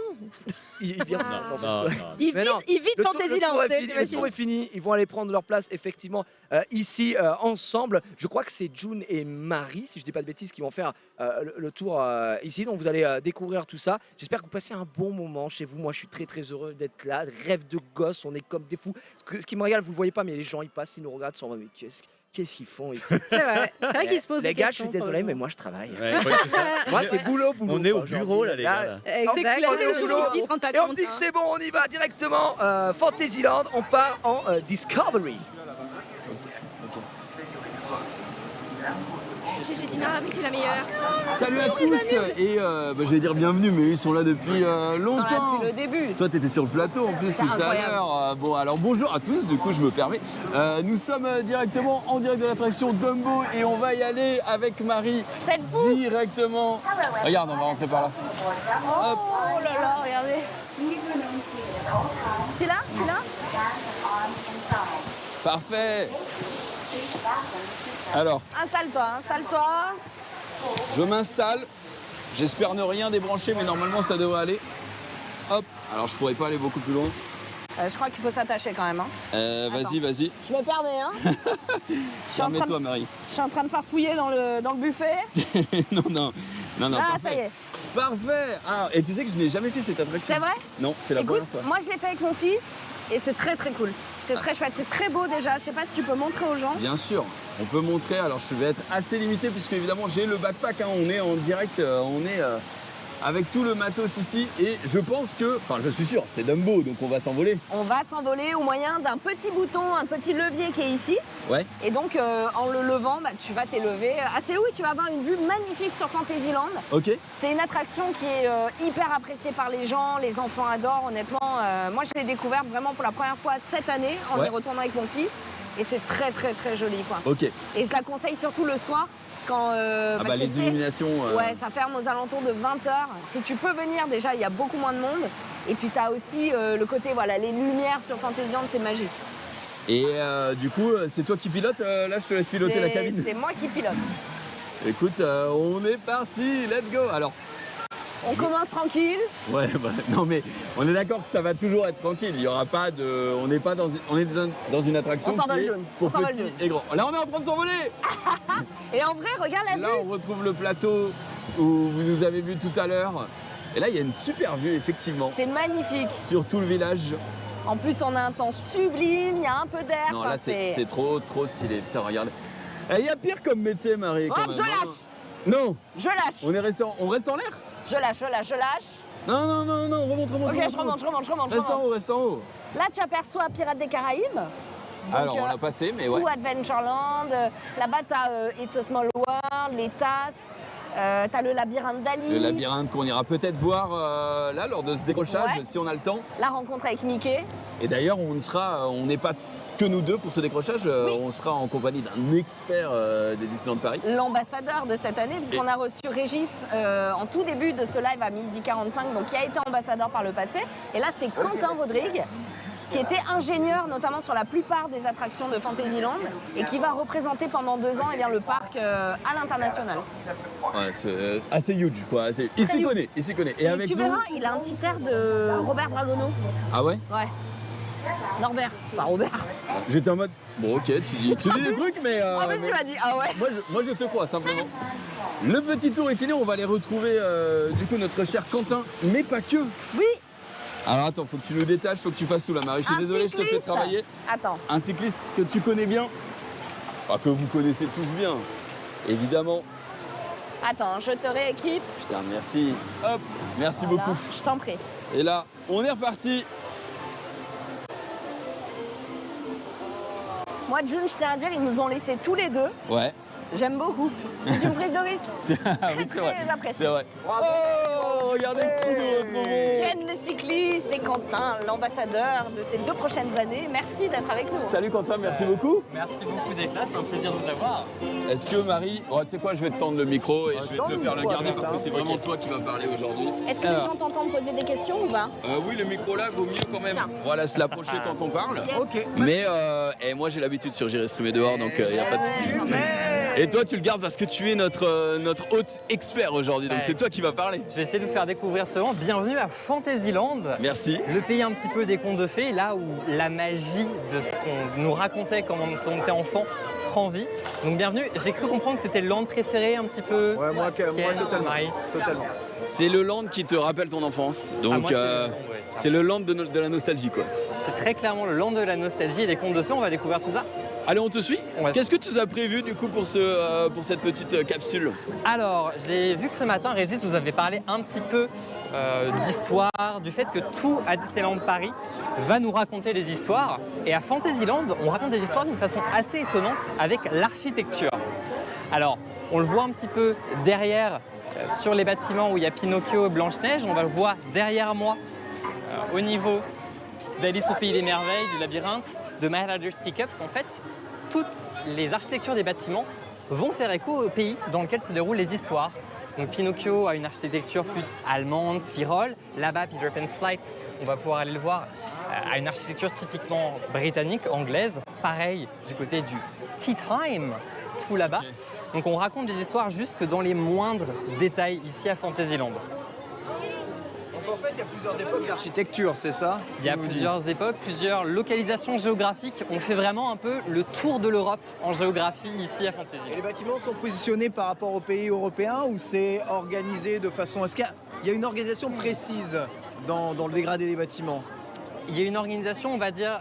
Ils viennent. Ah. Non, non. Ils Mais non, vident Le tour- Fantasyland, le tour t'imagines. est fini, ils vont aller prendre leur place effectivement ici ensemble. Je crois que c'est June et Marie, si je dis pas de bêtises, qui vont faire le tour ici. Donc vous allez découvrir tout ça. J'espère que vous passez un bon moment chez vous. Moi je suis très très heureux d'être là. Rêve de gosse, on est comme des fous. Ce qui me régale, vous le voyez pas, mais les gens ils passent, ils nous regardent, ils sont en mode, mais qu'est-ce qu'ils font ici? C'est vrai. C'est vrai qu'ils se posent Les des gars, je questions. suis désolé, mais probablement. moi je travaille. Ouais, ouais, c'est ça. Moi c'est boulot. On est au quoi, j'ai bureau envie. là, les gars. là. C'est Exact. clair. on est au boulot. Ils se rendent pas Et on me compte. dit que c'est bon, on y va directement. Fantasyland, on part en Discovery. GG Dina, mais t'es la meilleure. Salut à tous et j'allais dire bienvenue mais ils sont là depuis longtemps. Depuis le début. Toi t'étais sur le plateau en plus tout à incroyable. l'heure. Bon alors bonjour à tous, du coup je me permets. Nous sommes directement en direct de l'attraction Dumbo et on va y aller avec Marie C'est le fou. directement. Regarde, on va rentrer par là. Hop. Oh là là, regardez. C'est là? C'est là? Parfait. Alors, Installe-toi, installe-toi. je m'installe. J'espère ne rien débrancher mais normalement ça devrait aller. Hop. Alors je pourrais pas aller beaucoup plus loin. Je crois qu'il faut s'attacher quand même. Hein. Vas-y, vas-y. Je me permets, hein. Permets-toi, Marie. Je suis en train de farfouiller dans le buffet. Non, Ah, parfait. ça y est. Parfait. Ah, et tu sais que je n'ai jamais fait cette attraction. C'est vrai? Non, c'est la Écoute, première fois. moi je l'ai fait avec mon fils et c'est très très cool. C'est très chouette, c'est très beau déjà. Je sais pas si tu peux montrer aux gens. Bien sûr, on peut montrer. Alors je vais être assez limité puisque évidemment j'ai le backpack. Hein. On est en direct, on est avec tout le matos ici et je pense que, enfin je suis sûr, c'est Dumbo donc on va s'envoler. On va s'envoler au moyen d'un petit bouton, un petit levier qui est ici. Ouais. Et donc en le levant, tu vas t'élever assez haut et tu vas avoir une vue magnifique sur Fantasyland. Ok. C'est une attraction qui est hyper appréciée par les gens, les enfants adorent honnêtement. Moi je l'ai découverte vraiment pour la première fois cette année en y retournant avec mon fils et c'est très très très joli quoi. Ok. Et je la conseille surtout le soir quand les illuminations. Ouais, ça ferme aux alentours de 20h. Si tu peux venir déjà, il y a beaucoup moins de monde. Et puis tu as aussi le côté, voilà, les lumières sur Fantasyland, c'est magique. Et du coup, c'est toi qui pilotes. Là, je te laisse piloter la cabine. C'est moi qui pilote. Écoute, on est parti, let's go. Alors, on commence tranquille. Ouais, bah, non mais on est d'accord que ça va toujours être tranquille. Il y aura pas de, on n'est pas dans une, on est dans une attraction qui est pour petits et grands. Là, on est en train de s'envoler. Et en vrai, regarde la vue. Là, on retrouve le plateau où vous nous avez vu tout à l'heure. Et là, il y a une super vue, effectivement. C'est magnifique. Sur tout le village. En plus, on a un temps sublime. Il y a un peu d'air. Non, là, c'est trop stylé. Putain, regarde. Il y a pire comme métier, Marie. Oh, quand même. je lâche. Non. Je lâche. On reste en l'air. Je lâche. Non, remonte. Ok, je remonte. Reste en haut. Là, tu aperçois Pirates des Caraïbes. Donc, alors, on l'a passé, mais ouais. Tout Adventureland. Là-bas, t'as It's a Small World, les tasses. T'as le labyrinthe d'Alice. Le labyrinthe qu'on ira peut-être voir là lors de ce décrochage, si on a le temps. La rencontre avec Mickey. Et d'ailleurs, on n'est pas que nous deux pour ce décrochage, on sera en compagnie d'un expert des Disneyland Paris. L'ambassadeur de cette année, puisqu'on a reçu Régis en tout début de ce live à midi 45, donc qui a été ambassadeur par le passé. Et là, c'est Quentin Rodrigue, qui était ingénieur notamment sur la plupart des attractions de Fantasyland et qui va représenter pendant 2 ans le parc à l'international. Ouais, c'est assez huge quoi. Il s'y connaît. Et avec tu verras, il a un petit air de Robert Dragono. Ah ouais? Ouais. Norbert, pas Robert. J'étais en mode, bon ok, tu dis des trucs, mais... Ah mais tu m'as dit, ah ouais. Moi je te crois simplement. Le petit tour est fini, on va aller retrouver du coup notre cher Quentin, mais pas que. Oui. Alors attends, faut que tu nous détaches, faut que tu fasses tout là, Marie. Je suis désolé, je te fais travailler. Attends. Un cycliste que tu connais bien, enfin que vous connaissez tous bien, évidemment. Attends, je te rééquipe. Putain, merci. Hop, merci beaucoup. Je t'en prie. Et là, on est reparti. Moi, June, je tiens à dire, ils nous ont laissés tous les deux. Ouais. J'aime beaucoup. C'est une prise de risque. Oui, c'est vrai. Très apprécié. C'est vrai. Oh, regardez qui nous retrouvons. Ken le cycliste et Quentin, l'ambassadeur de ces 2 prochaines années. Merci d'être avec nous. Salut Quentin, merci beaucoup. Merci beaucoup d'être là, c'est un plaisir de vous avoir. Est-ce que Marie, tu sais quoi, je vais te tendre le micro et je vais te le faire le garder parce que c'est vraiment toi qui vas parler aujourd'hui. Est-ce que les gens t'entendent poser des questions ou pas? Oui, le micro là vaut mieux quand même. Tiens. Voilà, se l'approcher quand on parle. Yes. Ok. Mais moi j'ai l'habitude sur J'irai streamer dehors donc il n'y a pas de souci. Et toi tu le gardes parce que tu es notre hôte expert aujourd'hui, donc c'est toi qui vas parler. Je vais essayer de vous faire découvrir ce monde. Bienvenue à Fantasyland. Merci. Le pays un petit peu des contes de fées, là où la magie de ce qu'on nous racontait quand on était enfant prend vie. Donc bienvenue, j'ai cru comprendre que c'était le land préféré un petit peu. Ouais, moi totalement. Marie. Totalement. C'est le land qui te rappelle ton enfance, donc moi, c'est le land de la nostalgie quoi. C'est très clairement le land de la nostalgie et des contes de fées, on va découvrir tout ça. Allez, on te suit. Qu'est-ce que tu nous as prévu du coup pour cette petite capsule? Alors, j'ai vu que ce matin, Régis vous avait parlé un petit peu d'histoire, du fait que tout à Disneyland Paris va nous raconter des histoires. Et à Fantasyland, on raconte des histoires d'une façon assez étonnante avec l'architecture. Alors, on le voit un petit peu derrière, sur les bâtiments où il y a Pinocchio et Blanche-Neige. On va le voir derrière moi, au niveau d'Alice au Pays des Merveilles, du labyrinthe, de Mad Hatter's Teacups. En fait, toutes les architectures des bâtiments vont faire écho au pays dans lequel se déroulent les histoires. Donc Pinocchio a une architecture plus allemande, Tyrol. Là-bas, Peter Pan's Flight, on va pouvoir aller le voir, a une architecture typiquement britannique, anglaise. Pareil du côté du Tea Time, tout là-bas. Donc on raconte des histoires jusque dans les moindres détails ici à Fantasyland. fait, il y a plusieurs époques d'architecture, c'est ça? Il y a plusieurs époques, plusieurs localisations géographiques. On fait vraiment un peu le tour de l'Europe en géographie ici à Fantasyland. Et les bâtiments sont positionnés par rapport aux pays européens ou c'est organisé de façon... Est-ce qu'il y a une organisation précise dans le dégradé des bâtiments? Il y a une organisation, on va dire,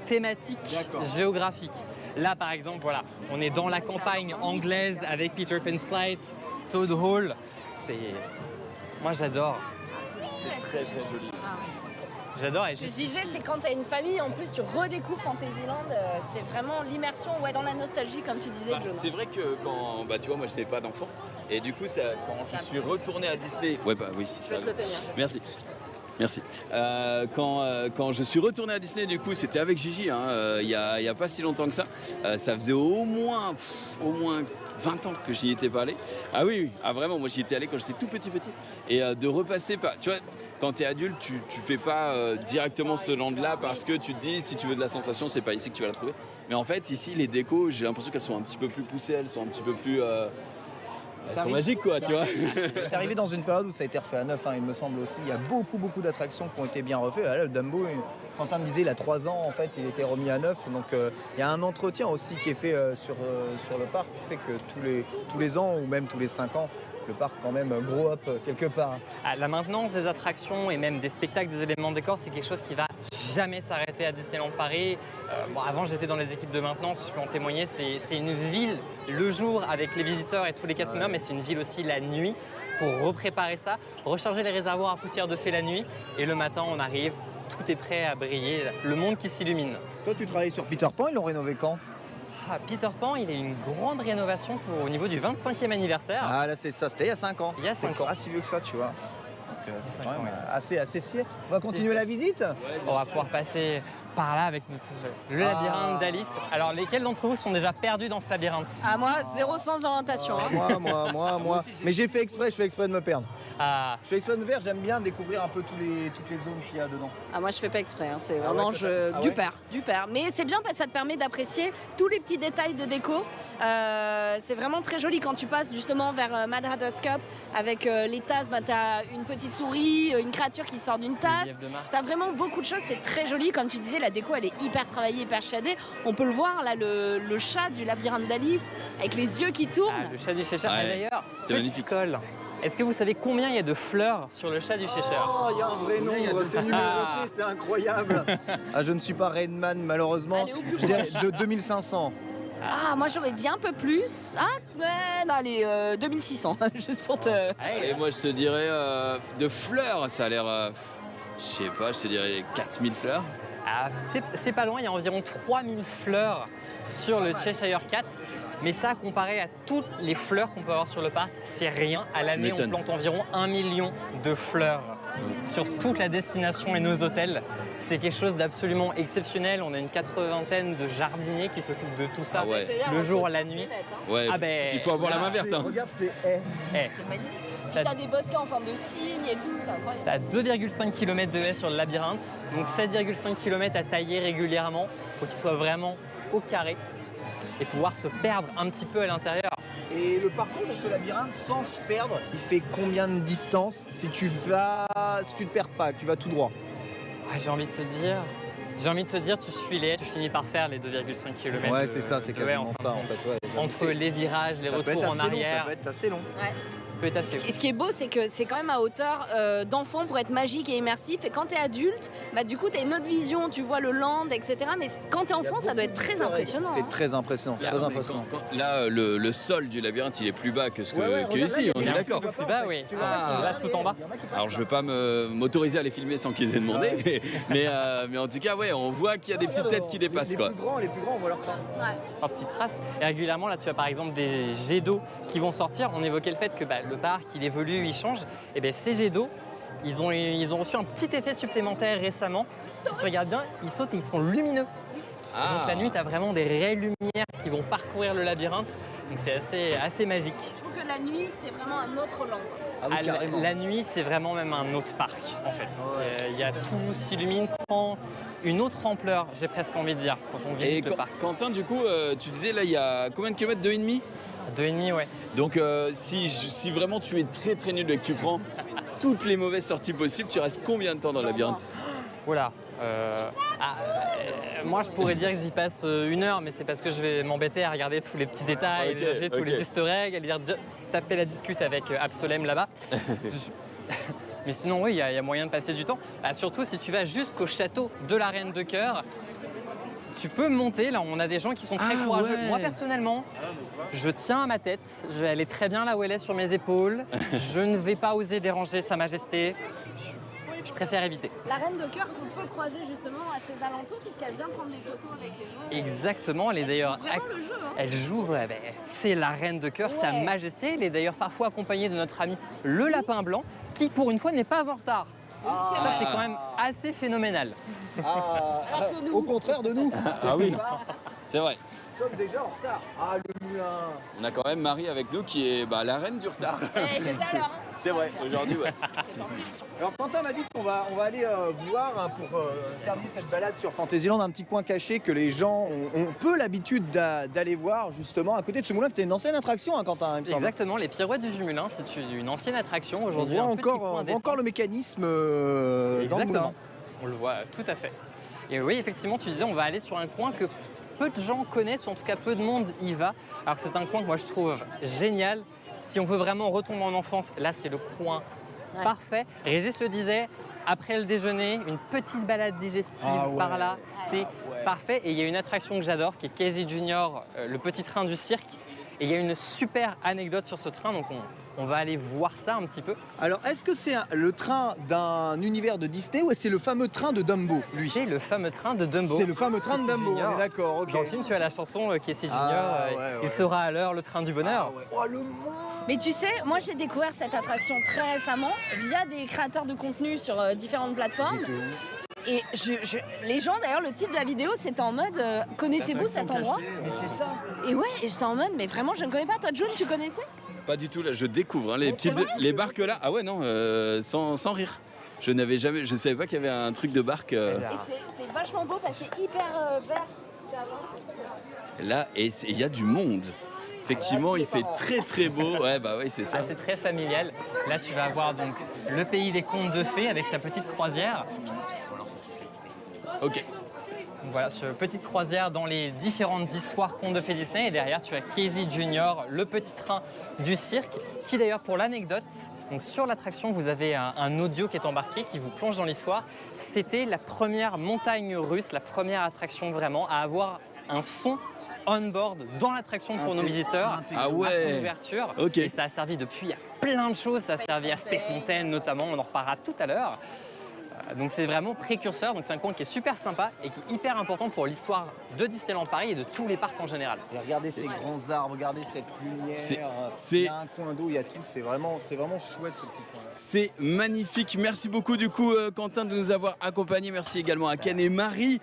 thématique, géographique. Là, par exemple, voilà, on est dans la campagne anglaise avec Peter Pan Slide, Toad Hall. Moi, j'adore. C'est très très joli. J'adore. Je disais, c'est quand tu as une famille, en plus, tu redécouvres Fantasyland. C'est vraiment l'immersion dans la nostalgie, comme tu disais. C'est vrai que quand, tu vois, moi je n'avais pas d'enfant. Et du coup, quand je suis retourné à Disney... Ouais, oui. Je vais te le tenir. Merci. Merci. Quand je suis retourné à Disney, du coup, c'était avec Gigi, il y a pas si longtemps que ça. Ça faisait au moins 20 ans que j'y étais pas allé. Ah oui, vraiment, moi j'y étais allé quand j'étais tout petit. Et de repasser par... Tu vois, quand tu es adulte, tu fais pas directement ce land-là parce que tu te dis, si tu veux de la sensation, c'est pas ici que tu vas la trouver. Mais en fait, ici, les décos, j'ai l'impression qu'elles sont un petit peu plus poussées, elles sont un petit peu plus... Elles sont magiques, quoi, tu vois. T'es arrivé dans une période où ça a été refait à neuf, il me semble aussi. Il y a beaucoup d'attractions qui ont été bien refaites. Là, le Dumbo, Quentin me disait, il a 3 ans, en fait, il était remis à neuf. Donc, il y a un entretien aussi qui est fait sur le parc, qui fait que tous les ans, ou même tous les 5 ans, le parc quand même grow up quelque part. La maintenance des attractions et même des spectacles, des éléments de décor, c'est quelque chose qui va jamais s'arrêter à Disneyland Paris. Avant, j'étais dans les équipes de maintenance, je peux en témoigner. C'est une ville le jour avec les visiteurs et tous les cast members, mais c'est une ville aussi la nuit pour repréparer ça, recharger les réservoirs à poussière de fée la nuit. Et le matin, on arrive, tout est prêt à briller, le monde qui s'illumine. Toi, tu travailles sur Peter Pan, ils l'ont rénové quand? Peter Pan, il a une grande rénovation au niveau du 25e anniversaire. Ah là, c'est ça, c'était il y a 5 ans. Il y a 5 ans. Ah, si vieux que ça, tu vois. Donc, c'est quand même assez stylé. On va continuer la visite? On va pouvoir passer par là avec le labyrinthe d'Alice. Alors, lesquels d'entre vous sont déjà perdus dans ce labyrinthe? Ah, moi, zéro sens d'orientation. Moi. Mais j'ai fait exprès, je fais exprès de me perdre. Ah. Je fais exprès de me perdre, j'aime bien découvrir un peu toutes les zones qu'il y a dedans. Ah, moi, je fais pas exprès, c'est vraiment du père. Mais c'est bien parce que ça te permet d'apprécier tous les petits détails de déco. C'est vraiment très joli quand tu passes justement vers Mad Hatter's Cup avec les tasses. Tu as une petite souris, une créature qui sort d'une tasse. Tu as vraiment beaucoup de choses, c'est très joli. Comme tu disais, la déco, elle est hyper travaillée, hyper shadée. On peut le voir là, le chat du labyrinthe d'Alice avec les yeux qui tournent. Le chat du Cheshire. Ouais, d'ailleurs, c'est magnifique. Colle. Est-ce que vous savez combien il y a de fleurs sur le chat du Cheshire? Oh, il y a un vrai nombre, c'est numéroté, c'est incroyable. Je ne suis pas Rainman, malheureusement. Allez, au plus Je dirais de 2500. Ah, moi j'aurais dit un peu plus. Allez, 2600, juste pour te... Et moi, je te dirais, de fleurs, ça a l'air... je sais pas, je te dirais 4000 fleurs. Ah, c'est pas loin, il y a environ 3000 fleurs sur le Cheshire Cat. Mais ça, comparé à toutes les fleurs qu'on peut avoir sur le parc, c'est rien. À l'année, on plante environ 1 million de fleurs sur toute la destination et nos hôtels. C'est quelque chose d'absolument exceptionnel. On a une 80aine de jardiniers qui s'occupent de tout ça, le jour, la nuit. Ouais, il faut avoir la main verte. Regarde, c'est C'est magnifique. Puis t'as des bosquets en forme de cygne et tout, c'est incroyable. T'as 2,5 km de haies sur le labyrinthe, donc 7,5 km à tailler régulièrement pour qu'il soit vraiment au carré et pouvoir se perdre un petit peu à l'intérieur. Et le parcours de ce labyrinthe, sans se perdre, il fait combien de distance si tu te perds pas, que tu vas tout droit? J'ai envie de te dire, tu suis les haies, tu finis par faire les 2,5 km. Ouais, c'est ça, c'est quasiment ça en fait. Ouais, entre les virages, les retours en arrière. Ça peut être assez long. Ouais. Ce qui est beau, c'est que c'est quand même à hauteur d'enfant pour être magique et immersif. Et quand t'es adulte, du coup, t'as une autre vision, tu vois le land, etc. Mais quand t'es enfant, ça doit être très impressionnant. C'est très impressionnant, c'est très impressionnant. Là, le sol du labyrinthe, il est plus bas que ici, on est d'accord. Plus bas, oui. Ils sont là tout en bas. Alors, je veux pas m'autoriser à les filmer sans qu'ils aient demandé, mais en tout cas, ouais, on voit qu'il y a des petites têtes qui dépassent, quoi. Les plus grands, on voit leur temps. Leurs petites traces. Et régulièrement, là, tu as par exemple des jets d'eau qui vont sortir. On évoquait le fait que le parc, il évolue, il change. Et bien ces jets d'eau, ils ont reçu un petit effet supplémentaire récemment. Si tu regardes bien, ils sautent et ils sont lumineux. Donc la nuit, tu as vraiment des raies lumière qui vont parcourir le labyrinthe. Donc c'est assez magique. Je trouve que la nuit, c'est vraiment un autre land. La nuit, c'est vraiment même un autre parc, en fait. Il y a tout s'illumine, prend une autre ampleur, j'ai presque envie de dire, quand on visite le parc. Quentin, du coup, tu disais, là, il y a combien de kilomètres? 2,5? 2,5, ouais. Donc si vraiment tu es très très nul et que tu prends toutes les mauvaises sorties possibles, tu restes combien de temps dans le labyrinthe? Voilà. Moi, je pourrais dire que j'y passe 1 heure, mais c'est parce que je vais m'embêter à regarder tous les petits détails, Ok, chercher tous ok. les easter eggs, à lire, taper la discute avec Absolem là-bas. Mais sinon, oui, il y a moyen de passer du temps. Surtout si tu vas jusqu'au château de la Reine de Cœur. Tu peux monter, là on a des gens qui sont très courageux. ouais. Moi personnellement, je tiens à ma tête, elle est très bien là où elle est sur mes épaules. Je ne vais pas oser déranger Sa Majesté. Je préfère éviter. La Reine de Cœur qu'on peut croiser justement à ses alentours puisqu'elle vient prendre des photos avec les gens. Exactement, elle est d'ailleurs. Vraiment le jeu, hein. Elle joue, ouais, ben, c'est la Reine de Cœur, Sa Majesté. Elle est d'ailleurs parfois accompagnée de notre ami le Lapin Blanc, qui pour une fois n'est pas en retard. Ça c'est quand même assez phénoménal. Au contraire de nous. Ah oui, c'est vrai. Nous sommes déjà en retard. Ah, le moulin. On a quand même Marie avec nous qui est la reine du retard. J'étais à l'heure. C'est vrai, aujourd'hui, ouais. Alors Quentin m'a dit qu'on va aller voir pour terminer cette balade sur Fantasyland un petit coin caché que les gens ont peu l'habitude d'aller voir justement à côté de ce moulin. C'était une ancienne attraction, hein, Quentin, il me semble. Exactement, les pirouettes du Vieux-Moulin, c'est une ancienne attraction On aujourd'hui. voit un petit coin encore détente. le mécanisme dans le moulin. Exactement, on le voit tout à fait. Et oui, effectivement, tu disais, on va aller sur un coin que peu de gens connaissent, ou en tout cas peu de monde y va. Alors c'est un coin que moi je trouve génial. Si on veut vraiment retomber en enfance, là c'est le coin parfait. Régis le disait, après le déjeuner, une petite balade digestive par là, c'est parfait. Et il y a une attraction que j'adore qui est Casey Junior, le petit train du cirque. Et il y a une super anecdote sur ce train, donc on va aller voir ça un petit peu. Alors, est-ce que c'est le train d'un univers de Disney ou c'est le fameux train de Dumbo, lui? C'est le fameux train de Dumbo. C'est le fameux train de Dumbo, Junior. on est d'accord, ok. Dans le film, tu as la chanson Casey Junior, ouais, il sera à l'heure le train du bonheur. Oh, le monde. Mais tu sais, moi j'ai découvert cette attraction très récemment via des créateurs de contenu sur différentes plateformes. Et les gens, d'ailleurs, le titre de la vidéo, c'était en mode connaissez-vous cet endroit? Mais c'est ça. Et ouais, et j'étais en mode mais vraiment, je ne connais pas. Toi, June, tu connaissais? Pas du tout, là, je découvre hein, les barques là. Ah ouais, non, sans rire. Je savais pas qu'il y avait un truc de barque. Et c'est vachement beau parce que c'est hyper vert. Là, et il y a du monde. Effectivement, il fait très très beau. Ouais, bah oui, c'est ça. C'est très familial. Là, tu vas avoir donc le pays des contes de fées avec sa petite croisière. Ok. Donc voilà, cette petite croisière dans les différentes histoires contes de fées Disney. Et derrière, tu as Casey Junior, le petit train du cirque, qui d'ailleurs, pour l'anecdote, donc sur l'attraction, vous avez un audio qui est embarqué, qui vous plonge dans l'histoire. C'était la première montagne russe, la première attraction vraiment à avoir un son on-board dans l'attraction pour nos visiteurs Ah ouais. à son ouverture. Ok. Et ça a servi depuis à plein de choses. Ça a servi à Space Mountain notamment, on en reparlera tout à l'heure. Donc c'est vraiment précurseur, donc c'est un coin qui est super sympa et qui est hyper important pour l'histoire de Disneyland Paris et de tous les parcs en général. Et regardez ces grands arbres, regardez cette lumière. C'est- Il y a un coin d'eau, il y a tout. C'est vraiment chouette ce petit coin. C'est magnifique. Merci beaucoup du coup Quentin de nous avoir accompagnés. Merci également à Ken et Marie.